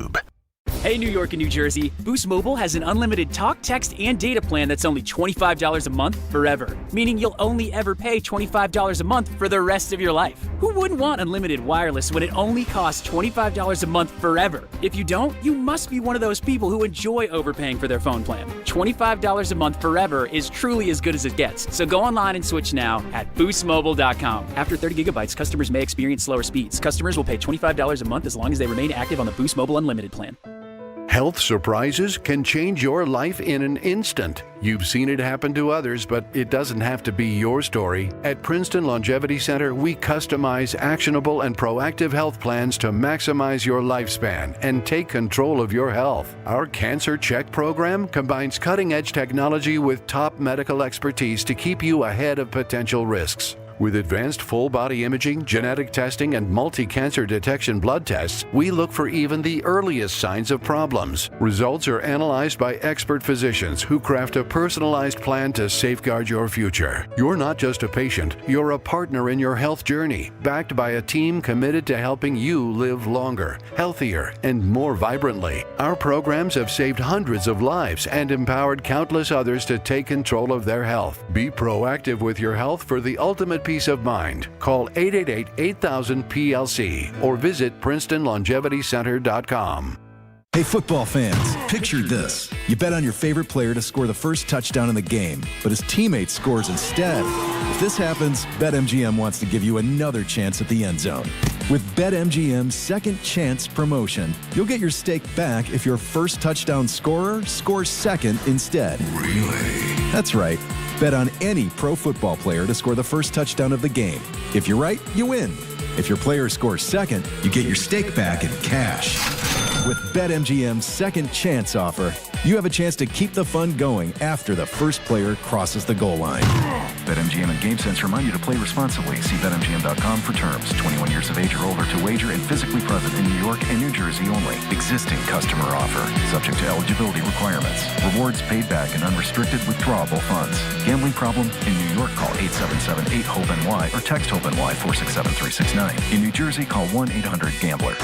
Hey, New York and New Jersey, Boost Mobile has an unlimited talk, text, and data plan that's only $25 a month forever, meaning you'll only ever pay $25 a month for the rest of your life. Who wouldn't want unlimited wireless when it only costs $25 a month forever? If you don't, you must be one of those people who enjoy overpaying for their phone plan. $25 a month forever is truly as good as it gets, so go online and switch now at boostmobile.com. After 30 gigabytes, customers may experience slower speeds. Customers will pay $25 a month as long as they remain active on the Boost Mobile Unlimited plan. Health surprises can change your life in an instant. You've seen it happen to others, but it doesn't have to be your story. At Princeton Longevity Center, we customize actionable and proactive health plans to maximize your lifespan and take control of your health. Our Cancer Check program combines cutting-edge technology with top medical expertise to keep you ahead of potential risks. With advanced full-body imaging, genetic testing, and multi-cancer detection blood tests, we look for even the earliest signs of problems. Results are analyzed by expert physicians who craft a personalized plan to safeguard your future. You're not just a patient, you're a partner in your health journey, backed by a team committed to helping you live longer, healthier, and more vibrantly. Our programs have saved hundreds of lives and empowered countless others to take control of their health. Be proactive with your health for the ultimate peace of mind. Call 888-8000-PLC or visit PrincetonLongevityCenter.com. Hey, football fans, picture this. You bet on your favorite player to score the first touchdown in the game, but his teammate scores instead. If this happens, BetMGM wants to give you another chance at the end zone. With BetMGM's Second Chance promotion, you'll get your stake back if your first touchdown scorer scores second instead. Really? That's right. Bet on any pro football player to score the first touchdown of the game. If you're right, you win. If your player scores second, you get your stake back in cash. With BetMGM's Second Chance offer, you have a chance to keep the fun going after the first player crosses the goal line. BetMGM and GameSense remind you to play responsibly. See BetMGM.com for terms. 21 years of age or older to wager and physically present in New York and New Jersey only. Existing customer offer. Subject to eligibility requirements. Rewards paid back in unrestricted withdrawable funds. Gambling problem? In New York, call 877-8-HOPE-NY or text HOPE-NY 467-369. In New Jersey, call 1-800-GAMBLER.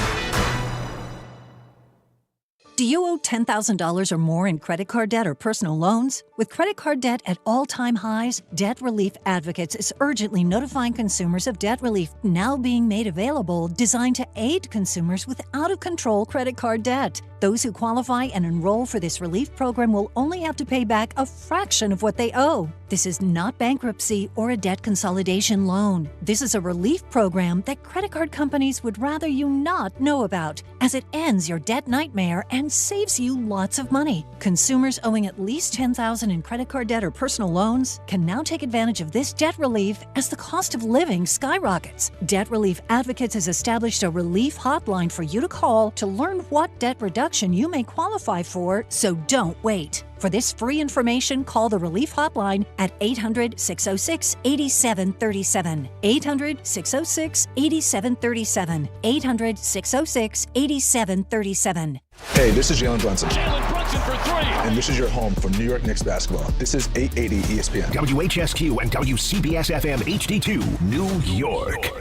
Do you owe $10,000 or more in credit card debt or personal loans? With credit card debt at all-time highs, Debt Relief Advocates is urgently notifying consumers of debt relief now being made available, designed to aid consumers with out-of-control credit card debt. Those who qualify and enroll for this relief program will only have to pay back a fraction of what they owe. This is not bankruptcy or a debt consolidation loan. This is a relief program that credit card companies would rather you not know about, as it ends your debt nightmare and saves you lots of money. Consumers owing at least $10,000 in credit card debt or personal loans can now take advantage of this debt relief as the cost of living skyrockets. Debt Relief Advocates has established a relief hotline for you to call to learn what debt reduction you may qualify for, so don't wait. For this free information, call the Relief Hotline at 800-606-8737. 800-606-8737. 800-606-8737. Hey, this is Jalen Brunson. Jalen Brunson for three. And this is your home for New York Knicks basketball. This is 880 ESPN. WHSQ and WCBS-FM HD2, New York.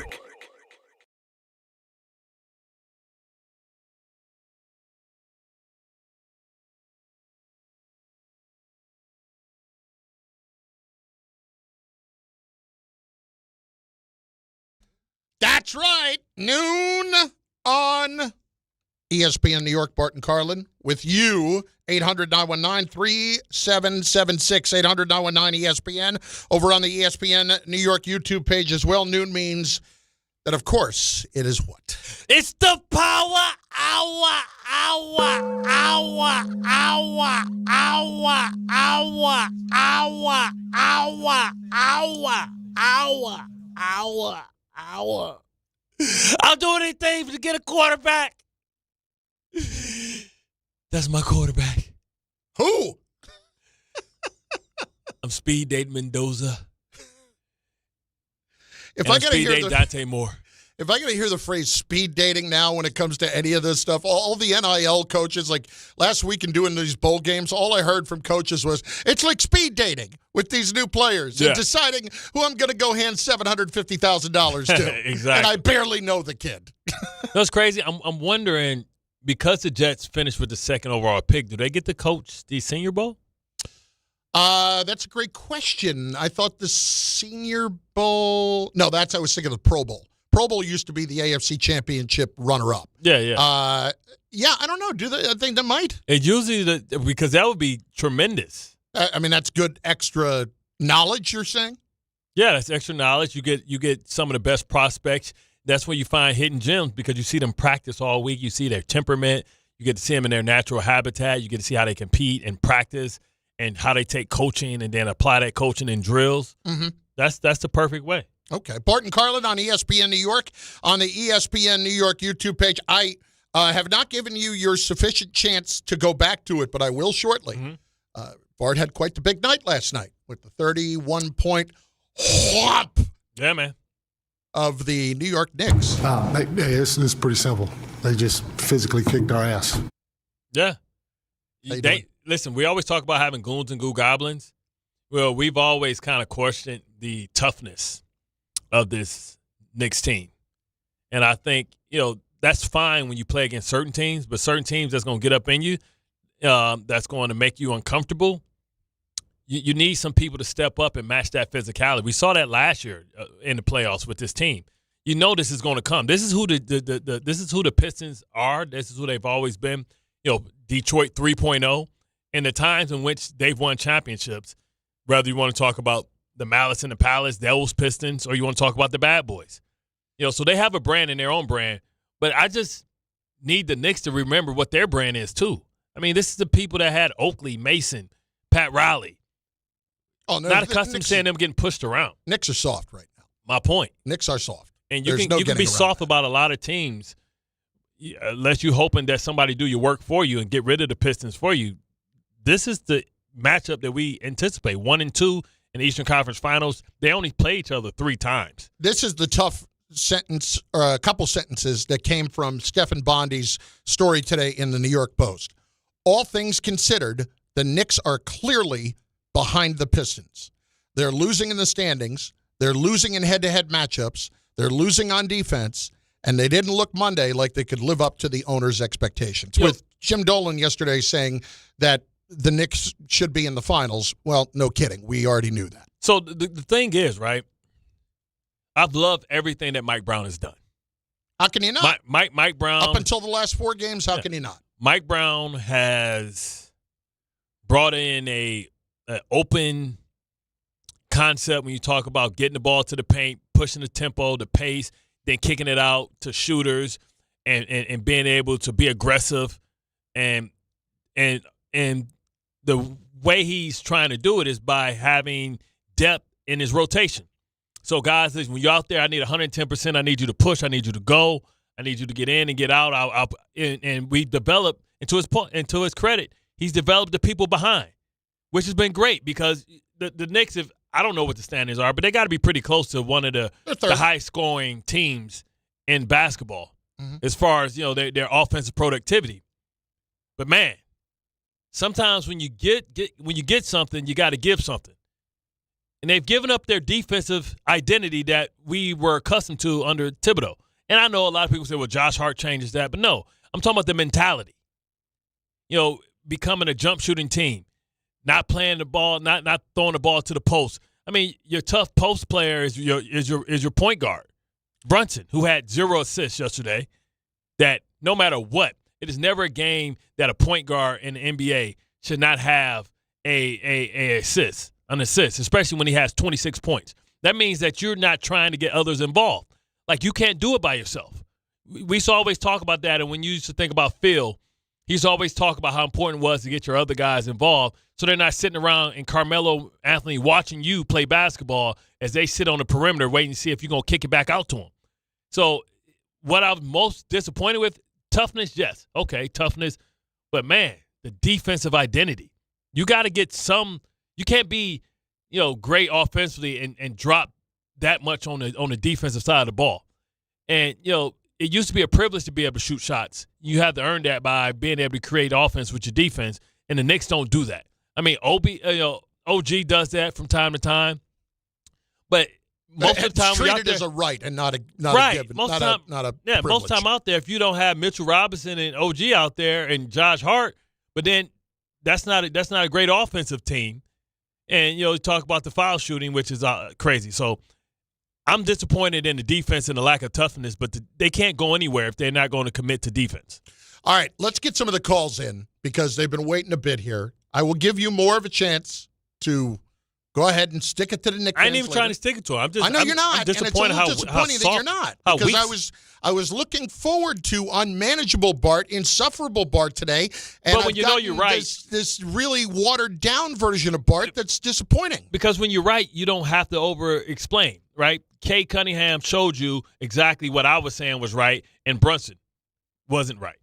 That's right. Noon on ESPN New York. Bart and Carlin with you. 800-919-3776. 800-919-ESPN. Over on the ESPN New York YouTube page as well. Noon means that, of course, it is what? It's the power I'll do anything to get a quarterback. That's my quarterback. Who? I'm speed dating Mendoza. If I gotta hear Dante Moore. If I got to hear the phrase speed dating now when it comes to any of this stuff, all the NIL coaches, like last week in doing these bowl games, all I heard from coaches was, it's like speed dating with these new players and deciding who I'm going to go hand $750,000 to. Exactly. And I barely know the kid. That's crazy. I'm wondering, because the Jets finished with the second overall pick, do they get to coach the Senior Bowl? That's a great question. I thought the Senior Bowl – no, I was thinking of the Pro Bowl. Pro Bowl used to be the AFC Championship runner-up. Yeah. I don't know. Do they? I think they might. It usually because that would be tremendous. I mean, that's good extra knowledge, you're saying? Yeah, that's extra knowledge. You get some of the best prospects. That's where you find hidden gems because you see them practice all week. You see their temperament. You get to see them in their natural habitat. You get to see how they compete and practice and how they take coaching and then apply that coaching in drills. Mm-hmm. That's the perfect way. Okay. Bart and Carlin on ESPN New York, on the ESPN New York YouTube page. I have not given you your sufficient chance to go back to it, but I will shortly. Mm-hmm. Bart had quite the big night last night with the 31-point whop. Yeah, man. Of the New York Knicks. It's pretty simple. They just physically kicked our ass. Yeah. Listen, we always talk about having goons and goo goblins. Well, we've always kind of questioned the toughness of this Knicks team. And I think, that's fine when you play against certain teams, but certain teams that's going to get up in you, that's going to make you uncomfortable. You need some people to step up and match that physicality. We saw that last year in the playoffs with this team. You know this is going to come. This is who this is who the Pistons are. This is who they've always been. Detroit 3.0. In the times in which they've won championships, whether you want to talk about the Malice in the Palace, those Pistons, or you want to talk about the Bad Boys. So they have a brand in their own brand, but I just need the Knicks to remember what their brand is too. I mean, this is the people that had Oakley, Mason, Pat Riley. Oh, no, not accustomed to seeing them getting pushed around. Knicks are soft right now. My point. Knicks are soft. And you can be soft about a lot of teams unless you're hoping that somebody do your work for you and get rid of the Pistons for you. This is the matchup that we anticipate. 1 and 2 in the Eastern Conference Finals. They only play each other 3 times. This is the tough sentence, or a couple sentences that came from Stephen Bondi's story today in the New York Post. All things considered, the Knicks are clearly behind the Pistons. They're losing in the standings. They're losing in head-to-head matchups. They're losing on defense. And they didn't look Monday like they could live up to the owner's expectations. With Jim Dolan yesterday saying that the Knicks should be in the finals. Well, no kidding. We already knew that. So the thing is, right, I've loved everything that Mike Brown has done. How can you not? Mike Brown. Up until the last 4 games, how can you not? Mike Brown has brought in an open concept when you talk about getting the ball to the paint, pushing the tempo, the pace, then kicking it out to shooters and being able to be aggressive. And the way he's trying to do it is by having depth in his rotation. So, guys, listen, when you're out there, I need 110%. I need you to push. I need you to go. I need you to get in and get out. And we developed, and to his credit, he's developed the people behind, which has been great because the Knicks, I don't know what the standings are, but they got to be pretty close to one of the high-scoring teams in basketball as far as, their offensive productivity. But, man, sometimes when you get something, you got to give something. And they've given up their defensive identity that we were accustomed to under Thibodeau. And I know a lot of people say, well, Josh Hart changes that. But no, I'm talking about the mentality. Becoming a jump shooting team, not playing the ball, not throwing the ball to the post. I mean, your tough post player is your point guard, Brunson, who had 0 assists yesterday. That no matter what, it is never a game that a point guard in the NBA should not have an assist, especially when he has 26 points. That means that you're not trying to get others involved. Like, you can't do it by yourself. we used to always talk about that, and when you used to think about Phil, he used to always talk about how important it was to get your other guys involved so they're not sitting around and Carmelo Anthony watching you play basketball as they sit on the perimeter waiting to see if you're going to kick it back out to them. So what I was most disappointed with, toughness, yes. Okay, toughness. But, man, the defensive identity. You got to get some – you can't be, great offensively and drop that much on the defensive side of the ball. And, it used to be a privilege to be able to shoot shots. You have to earn that by being able to create offense with your defense, and the Knicks don't do that. I mean, OG does that from time to time, but most of the time it's treated as a right and not a given, most not a most privilege. of the time out there, if you don't have Mitchell Robinson and OG out there and Josh Hart, but then that's not a great offensive team. And you talk about the foul shooting, which is crazy. So I'm disappointed in the defense and the lack of toughness, but they can't go anywhere if they're not going to commit to defense. All right, let's get some of the calls in because they've been waiting a bit here. I will give you more of a chance to go ahead and stick it to the Knicks. I ain't even trying to stick it to him. I know you're not. I'm disappointed and it's a little disappointing that you're not because I was looking forward to unmanageable Bart, insufferable Bart today. And but when you're right, this really watered down version of Bart that's disappointing. Because when you're right, you don't have to over-explain, right? Kay Cunningham showed you exactly what I was saying was right, and Brunson wasn't right.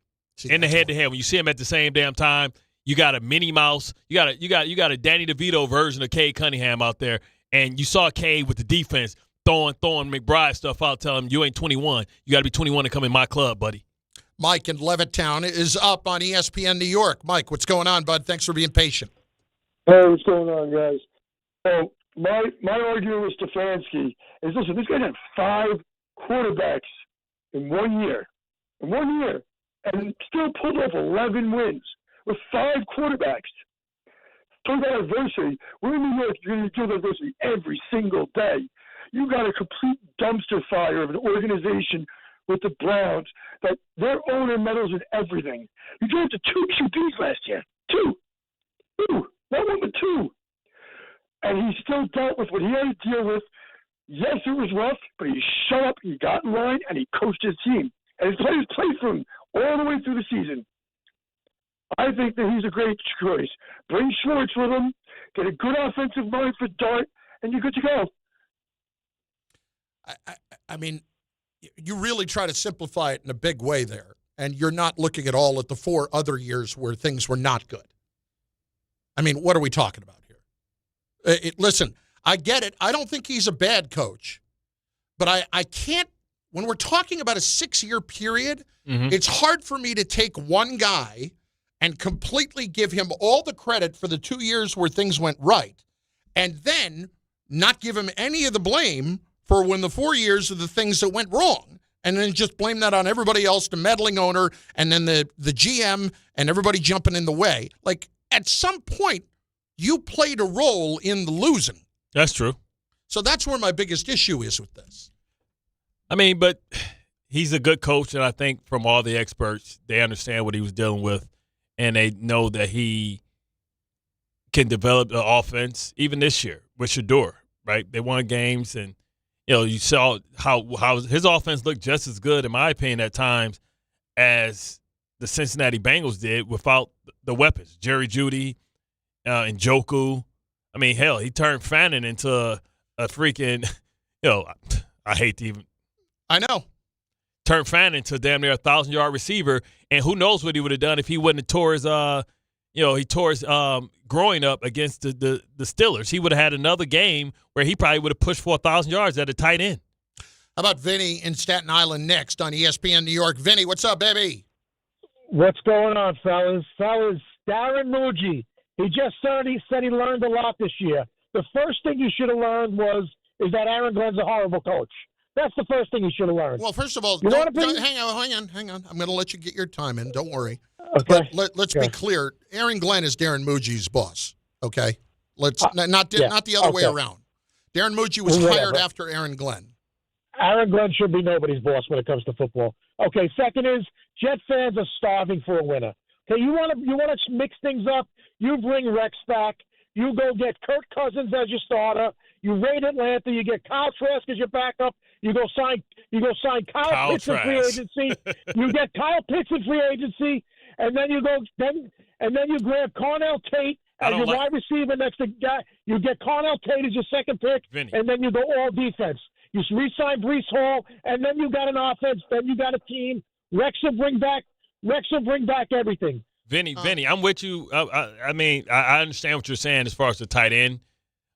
In the head-to-head, when you see him at the same damn time, you got a Minnie Mouse, you got a Danny DeVito version of Kay Cunningham out there, and you saw Kay with the defense throwing McBride stuff out, telling him you ain't 21. You got to be 21 to come in my club, buddy. Mike in Levittown is up on ESPN New York. Mike, what's going on, bud? Thanks for being patient. Hey, what's going on, guys? So my argument with Stefanski is, listen, this guy had 5 quarterbacks in 1 year. In 1 year. And still pulled off 11 wins with 5 quarterbacks. Talk about adversity. We're in New York. You're going to deal with adversity every single day. You got a complete dumpster fire of an organization with the Browns that their owner meddles in everything. You drafted 2 QBs last year. 2. Not 1 but 2. And he still dealt with what he had to deal with. Yes, it was rough, but he shut up, he got in line, and he coached his team. And his players played for him all the way through the season. I think that he's a great choice. Bring Schwartz with him, get a good offensive mind for Dart, and you're good to go. I mean, you really try to simplify it in a big way there, and you're not looking at all at the 4 other years where things were not good. I mean, what are we talking about here? Listen, I get it. I don't think he's a bad coach, but I can't. When we're talking about a 6-year period, it's hard for me to take one guy and completely give him all the credit for the 2 years where things went right, and then not give him any of the blame for when the 4 years of the things that went wrong, and then just blame that on everybody else, the meddling owner, and then the GM, and everybody jumping in the way. Like, at some point, you played a role in the losing. That's true. So that's where my biggest issue is with this. I mean, but he's a good coach, and I think from all the experts, they understand what he was dealing with, and they know that he can develop the offense even this year with Shador, right? They won games, and you saw how his offense looked just as good, in my opinion, at times as the Cincinnati Bengals did without the weapons, Jerry Jeudy, Njoku. I mean, hell, he turned Fannin into a freaking, I hate to even. I know. Turned Fannin into damn near 1,000-yard receiver, and who knows what he would have done if he wouldn't have tore his, he tore his growing up against the Steelers. He would have had another game where he probably would have pushed for 1,000 yards at a tight end. How about Vinny in Staten Island next on ESPN New York? Vinny, what's up, baby? What's going on, fellas? Darren Mougey. He just said he learned a lot this year. The first thing he should have learned is that Aaron Glenn's a horrible coach. That's the first thing he should have learned. Well, first of all, hang on. I'm going to let you get your time in. Don't worry. Okay. But let's be clear. Aaron Glenn is Darren Mougey's boss. Okay. Not the other way around. Darren Mougey was hired after Aaron Glenn. Aaron Glenn should be nobody's boss when it comes to football. Okay. Second is Jet fans are starving for a winner. Okay. You want to mix things up? You bring Rex back. You go get Kirk Cousins as your starter. You raid Atlanta. You get Kyle Trask as your backup. You go sign Kyle Pitts in free agency. You get Kyle Pitts in free agency, and then you grab Cornell Tate as your wide receiver next to guy. You get Cornell Tate as your second pick, and then you go all defense. You re-sign Breece Hall, and then you got an offense. Then you got a team. Rex will bring back everything. Vinny, I'm with you. I mean, I understand what you're saying as far as the tight end.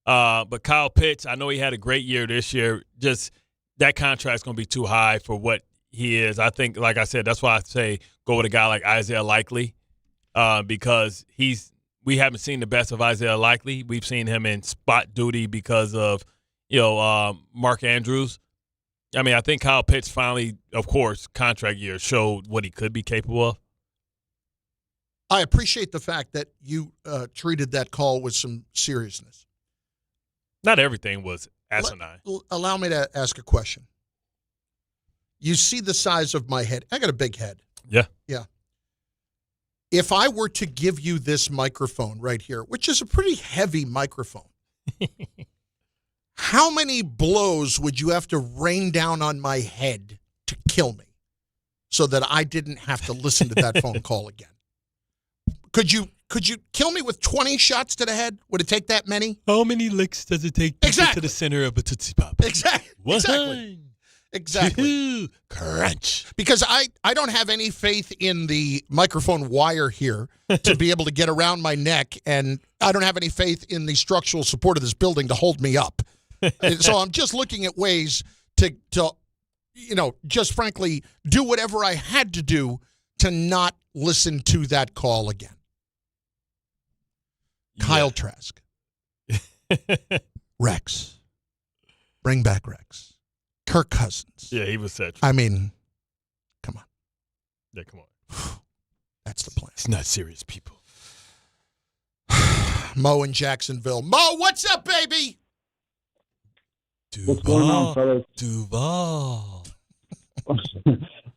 But Kyle Pitts, I know he had a great year this year. Just that contract's going to be too high for what he is. I think, like I said, that's why I say go with a guy like Isaiah Likely because we haven't seen the best of Isaiah Likely. We've seen him in spot duty because of, Mark Andrews. I mean, I think Kyle Pitts finally, of course, contract year showed what he could be capable of. I appreciate the fact that you treated that call with some seriousness. Not everything was asinine. Allow me to ask a question. You see the size of my head. I got a big head. Yeah. Yeah. If I were to give you this microphone right here, which is a pretty heavy microphone, how many blows would you have to rain down on my head to kill me so that I didn't have to listen to that phone call again? Could you kill me with 20 shots to the head? Would it take that many? How many licks does it take to get to the center of a Tootsie Pop? Exactly. Exactly. Crunch. Because I don't have any faith in the microphone wire here to be able to get around my neck, and I don't have any faith in the structural support of this building to hold me up. So I'm just looking at ways to just frankly do whatever I had to do to not listen to that call again. Kyle Trask. Rex. Bring back Rex. Kirk Cousins. Yeah, he was set. I mean, come on. Yeah, come on. That's the plan. It's not serious, people. Mo in Jacksonville. Mo, what's up, baby? What's going on, fellas? Duval.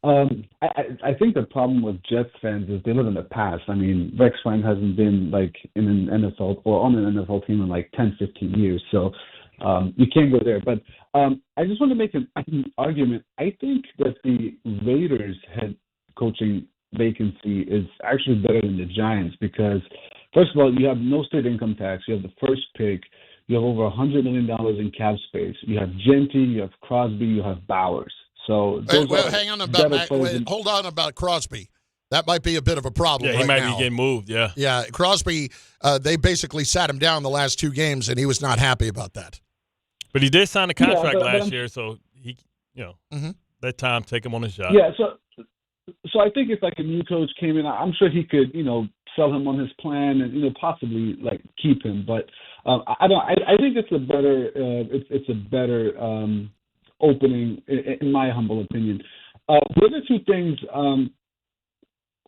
I think the problem with Jets fans is they live in the past. I mean, Rex Ryan hasn't been like in an NFL or on an NFL team in like 10, 15 years. So you can't go there. But I just want to make an argument. I think that the Raiders head coaching vacancy is actually better than the Giants because, first of all, you have no state income tax. You have the first pick. You have over $100 million in cap space. You have Genty. You have Crosby. You have Bowers. So hang on hold on about Crosby. That might be a bit of a problem. Yeah, he might be getting moved. Yeah. Yeah, Crosby. They basically sat him down the last two games, and he was not happy about that. But he did sign a contract last year, so he, that time take him on his shot. Yeah. So I think if like a new coach came in, I'm sure he could, sell him on his plan and possibly like keep him. But I think it's a better opening in my humble opinion. The other two things,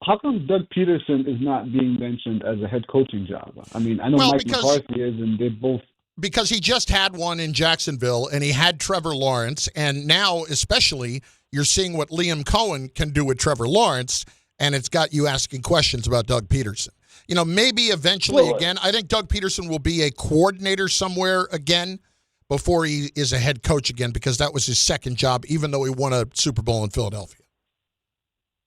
how come Doug Peterson is not being mentioned as a head coaching job? I mean, I know Mike McCarthy is, and they both. Because he just had one in Jacksonville, and he had Trevor Lawrence, and now especially you're seeing what Liam Cohen can do with Trevor Lawrence, and it's got you asking questions about Doug Peterson. Maybe eventually again, I think Doug Peterson will be a coordinator somewhere again before he is a head coach again because that was his second job, even though he won a Super Bowl in Philadelphia.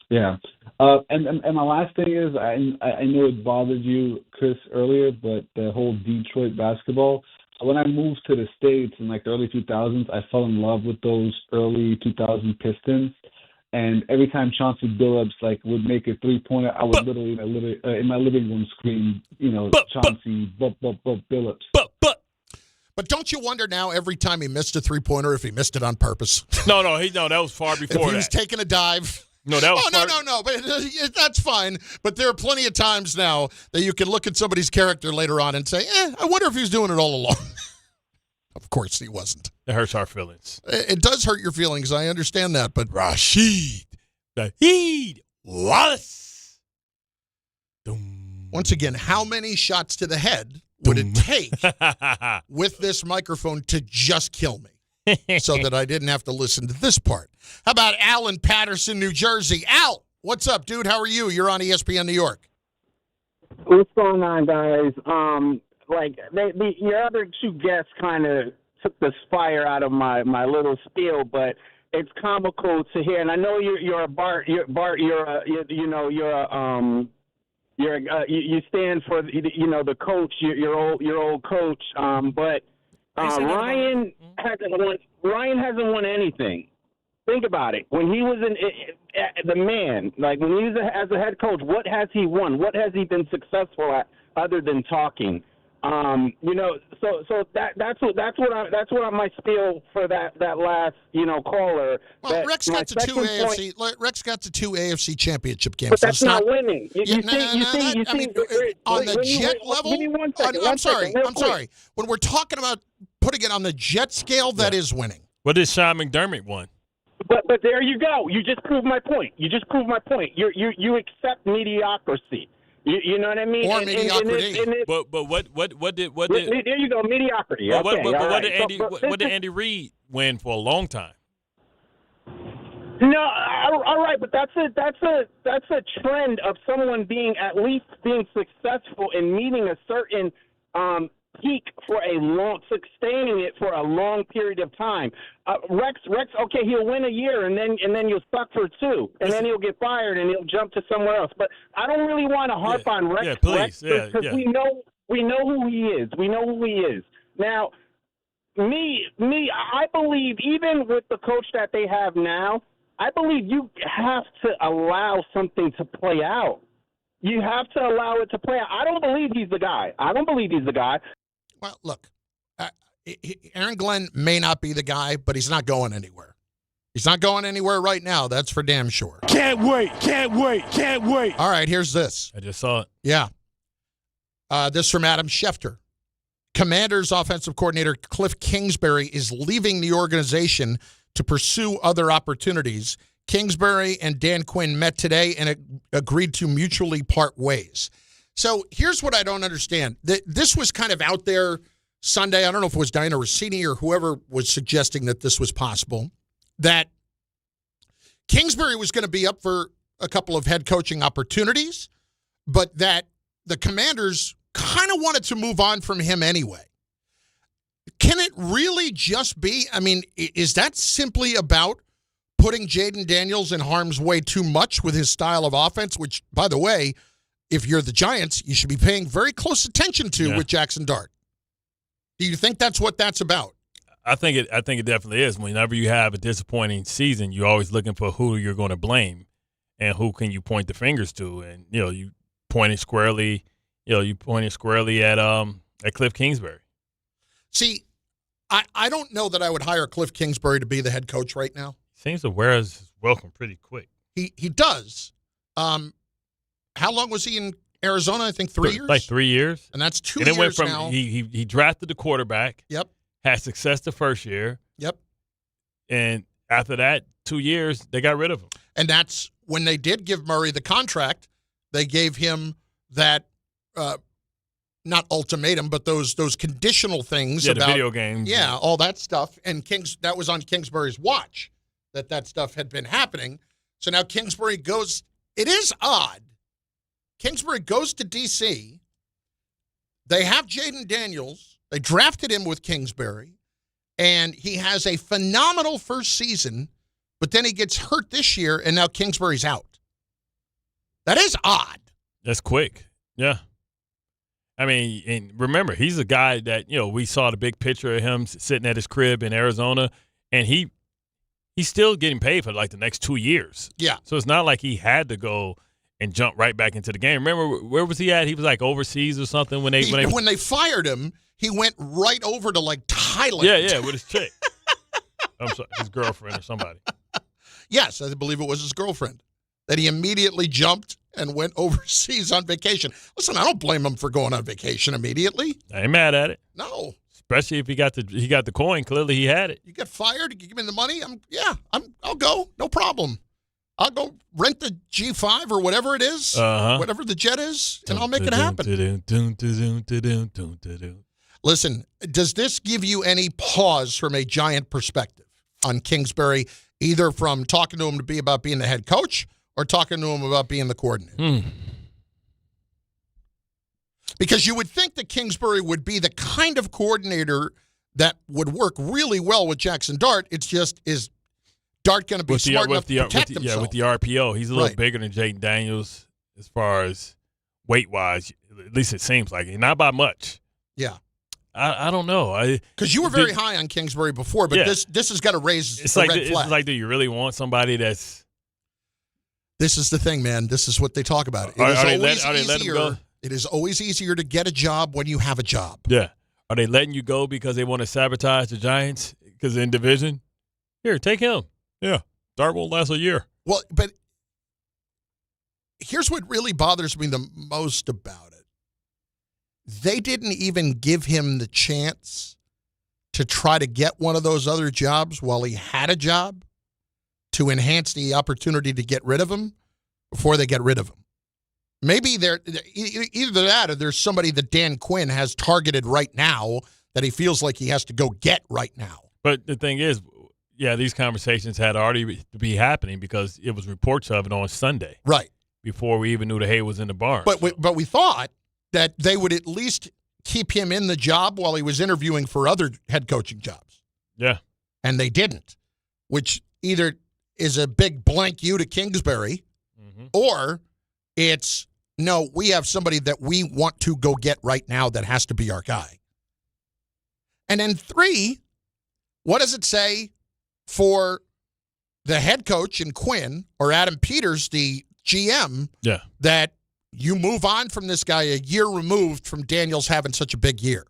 Yeah. And my last thing is, I know it bothered you, Chris, earlier, but the whole Detroit basketball. When I moved to the States in like the early 2000s, I fell in love with those early 2000 Pistons. And every time Chauncey Billups would make a 3-pointer, I would literally in my living room scream, Chauncey Billups. But don't you wonder now every time he missed a 3-pointer if he missed it on purpose? No, that was far before if he was taking a dive. No, that was no. But that's fine. But there are plenty of times now that you can look at somebody's character later on and say, I wonder if he's doing it all along. Of course he wasn't. It hurts our feelings. It does hurt your feelings. I understand that. But Rasheed Wallace. Once again, how many shots to the head would it take with this microphone to just kill me so that I didn't have to listen to this part? How about Al in Patterson, New Jersey? Al, what's up, dude? How are you? You're on ESPN New York. What's going on, guys? Your other two guests kind of took the fire out of my little spiel, but it's comical to hear. And I know you're a Bart. You stand for the coach. Your old coach. But Ryan hasn't won anything. Think about it. When he was the man, like when he was as a head coach, what has he won? What has he been successful at other than talking? So that's what my spiel for that last caller. Well, Rex got to two AFC championship games. But that's not winning. On the Jet level. Give me 1 second. I'm sorry. When we're talking about putting it on the Jet scale, that is winning. What did Sean McDermott win? But there you go. You just proved my point. You You accept mediocrity. You know what I mean? Or mediocrity. But what did there you go, mediocrity. But okay, what did Andy Reid win for a long time? No, all right, but that's a trend of someone being successful in meeting a certain peak for sustaining it for a long period of time. Rex, okay, he'll win a year and then you'll suck for 2, and then he'll get fired and he'll jump to somewhere else. But I don't really want to harp on Rex. Yeah, please. Because we know who he is. We know who he is. Now, I believe even with the coach that they have now, I believe you have to allow something to play out. You have to allow it to play out. I don't believe he's the guy. Well, look, Aaron Glenn may not be the guy, but he's not going anywhere. He's not going anywhere right now. That's for damn sure. Can't wait. All right, here's this. I just saw it. Yeah. This from Adam Schefter. Commanders offensive coordinator Cliff Kingsbury is leaving the organization to pursue other opportunities. Kingsbury and Dan Quinn met today and agreed to mutually part ways. So here's what I don't understand. This was kind of out there Sunday. I don't know if it was Diana Rossini or whoever was suggesting that this was possible, that Kingsbury was going to be up for a couple of head coaching opportunities, but that the Commanders kind of wanted to move on from him anyway. Can it really just be, is that simply about putting Jaden Daniels in harm's way too much with his style of offense, which, by the way, if you're the Giants, you should be paying very close attention to with Jackson Dart. Do you think that's what that's about? I think it definitely is. Whenever you have a disappointing season, you're always looking for who you're going to blame and who can you point the fingers to. And you pointed squarely at Cliff Kingsbury. See, I don't know that I would hire Cliff Kingsbury to be the head coach right now. Seems to wear his welcome pretty quick. He does. How long was he in Arizona? I think 3 years. Like 3 years. And that's 2 years years went from, now. He drafted the quarterback. Yep. Had success the first year. Yep. And after that, 2 years, they got rid of him. And that's when they did give Murray the contract. They gave him that, not ultimatum, but those conditional things about the video games. Yeah, all that stuff. And that was on Kingsbury's watch that stuff had been happening. So now Kingsbury goes. It is odd. Kingsbury goes to D.C. They have Jaden Daniels. They drafted him with Kingsbury. And he has a phenomenal first season, but then he gets hurt this year, and now Kingsbury's out. That is odd. That's quick. Yeah. And remember, he's a guy that, we saw the big picture of him sitting at his crib in Arizona, and he's still getting paid for like the next 2 years. Yeah. So it's not like he had to go and jump right back into the game. Remember, where was he at? He was like overseas or something when they fired him. He went right over to like Thailand. Yeah, with his chick. I'm sorry, his girlfriend or somebody. Yes, I believe it was his girlfriend. That he immediately jumped and went overseas on vacation. Listen, I don't blame him for going on vacation immediately. I ain't mad at it. No. Especially if he got the coin. Clearly he had it. You get fired, you give me the money, I'll go. No problem. I'll go rent the G5 or whatever it is, whatever the jet is, and I'll make it happen. Listen, does this give you any pause from a Giant perspective on Kingsbury, either from talking to him about being the head coach or talking to him about being the coordinator? Because you would think that Kingsbury would be the kind of coordinator that would work really well with Jackson Dart. It's just, is Dart going to be smart enough to protect himself? Yeah, with the RPO. He's a little Right. bigger than Jaden Daniels as far as weight-wise. At least it seems like it. Not by much. Yeah. I don't know. Because you were very high on Kingsbury before, but Yeah. this has got to raise It's a like, red flag. it's like, do you really want somebody that's – This is the thing, man. This is what they talk about. It Are they is letting him go? easier. It is always easier to get a job when you have a job. Yeah. Are they letting you go because they want to sabotage the Giants because in division? Here, take him. Yeah. Dart won't last a year. Well, but here's what really bothers me the most about it. They didn't even give him the chance to try to get one of those other jobs while he had a job to enhance the opportunity to get rid of him before they get rid of him. Maybe they're either that or there's somebody that Dan Quinn has targeted right now that he feels like he has to go get right now. But the thing is, yeah, these conversations had already to be happening because it was reports of it on Sunday. Right. Before we even knew the hay was in the barn. But we thought that they would at least keep him in the job while he was interviewing for other head coaching jobs. Yeah. And they didn't, which either is a big blank you to Kingsbury or it's, no, we have somebody that we want to go get right now that has to be our guy. And then 3, what does it say for the head coach in Quinn or Adam Peters, the GM, that you move on from this guy a year removed from Daniels having such a big year?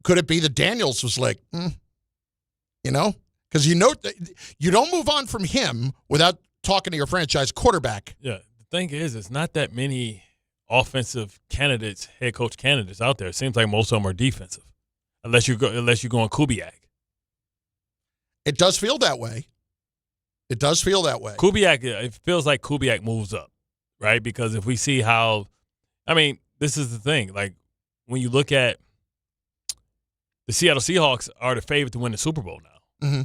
Could it be that Daniels was like, you know? Because you don't move on from him without talking to your franchise quarterback. Yeah. The thing is, it's not that many offensive candidates, head coach candidates out there. It seems like most of them are defensive, unless you go on Kubiak. It does feel that way. It does feel that way. Kubiak, it feels like Kubiak moves up, right? Because if we see how, I mean, this is the thing. Like, when you look at the Seattle Seahawks are the favorite to win the Super Bowl now. Mm-hmm.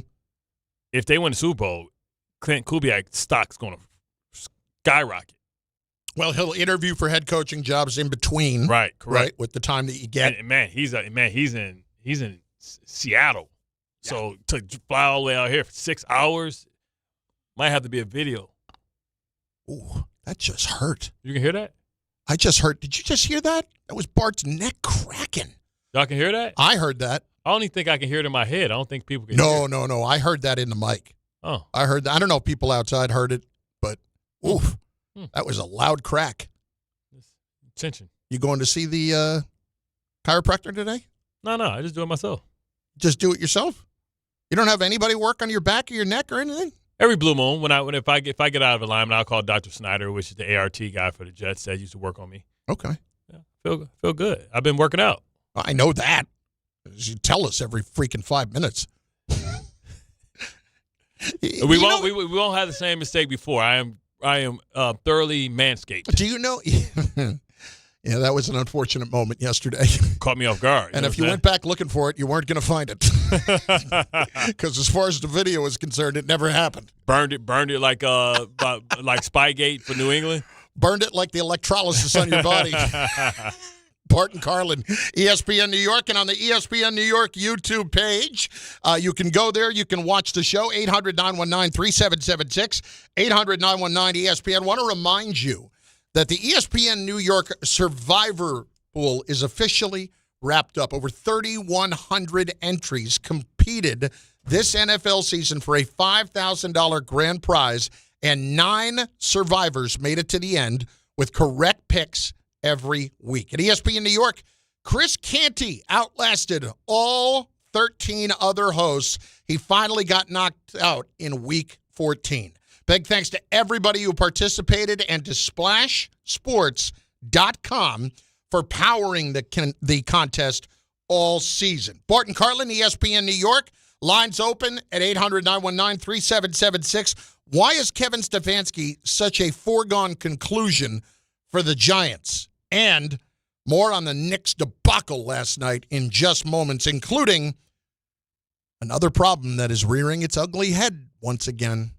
If they win the Super Bowl, Clint Kubiak's stock's going to skyrocket. Well, he'll interview for head coaching jobs in between. Right, correct. Right, with the time that you get. And he's in Seattle. Yeah. So to fly all the way out here for 6 hours might have to be a video. Ooh, that just hurt. You can hear that? I just heard. Did you just hear that? That was Bart's neck cracking. Y'all can hear that? I heard that. I only think I can hear it in my head. I don't think people can hear it. No. I heard that in the mic. Oh. I heard that. I don't know if people outside heard it, but oof, that was a loud crack. Tension. You going to see the chiropractor today? No. I just do it myself. Just do it yourself? You don't have anybody work on your back or your neck or anything? Every blue moon, if I get out of alignment, I'll call Dr. Snyder, which is the ART guy for the Jets that used to work on me. Okay. Yeah, feel good. I've been working out. I know that. You tell us every freaking 5 minutes. We won't have the same mistake before. I am thoroughly manscaped. Do you know? Yeah, that was an unfortunate moment yesterday. Caught me off guard. And if you went back looking for it, you weren't going to find it. Because as far as the video is concerned, it never happened. Burned it like Spygate for New England. Burned it like the electrolysis on your body. Bart and Carlin, ESPN New York, and on the ESPN New York YouTube page, you can go there. You can watch the show, 800-919-3776, 800-919-ESPN. I want to remind you that the ESPN New York Survivor Pool is officially wrapped up. Over 3,100 entries competed this NFL season for a $5,000 grand prize, and 9 survivors made it to the end with correct picks every week. At ESPN New York, Chris Canty outlasted all 13 other hosts. He finally got knocked out in week 14. Big thanks to everybody who participated and to SplashSports.com for powering the contest all season. Bart and Carlin, ESPN New York. Lines open at 800-919-3776. Why is Kevin Stefanski such a foregone conclusion for the Giants? And more on the Knicks debacle last night in just moments, including another problem that is rearing its ugly head once again.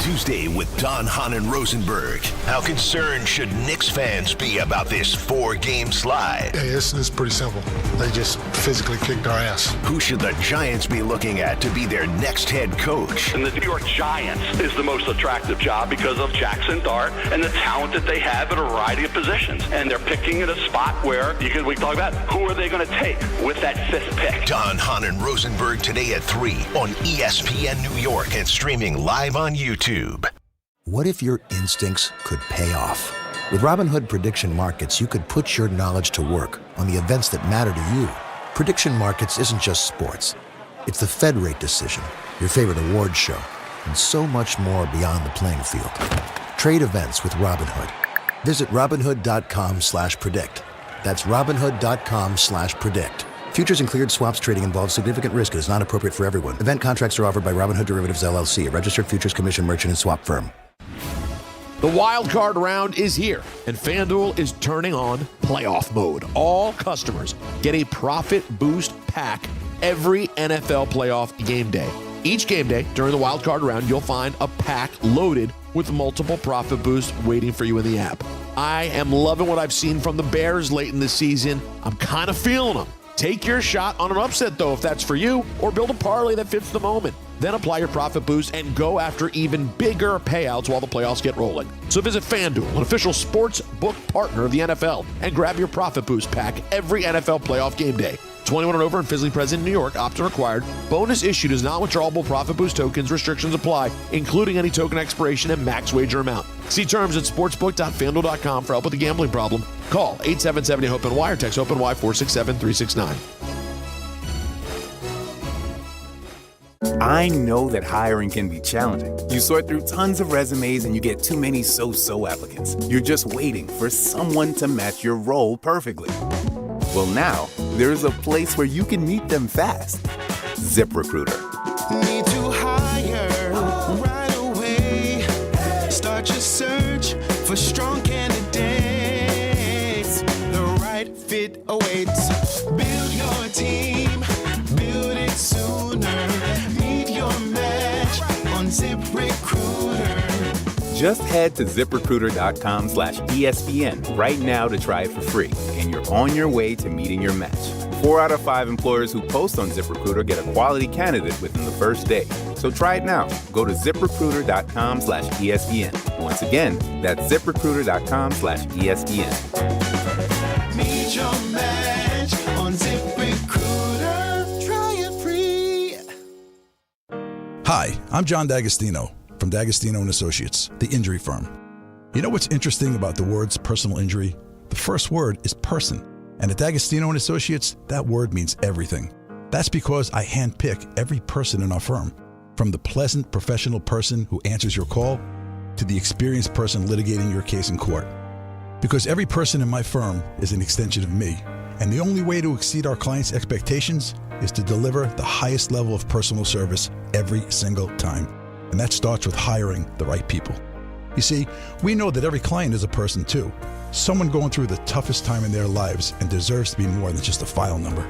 Tuesday with Don, Hahn, and Rosenberg. How concerned should Knicks fans be about this 4-game slide? Hey, it's pretty simple. They just physically kicked our ass. Who should the Giants be looking at to be their next head coach? And the New York Giants is the most attractive job because of Jackson Dart and the talent that they have at a variety of positions. And they're picking at a spot where we talk about who are they going to take with that 5th pick. Don, Hahn, and Rosenberg today at 3 on ESPN New York and streaming live on YouTube. What if your instincts could pay off? With Robinhood Prediction Markets, you could put your knowledge to work on the events that matter to you. Prediction Markets isn't just sports. It's the Fed rate decision, your favorite award show, and so much more beyond the playing field. Trade events with Robinhood. Visit Robinhood.com/predict. That's Robinhood.com/predict. Futures and cleared swaps trading involves significant risk and is not appropriate for everyone. Event contracts are offered by Robinhood Derivatives LLC, a registered futures commission merchant and swap firm. The wild card round is here, and FanDuel is turning on playoff mode. All customers get a profit boost pack every NFL playoff game day. Each game day during the wild card round, you'll find a pack loaded with multiple profit boosts waiting for you in the app. I am loving what I've seen from the Bears late in the season. I'm kind of feeling them. Take your shot on an upset, though, if that's for you, or build a parlay that fits the moment. Then apply your profit boost and go after even bigger payouts while the playoffs get rolling. So visit FanDuel, an official sports book partner of the NFL, and grab your profit boost pack every NFL playoff game day. 21 and over and physically present in New York. Opt-in required. Bonus issued is not withdrawable profit boost tokens. Restrictions apply, including any token expiration and max wager amount. See terms at sportsbook.fanduel.com for help with a gambling problem. Call 877-HOPE-NY or text HOPE-NY 467-369. I know that hiring can be challenging. You sort through tons of resumes and you get too many so-so applicants. You're just waiting for someone to match your role perfectly. Well, now, there's a place where you can meet them fast. ZipRecruiter. Need to hire right away. Start your search for strong candidates. The right fit awaits. Build your team. Build it sooner. Meet your match on ZipRecruiter. Just head to ZipRecruiter.com/ESPN right now to try it for free, and you're on your way to meeting your match. 4 out of 5 employers who post on ZipRecruiter get a quality candidate within the first day. So try it now. Go to ZipRecruiter.com/ESPN. Once again, that's ZipRecruiter.com/ESPN. Meet your match on ZipRecruiter. Try it free. Hi, I'm John D'Agostino from D'Agostino & Associates, the injury firm. You know what's interesting about the words personal injury? The first word is person. And at D'Agostino & Associates, that word means everything. That's because I handpick every person in our firm, from the pleasant professional person who answers your call to the experienced person litigating your case in court. Because every person in my firm is an extension of me, and the only way to exceed our clients' expectations is to deliver the highest level of personal service every single time. And that starts with hiring the right people. You see, we know that every client is a person too. Someone going through the toughest time in their lives and deserves to be more than just a file number.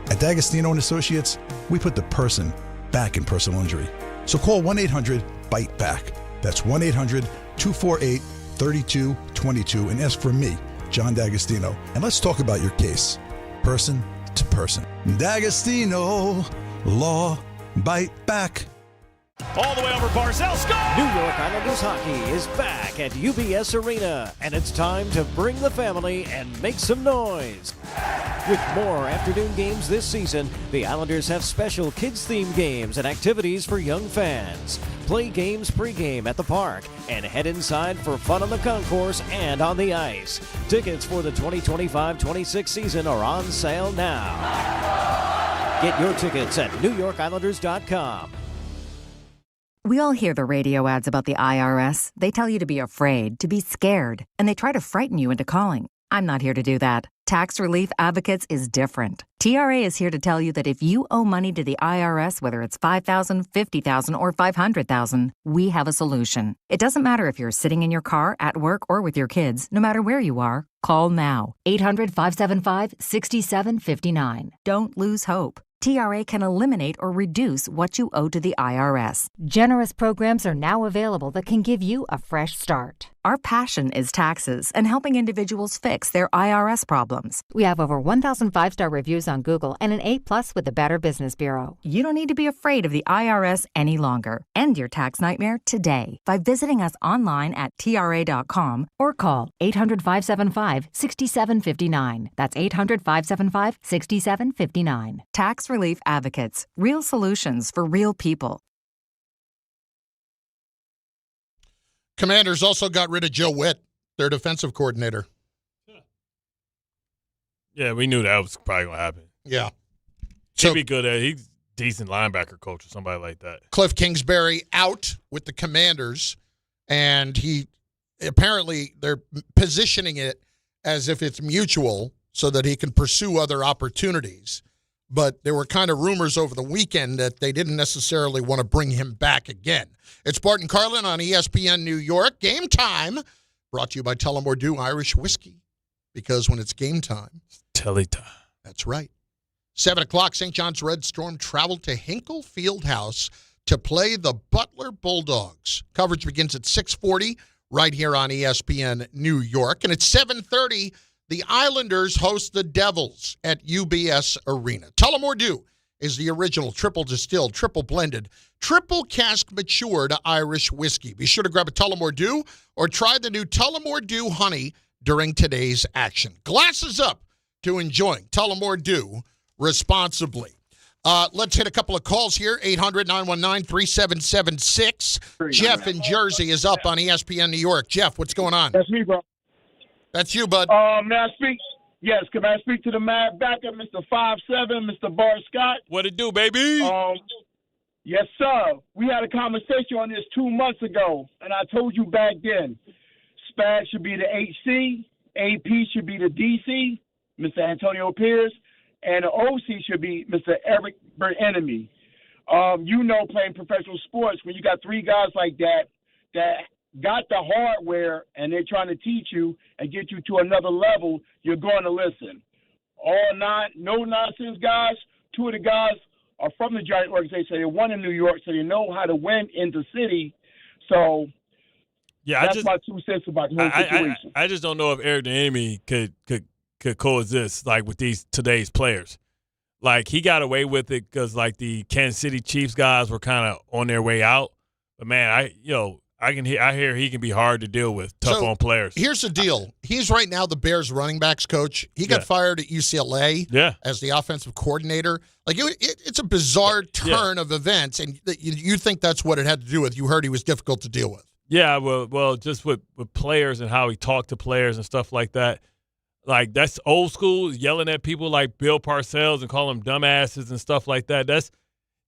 At D'Agostino & Associates, we put the person back in personal injury. So call 1-800-BITE-BACK. That's 1-800-248-3222 and ask for me, John D'Agostino. And let's talk about your case, person to person. D'Agostino, law, bite back. All the way over Barzell, score! New York Islanders hockey is back at UBS Arena, and it's time to bring the family and make some noise. With more afternoon games this season, the Islanders have special kids-themed games and activities for young fans. Play games pregame at the park and head inside for fun on the concourse and on the ice. Tickets for the 2025-26 season are on sale now. Get your tickets at NewYorkIslanders.com. We all hear the radio ads about the IRS. They tell you to be afraid, to be scared, and they try to frighten you into calling. I'm not here to do that. Tax Relief Advocates is different. TRA is here to tell you that if you owe money to the IRS, whether it's $5,000, $50,000, or $500,000, we have a solution. It doesn't matter if you're sitting in your car, at work, or with your kids. No matter where you are, call now. 800-575-6759. Don't lose hope. TRA can eliminate or reduce what you owe to the IRS. Generous programs are now available that can give you a fresh start. Our passion is taxes and helping individuals fix their IRS problems. We have over 1,000 5-star reviews on Google and an A+ with the Better Business Bureau. You don't need to be afraid of the IRS any longer. End your tax nightmare today by visiting us online at TRA.com or call 800-575-6759. That's 800-575-6759. Tax Relief Advocates. Real solutions for real people. Commanders also got rid of Joe Witt, their defensive coordinator. Yeah, we knew that was probably going to happen. Yeah. He'd be good at he's decent linebacker coach or somebody like that. Cliff Kingsbury out with the Commanders, and he apparently they're positioning it as if it's mutual so that he can pursue other opportunities. But there were kind of rumors over the weekend that they didn't necessarily want to bring him back again. It's Bart and Carlin on ESPN New York. Game time, brought to you by Tullamore Dew Irish Whiskey. Because when it's game time, Telly time. That's right. 7 o'clock, St. John's Red Storm traveled to Hinkle Fieldhouse to play the Butler Bulldogs. Coverage begins at 6:40 right here on ESPN New York. And at 7:30, the Islanders host the Devils at UBS Arena. Tullamore Dew is the original triple distilled, triple blended, triple cask matured Irish whiskey. Be sure to grab a Tullamore Dew or try the new Tullamore Dew Honey during today's action. Glasses up to enjoying Tullamore Dew responsibly. Let's hit a couple of calls here. 800-919-3776. Jeff in Jersey is up on ESPN New York. Jeff, what's going on? That's me, bro. That's you, bud. May I speak? Yes, can I speak to the mad backup, Mr. 5'7", Mr. Bart Scott? What it do, baby? Yes, sir. We had a conversation on this 2 months ago, and I told you back then, Spag should be the HC, AP should be the DC, Mr. Antonio Pierce, and the OC should be Mr. Eric Bieniemy. Playing professional sports, when you got three guys like that got the hardware and they're trying to teach you and get you to another level, you're going to listen. No nonsense guys. Two of the guys are from the Giant organization. They won in New York, so they know how to win in the city. So that's my 2 cents about the whole situation. I just don't know if Eric Bieniemy could coexist like with today's players. Like he got away with it because like the Kansas City Chiefs guys were kind of on their way out. But man, I hear he can be hard to deal with, tough on players. Here's the deal. He's right now the Bears running backs coach. He got fired at UCLA as the offensive coordinator. Like it's a bizarre turn of events, and you think that's what it had to do with. You heard he was difficult to deal with. Yeah, well, just with players and how he talked to players and stuff like that. Like that's old school, yelling at people like Bill Parcells and calling them dumbasses and stuff like that.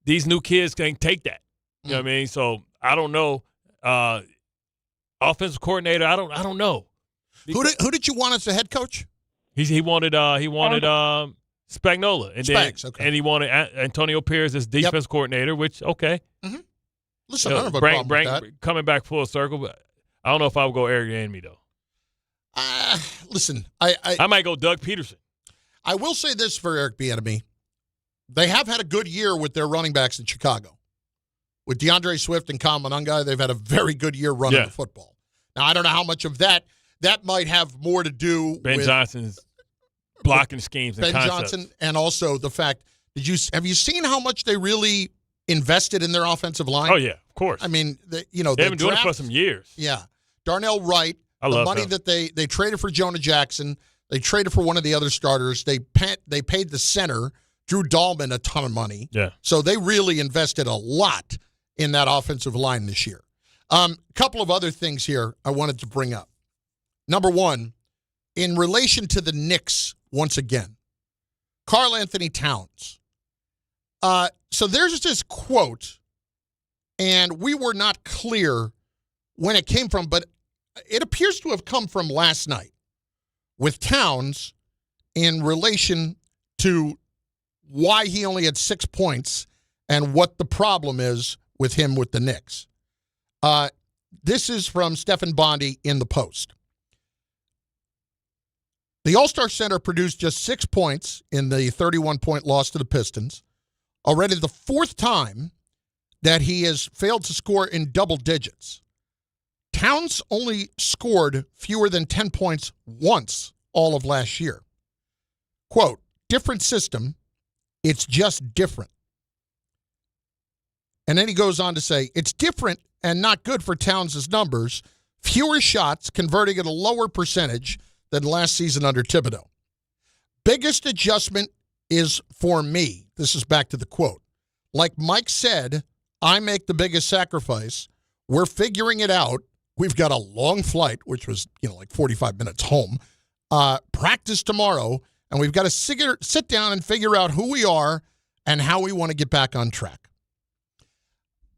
These new kids can't take that. You know what I mean? So I don't know. Offensive coordinator, I don't know. Who did you want as the head coach? He wanted Spagnuolo, and Spags, okay. And he wanted Antonio Pierce as defense coordinator, which okay. Mm-hmm. Listen, I don't have a problem with that. Coming back full circle, but I don't know if I would go Eric Bieniemy though. Listen, I might go Doug Peterson. I will say this for Eric Bieniemy. They have had a good year with their running backs in Chicago. With DeAndre Swift and Kyle Monangai, they've had a very good year running the football. Now, I don't know how much of that might have more to do with Ben Johnson's blocking schemes and Ben concepts. Johnson, and also the fact, have you seen how much they really invested in their offensive line? Oh, yeah, of course. I mean, they've been doing it for some years. Yeah. Darnell Wright, the money that they traded for Jonah Jackson, they traded for one of the other starters. They paid the center, Drew Dahlman, a ton of money. Yeah. So they really invested a lot in that offensive line this year. A couple of other things here I wanted to bring up. Number one, in relation to the Knicks, once again, Karl Anthony Towns. So there's this quote, and we were not clear when it came from, but it appears to have come from last night with Towns in relation to why he only had 6 points and what the problem is with him with the Knicks. This is from Stephen Bondy in the Post. The All-Star Center produced just 6 points in the 31-point loss to the Pistons, Already the fourth time that he has failed to score in double digits. Towns only scored fewer than 10 points once all of last year. Quote, different system, it's just different. And then he goes on to say, it's different and not good for Towns' numbers. Fewer shots, converting at a lower percentage than last season under Thibodeau. Biggest adjustment is for me. This is back to the quote. Like Mike said, I make the biggest sacrifice. We're figuring it out. We've got a long flight, which was, like 45 minutes home. Practice tomorrow, and we've got to sit down and figure out who we are and how we want to get back on track.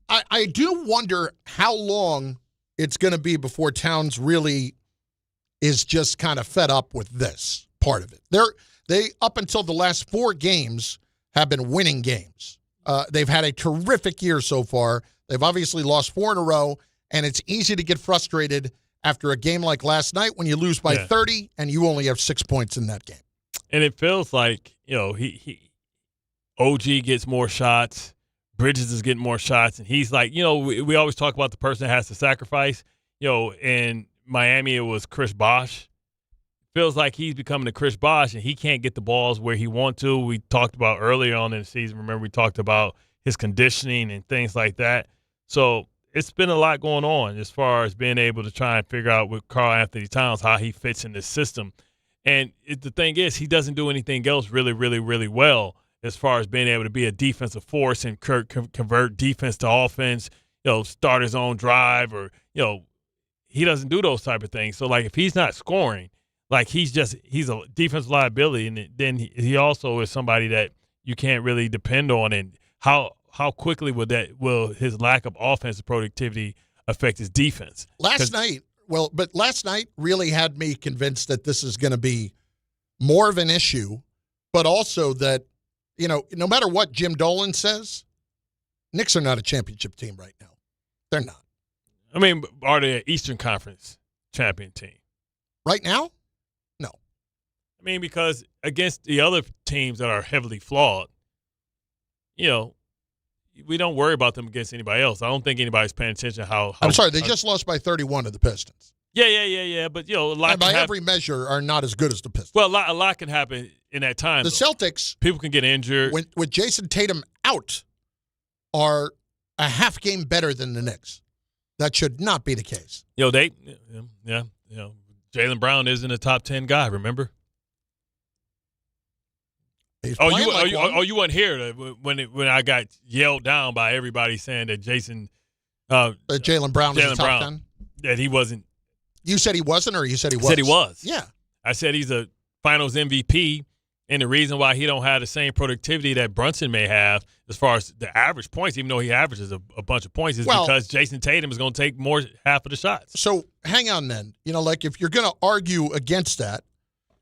I do wonder how long it's going to be before Towns really is just kind of fed up with this part of it. They up until the last 4 games, have been winning games. They've had a terrific year so far. They've obviously lost 4 in a row, and it's easy to get frustrated after a game like last night when you lose by 30 and you only have 6 points in that game. And it feels like, OG gets more shots, Bridges is getting more shots, and he's like, we always talk about the person that has to sacrifice. In Miami it was Chris Bosh. Feels like he's becoming a Chris Bosh, and he can't get the balls where he wants to. We talked about earlier on in the season. Remember, we talked about his conditioning and things like that. So it's been a lot going on as far as being able to try and figure out with Karl Anthony Towns how he fits in this system. And the thing is, he doesn't do anything else really, really, really well as far as being able to be a defensive force and convert defense to offense, start his own drive or, he doesn't do those type of things. So, like, if he's not scoring, like he's a defensive liability, and then he also is somebody that you can't really depend on. And how quickly will his lack of offensive productivity affect his defense? Last night really had me convinced that this is going to be more of an issue, but also that no matter what Jim Dolan says, Knicks are not a championship team right now. They're not. I mean, are they an Eastern Conference champion team right now? I mean, because against the other teams that are heavily flawed, we don't worry about them against anybody else. I don't think anybody's paying attention how I'm sorry, they just lost by 31 to the Pistons. Yeah. But, a lot by every measure are not as good as the Pistons. Well, a lot can happen in that time. The Celtics. People can get injured. With Jason Tatum out, are a half game better than the Knicks. That should not be the case. Jaylen Brown isn't a top 10 guy, remember? You weren't here when I got yelled down by everybody saying that Jaylen Brown is top 10? That he wasn't. You said he wasn't, or you said he was? I said he was. Yeah. I said he's a Finals MVP, and the reason why he don't have the same productivity that Brunson may have as far as the average points, even though he averages a bunch of points, is because Jason Tatum is going to take half of the shots. So hang on then. If you're going to argue against that,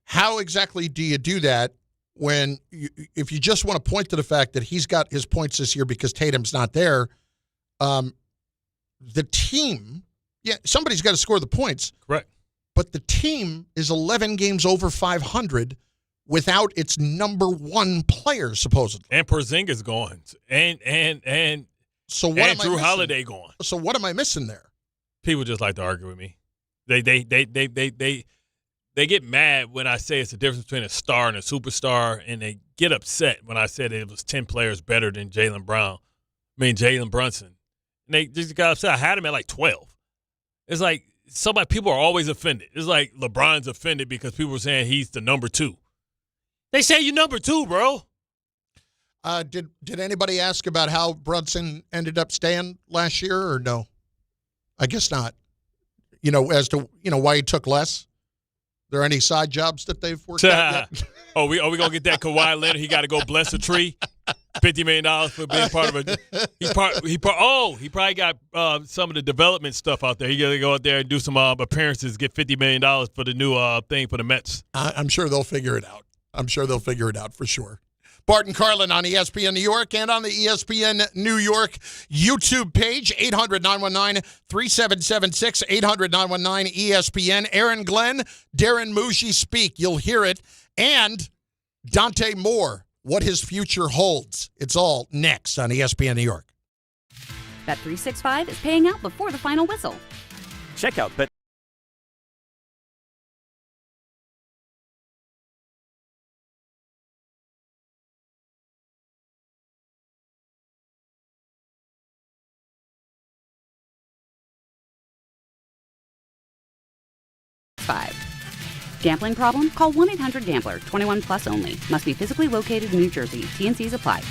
how exactly do you do that? If you just want to point to the fact that he's got his points this year because Tatum's not there, the team, somebody's got to score the points. Correct. But the team is 11 games over 500 without its number 1 player, supposedly. And Porzingis gone. And so what am I missing? Drew Holiday gone. So what am I missing there? People just like to argue with me. They get mad when I say it's the difference between a star and a superstar, and they get upset when I said it was 10 players better than Jaylen Brunson. And they just got upset. I had him at like 12. It's like people are always offended. It's like LeBron's offended because people are saying he's the number 2. They say you're number 2, bro. Did anybody ask about how Brunson ended up staying last year, or no? I guess not. As to why he took less. There any side jobs that they've worked out yet? Are we going to get that Kawhi Leonard? He got to go bless a tree? $50 million for being part of a he probably got some of the development stuff out there. He got to go out there and do some appearances, get $50 million for the new thing for the Mets. I'm sure they'll figure it out. I'm sure they'll figure it out for sure. Bart and Carlin on ESPN New York and on the ESPN New York YouTube page, 800-919-3776, 800-919-ESPN. Aaron Glenn, Darren Mougey speak. You'll hear it. And Dante Moore what his future holds. It's all next on ESPN New York. Bet365 is paying out before the final whistle. Check out Bet. Gambling problem? Call 1-800-GAMBLER. 21 plus only. Must be physically located in New Jersey. T&Cs apply.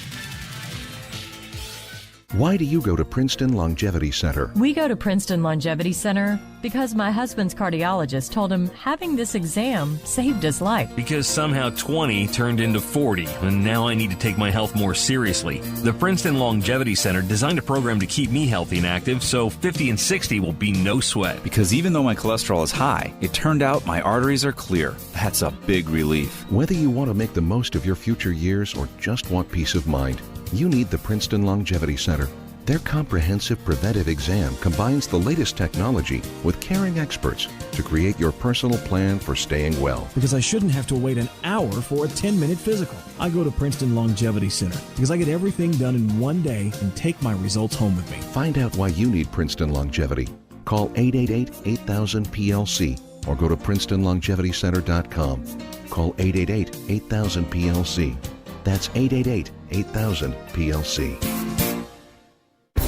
Why do you go to Princeton Longevity Center? We go to Princeton Longevity Center because my husband's cardiologist told him having this exam saved his life. Because somehow 20 turned into 40, and now I need to take my health more seriously. The Princeton Longevity Center designed a program to keep me healthy and active, so 50 and 60 will be no sweat. Because even though my cholesterol is high, it turned out my arteries are clear. That's a big relief. Whether you want to make the most of your future years or just want peace of mind, you need the Princeton Longevity Center. Their comprehensive preventive exam combines the latest technology with caring experts to create your personal plan for staying well. Because I shouldn't have to wait an hour for a 10-minute physical. I go to Princeton Longevity Center because I get everything done in one day and take my results home with me. Find out why you need Princeton Longevity. Call 888-8000-PLC or go to PrincetonLongevityCenter.com. Call 888-8000-PLC. That's 888-8000-PLC.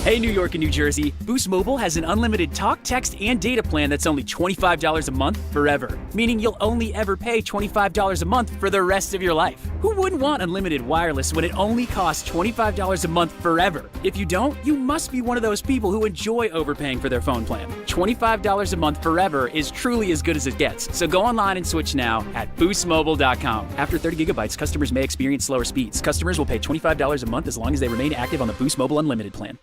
Hey, New York and New Jersey, Boost Mobile has an unlimited talk, text, and data plan that's only $25 a month forever, meaning you'll only ever pay $25 a month for the rest of your life. Who wouldn't want unlimited wireless when it only costs $25 a month forever? If you don't, you must be one of those people who enjoy overpaying for their phone plan. $25 a month forever is truly as good as it gets, so go online and switch now at boostmobile.com. After 30 gigabytes, customers may experience slower speeds. Customers will pay $25 a month as long as they remain active on the Boost Mobile Unlimited plan.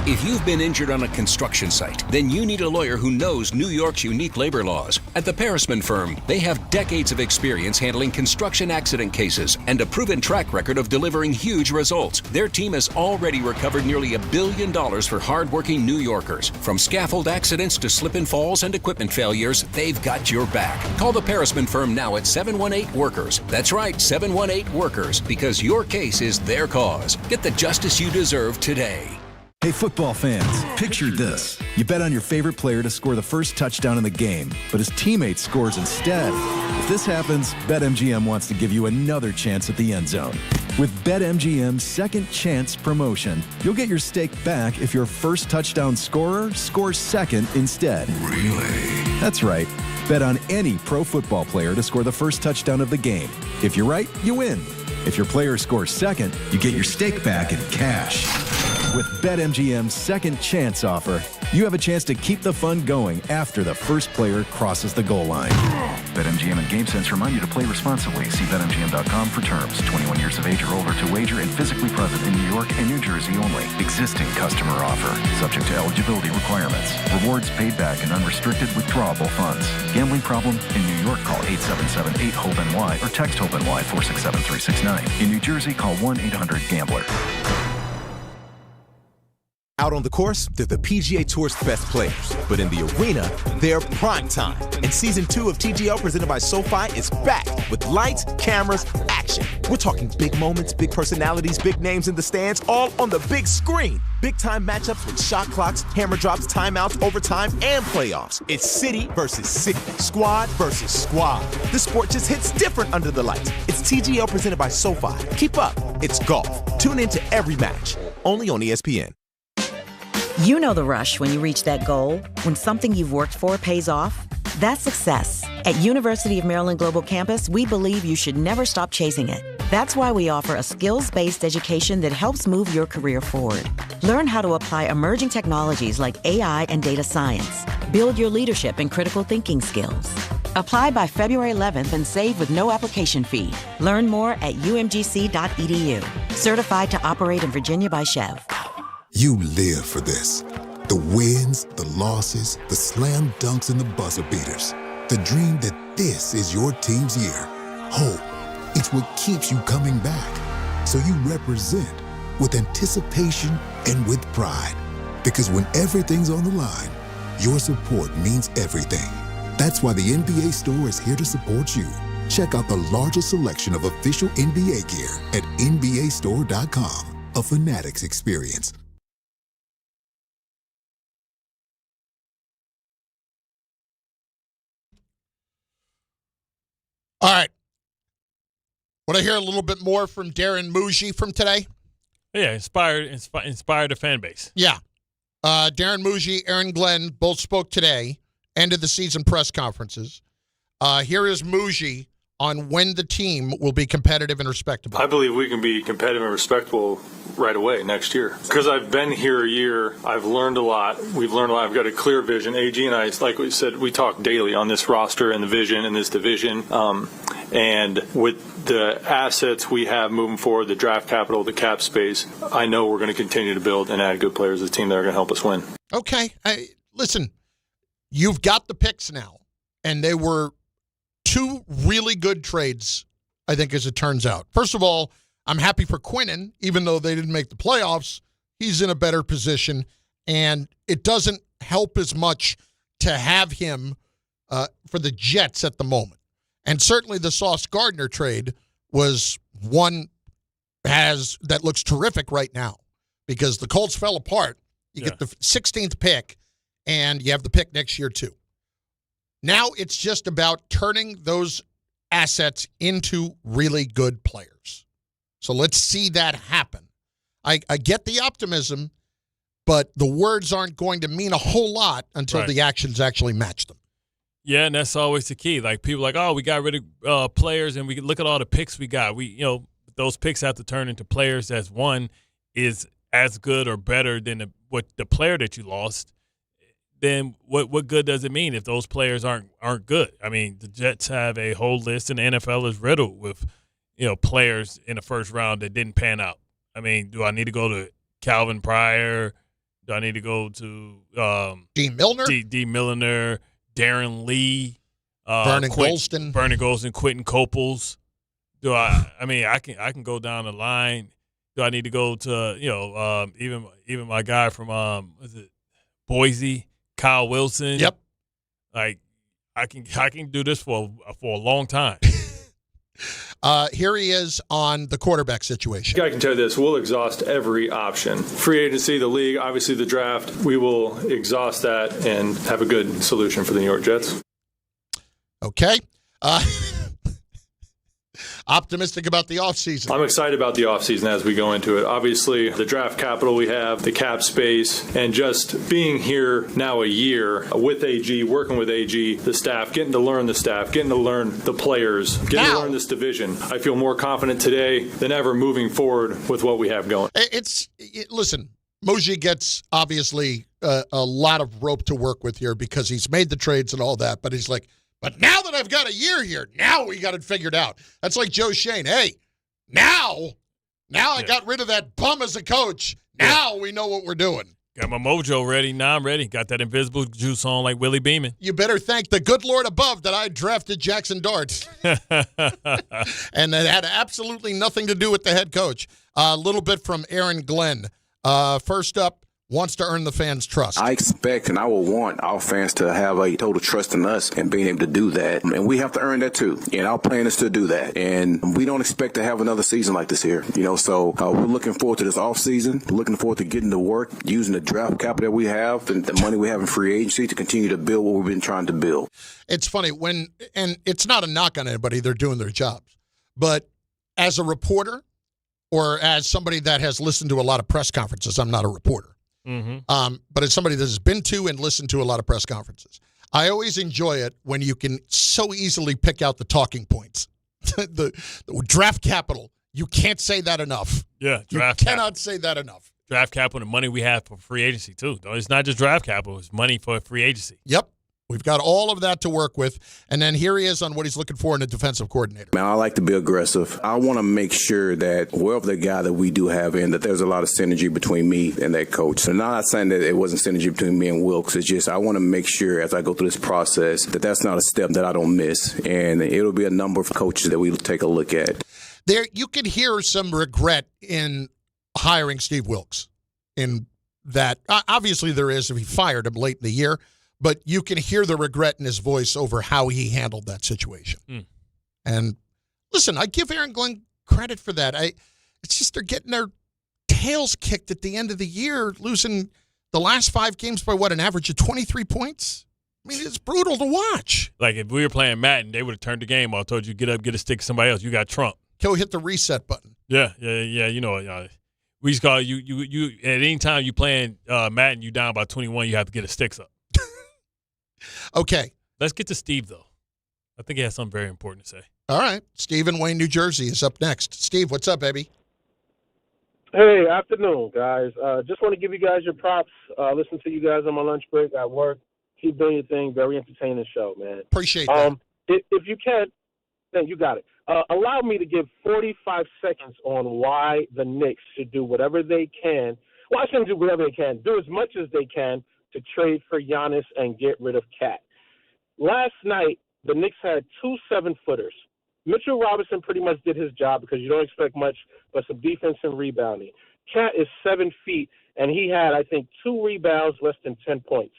If you've been injured on a construction site, then you need a lawyer who knows New York's unique labor laws. At the Parisman Firm, they have decades of experience handling construction accident cases and a proven track record of delivering huge results. Their team has already recovered nearly $1 billion for hardworking New Yorkers. From scaffold accidents to slip and falls and equipment failures, they've got your back. Call the Parisman Firm now at 718-WORKERS. That's right, 718-WORKERS, because your case is their cause. Get the justice you deserve today. Hey, football fans, picture this. You bet on your favorite player to score the first touchdown in the game, but his teammate scores instead. If this happens, BetMGM wants to give you another chance at the end zone. With BetMGM's Second Chance promotion, you'll get your stake back if your first touchdown scorer scores second instead. Really? That's right. Bet on any pro football player to score the first touchdown of the game. If you're right, you win. If your player scores second, you get your stake back in cash. With BetMGM's Second Chance offer, you have a chance to keep the fun going after the first player crosses the goal line. BetMGM and GameSense remind you to play responsibly. See BetMGM.com for terms. 21 years of age or older to wager and physically present in New York and New Jersey only. Existing customer offer. Subject to eligibility requirements. Rewards paid back and unrestricted withdrawable funds. Gambling problem? In New York, call 877-8-HOPE-NY or text HOPE-NY 467-369. In New Jersey, call 1-800-GAMBLER. Out on the course, they're the PGA Tour's best players. But in the arena, they're prime time. And Season 2 of TGL presented by SoFi is back with lights, cameras, action. We're talking big moments, big personalities, big names in the stands, all on the big screen. Big-time matchups with shot clocks, hammer drops, timeouts, overtime, and playoffs. It's city versus city, squad versus squad. The sport just hits different under the lights. It's TGL presented by SoFi. Keep up. It's golf. Tune into every match. Only on ESPN. You know the rush when you reach that goal, when something you've worked for pays off. That's success. At University of Maryland Global Campus, we believe you should never stop chasing it. That's why we offer a skills-based education that helps move your career forward. Learn how to apply emerging technologies like AI and data science. Build your leadership and critical thinking skills. Apply by February 11th and save with no application fee. Learn more at umgc.edu. Certified to operate in Virginia by Chev. You live for this. The wins, the losses, the slam dunks, and the buzzer beaters. The dream that this is your team's year. Hope, it's what keeps you coming back. So you represent with anticipation and with pride. Because when everything's on the line, your support means everything. That's why the NBA Store is here to support you. Check out the largest selection of official NBA gear at NBAstore.com. A Fanatics experience. All right. Want to hear a little bit more from Darren Mougey from today? Yeah, inspired the fan base. Yeah. Darren Mougey, Aaron Glenn both spoke today, end of the season press conferences. Here is Mougey on when the team will be competitive and respectable. I believe we can be competitive and respectable right away next year. Because I've been here a year, I've learned a lot. We've learned a lot. I've got a clear vision. AG and I, like we said, we talk daily on this roster and the vision in this division. And with the assets we have moving forward, the draft capital, the cap space, I know we're going to continue to build and add good players to the team that are going to help us win. Okay. Listen, you've got the picks now, and they were two really good trades, I think, as it turns out. First of all, I'm happy for Quinnen, even though they didn't make the playoffs. He's in a better position, and it doesn't help as much to have him for the Jets at the moment. And certainly the Sauce Gardner trade was one that looks terrific right now because the Colts fell apart. You get the 16th pick, and you have the pick next year too. Now it's just about turning those assets into really good players. So let's see that happen. I get the optimism, but the words aren't going to mean a whole lot until the actions actually match them. Yeah, and that's always the key. Like people are like, oh, we got rid of players, and we look at all the picks we got. Those picks have to turn into players as one is as good or better than the player that you lost. Then what good does it mean if those players aren't good? I mean, the Jets have a whole list, and the NFL is riddled with players in the first round that didn't pan out. I mean, do I need to go to Calvin Pryor? Do I need to go to D. Milner? D. Milner, Darren Lee, Vernon Golston, Quentin Copels. I can go down the line. Do I need to go to even my guy from Boise? Kyle Wilson. Yep. Like I can do this for a long time. Here he is on the quarterback situation. I can tell you this, we'll exhaust every option. Free agency, the league, obviously the draft, we will exhaust that and have a good solution for the New York Jets. Okay. Optimistic about the offseason. I'm excited about the offseason as we go into it. Obviously, the draft capital we have, the cap space, and just being here now a year with AG, working with AG, the staff, getting to learn the staff, getting to learn the players, getting to learn this division. I feel more confident today than ever moving forward with what we have going. Listen, Mougey gets obviously a lot of rope to work with here because he's made the trades and all that, but he's like, but now that I've got a year here, now we got it figured out. That's like Joe Shane. Hey, now I got rid of that bum as a coach. Now we know what we're doing. Got my mojo ready. Now I'm ready. Got that invisible juice on like Willie Beeman. You better thank the good Lord above that I drafted Jackson Dart. And that had absolutely nothing to do with the head coach. A little bit from Aaron Glenn. First up, wants to earn the fans' trust. I expect and I will want our fans to have a total trust in us and being able to do that. And we have to earn that too. And our plan is to do that. And we don't expect to have another season like this here. So we're looking forward to this offseason. Looking forward to getting to work, using the draft capital that we have and the money we have in free agency to continue to build what we've been trying to build. It's funny and it's not a knock on anybody. They're doing their jobs. But as a reporter or as somebody that has listened to a lot of press conferences, I'm not a reporter. Mm-hmm. But as somebody that has been to and listened to a lot of press conferences, I always enjoy it when you can so easily pick out the talking points. the draft capital, you can't say that enough. Yeah, you cannot say that enough. Draft capital, the money we have for free agency too. It's not just draft capital; it's money for free agency. Yep. We've got all of that to work with. And then here he is on what he's looking for in a defensive coordinator. Man, I like to be aggressive. I want to make sure that wherever the guy that we do have in, that there's a lot of synergy between me and that coach. So not saying that it wasn't synergy between me and Wilkes. It's just I want to make sure as I go through this process that that's not a step that I don't miss. And it'll be a number of coaches that we'll take a look at. There, you can hear some regret in hiring Steve Wilkes. In that, obviously there is if he fired him late in the year. But you can hear the regret in his voice over how he handled that situation. And listen, I give Aaron Glenn credit for that. It's just they're getting their tails kicked at the end of the year, losing the last 5 games by an average of 23 points. I mean, it's brutal to watch. Like if we were playing Madden, they would have turned the game off, told you get up, get a stick to somebody else. You got Trump. Go hit the reset button. Yeah. You know, we just call you at any time you playing Madden, you down by 21, you have to get a sticks up. Okay. Let's get to Steve, though. I think he has something very important to say. All right. Steve in Wayne, New Jersey is up next. Steve, what's up, baby? Hey, afternoon, guys. Just want to give you guys your props. Listen to you guys on my lunch break at work. Keep doing your thing. Very entertaining show, man. Appreciate that. If you can, then you got it. Allow me to give 45 seconds on why the Knicks should do whatever they can. Well, I shouldn't do whatever they can. Do as much as they can to trade for Giannis and get rid of Cat. Last night, the Knicks had 2 7-footers. Mitchell Robinson pretty much did his job because you don't expect much but some defense and rebounding. Cat is 7 feet, and he had, I think, 2 rebounds, less than 10 points.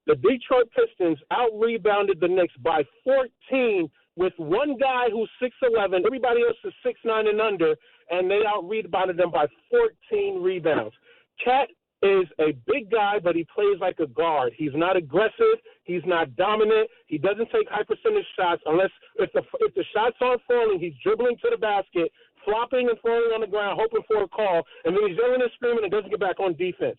The Detroit Pistons out-rebounded the Knicks by 14 with one guy who's 6'11". Everybody else is 6'9" and under, and they out-rebounded them by 14 rebounds. Cat is a big guy, but he plays like a guard. He's not aggressive. He's not dominant. He doesn't take high-percentage shots unless if the shots aren't falling, he's dribbling to the basket, flopping and falling on the ground, hoping for a call, and then he's yelling and screaming and doesn't get back on defense.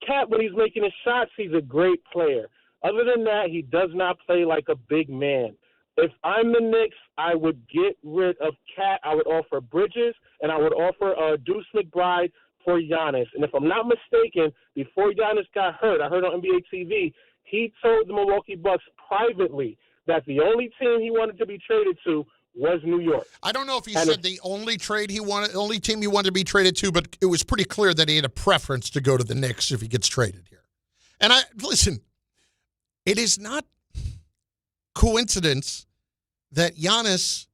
Cat, when he's making his shots, he's a great player. Other than that, he does not play like a big man. If I'm the Knicks, I would get rid of Cat. I would offer Bridges, and I would offer Deuce McBride for Giannis. And if I'm not mistaken, before Giannis got hurt, I heard on NBA TV, he told the Milwaukee Bucks privately that the only team he wanted to be traded to was New York. I don't know if he said the only team he wanted to be traded to, but it was pretty clear that he had a preference to go to the Knicks if he gets traded here. And listen, it is not coincidence that Giannis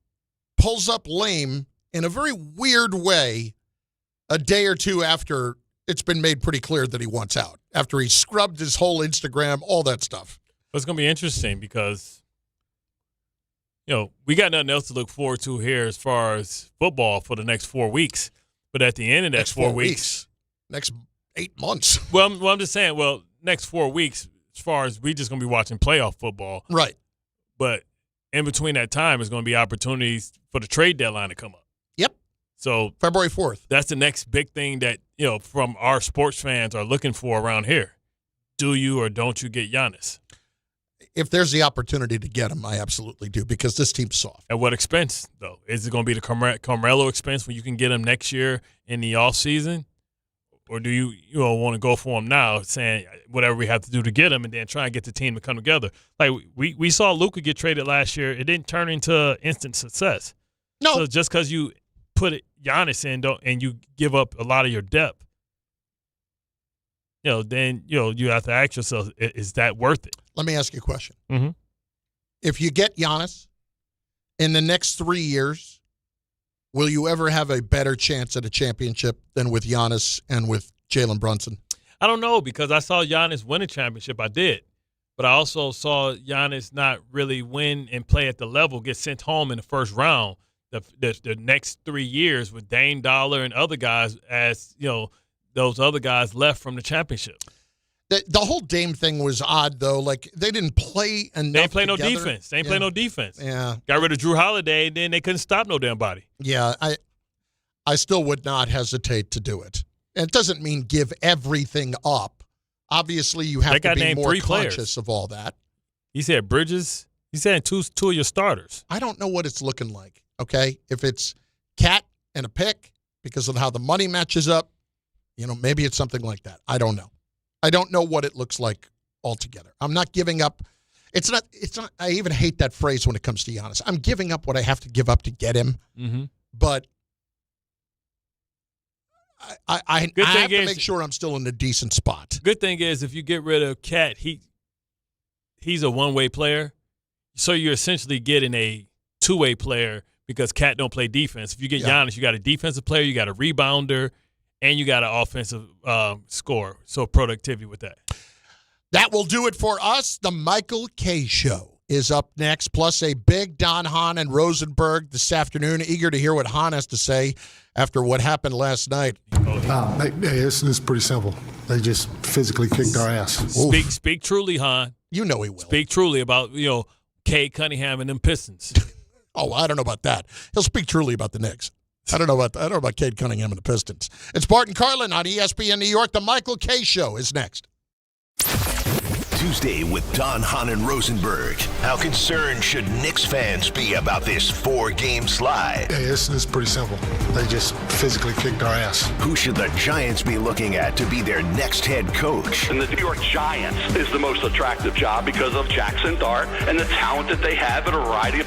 pulls up lame in a very weird way a day or two after it's been made pretty clear that he wants out, after he scrubbed his whole Instagram, all that stuff. It's going to be interesting because, you know, we got nothing else to look forward to here as far as football for the next 4 weeks. But at the end of that next 4 weeks. Next 8 months. Well, I'm just saying, next 4 weeks, as far as we just going to be watching playoff football. Right. But in between that time is going to be opportunities for the trade deadline to come up. Yep. So February 4th. That's the next big thing that, you know, from our sports fans are looking for around here. Do you or don't you get Giannis? If there's the opportunity to get him, I absolutely do, because this team's soft. At what expense, though? Is it going to be the Carmelo expense when you can get him next year in the offseason? Or do you want to go for him now, saying whatever we have to do to get him and then try and get the team to come together? Like we saw Luka get traded last year. It didn't turn into instant success. No. So just because you put Giannis in and you give up a lot of your depth, then you have to ask yourself, is that worth it? Let me ask you a question. Mm-hmm. If you get Giannis in the next 3 years, will you ever have a better chance at a championship than with Giannis and with Jalen Brunson? I don't know, because I saw Giannis win a championship. I did. But I also saw Giannis not really win and play at the level, get sent home in the first round the next 3 years with Dame Dollar and other guys, as, those other guys left from the championship. The whole Dame thing was odd, though. Like, they didn't play enough. They ain't play together. no defense. They ain't play no defense. Yeah. Got rid of Drew Holiday, and then they couldn't stop no damn body. Yeah, I still would not hesitate to do it. And it doesn't mean give everything up. Obviously, you have to be more conscious of all that. He said Bridges. He said two of your starters. I don't know what it's looking like, okay? If it's Cat and a pick because of how the money matches up, maybe it's something like that. I don't know. I don't know what it looks like altogether. I'm not giving up. It's not. I even hate that phrase when it comes to Giannis. I'm giving up what I have to give up to get him. Mm-hmm. But I have to make sure I'm still in a decent spot. Good thing is, if you get rid of Cat, he's a one-way player. So you're essentially getting a two-way player because Cat don't play defense. If you get Giannis, you got a defensive player, you got a rebounder, and you got an offensive scorer. So productivity with that. That will do it for us, the Michael K. Show. is up next, plus a big Don Hahn and Rosenberg this afternoon. Eager to hear what Hahn has to say after what happened last night. It's pretty simple. They just physically kicked our ass. Speak truly, Hahn. You know he will. Speak truly about, Cade Cunningham and them Pistons. Oh, I don't know about that. He'll speak truly about the Knicks. I don't know about Cade Cunningham and the Pistons. It's Bart and Carlin on ESPN New York. The Michael K. Show is next. Tuesday with Don Hahn and Rosenberg. How concerned should Knicks fans be about this 4-game slide? It's pretty simple. They just physically kicked our ass. Who should the Giants be looking at to be their next head coach? And the New York Giants is the most attractive job because of Jackson Dart and the talent that they have at a variety of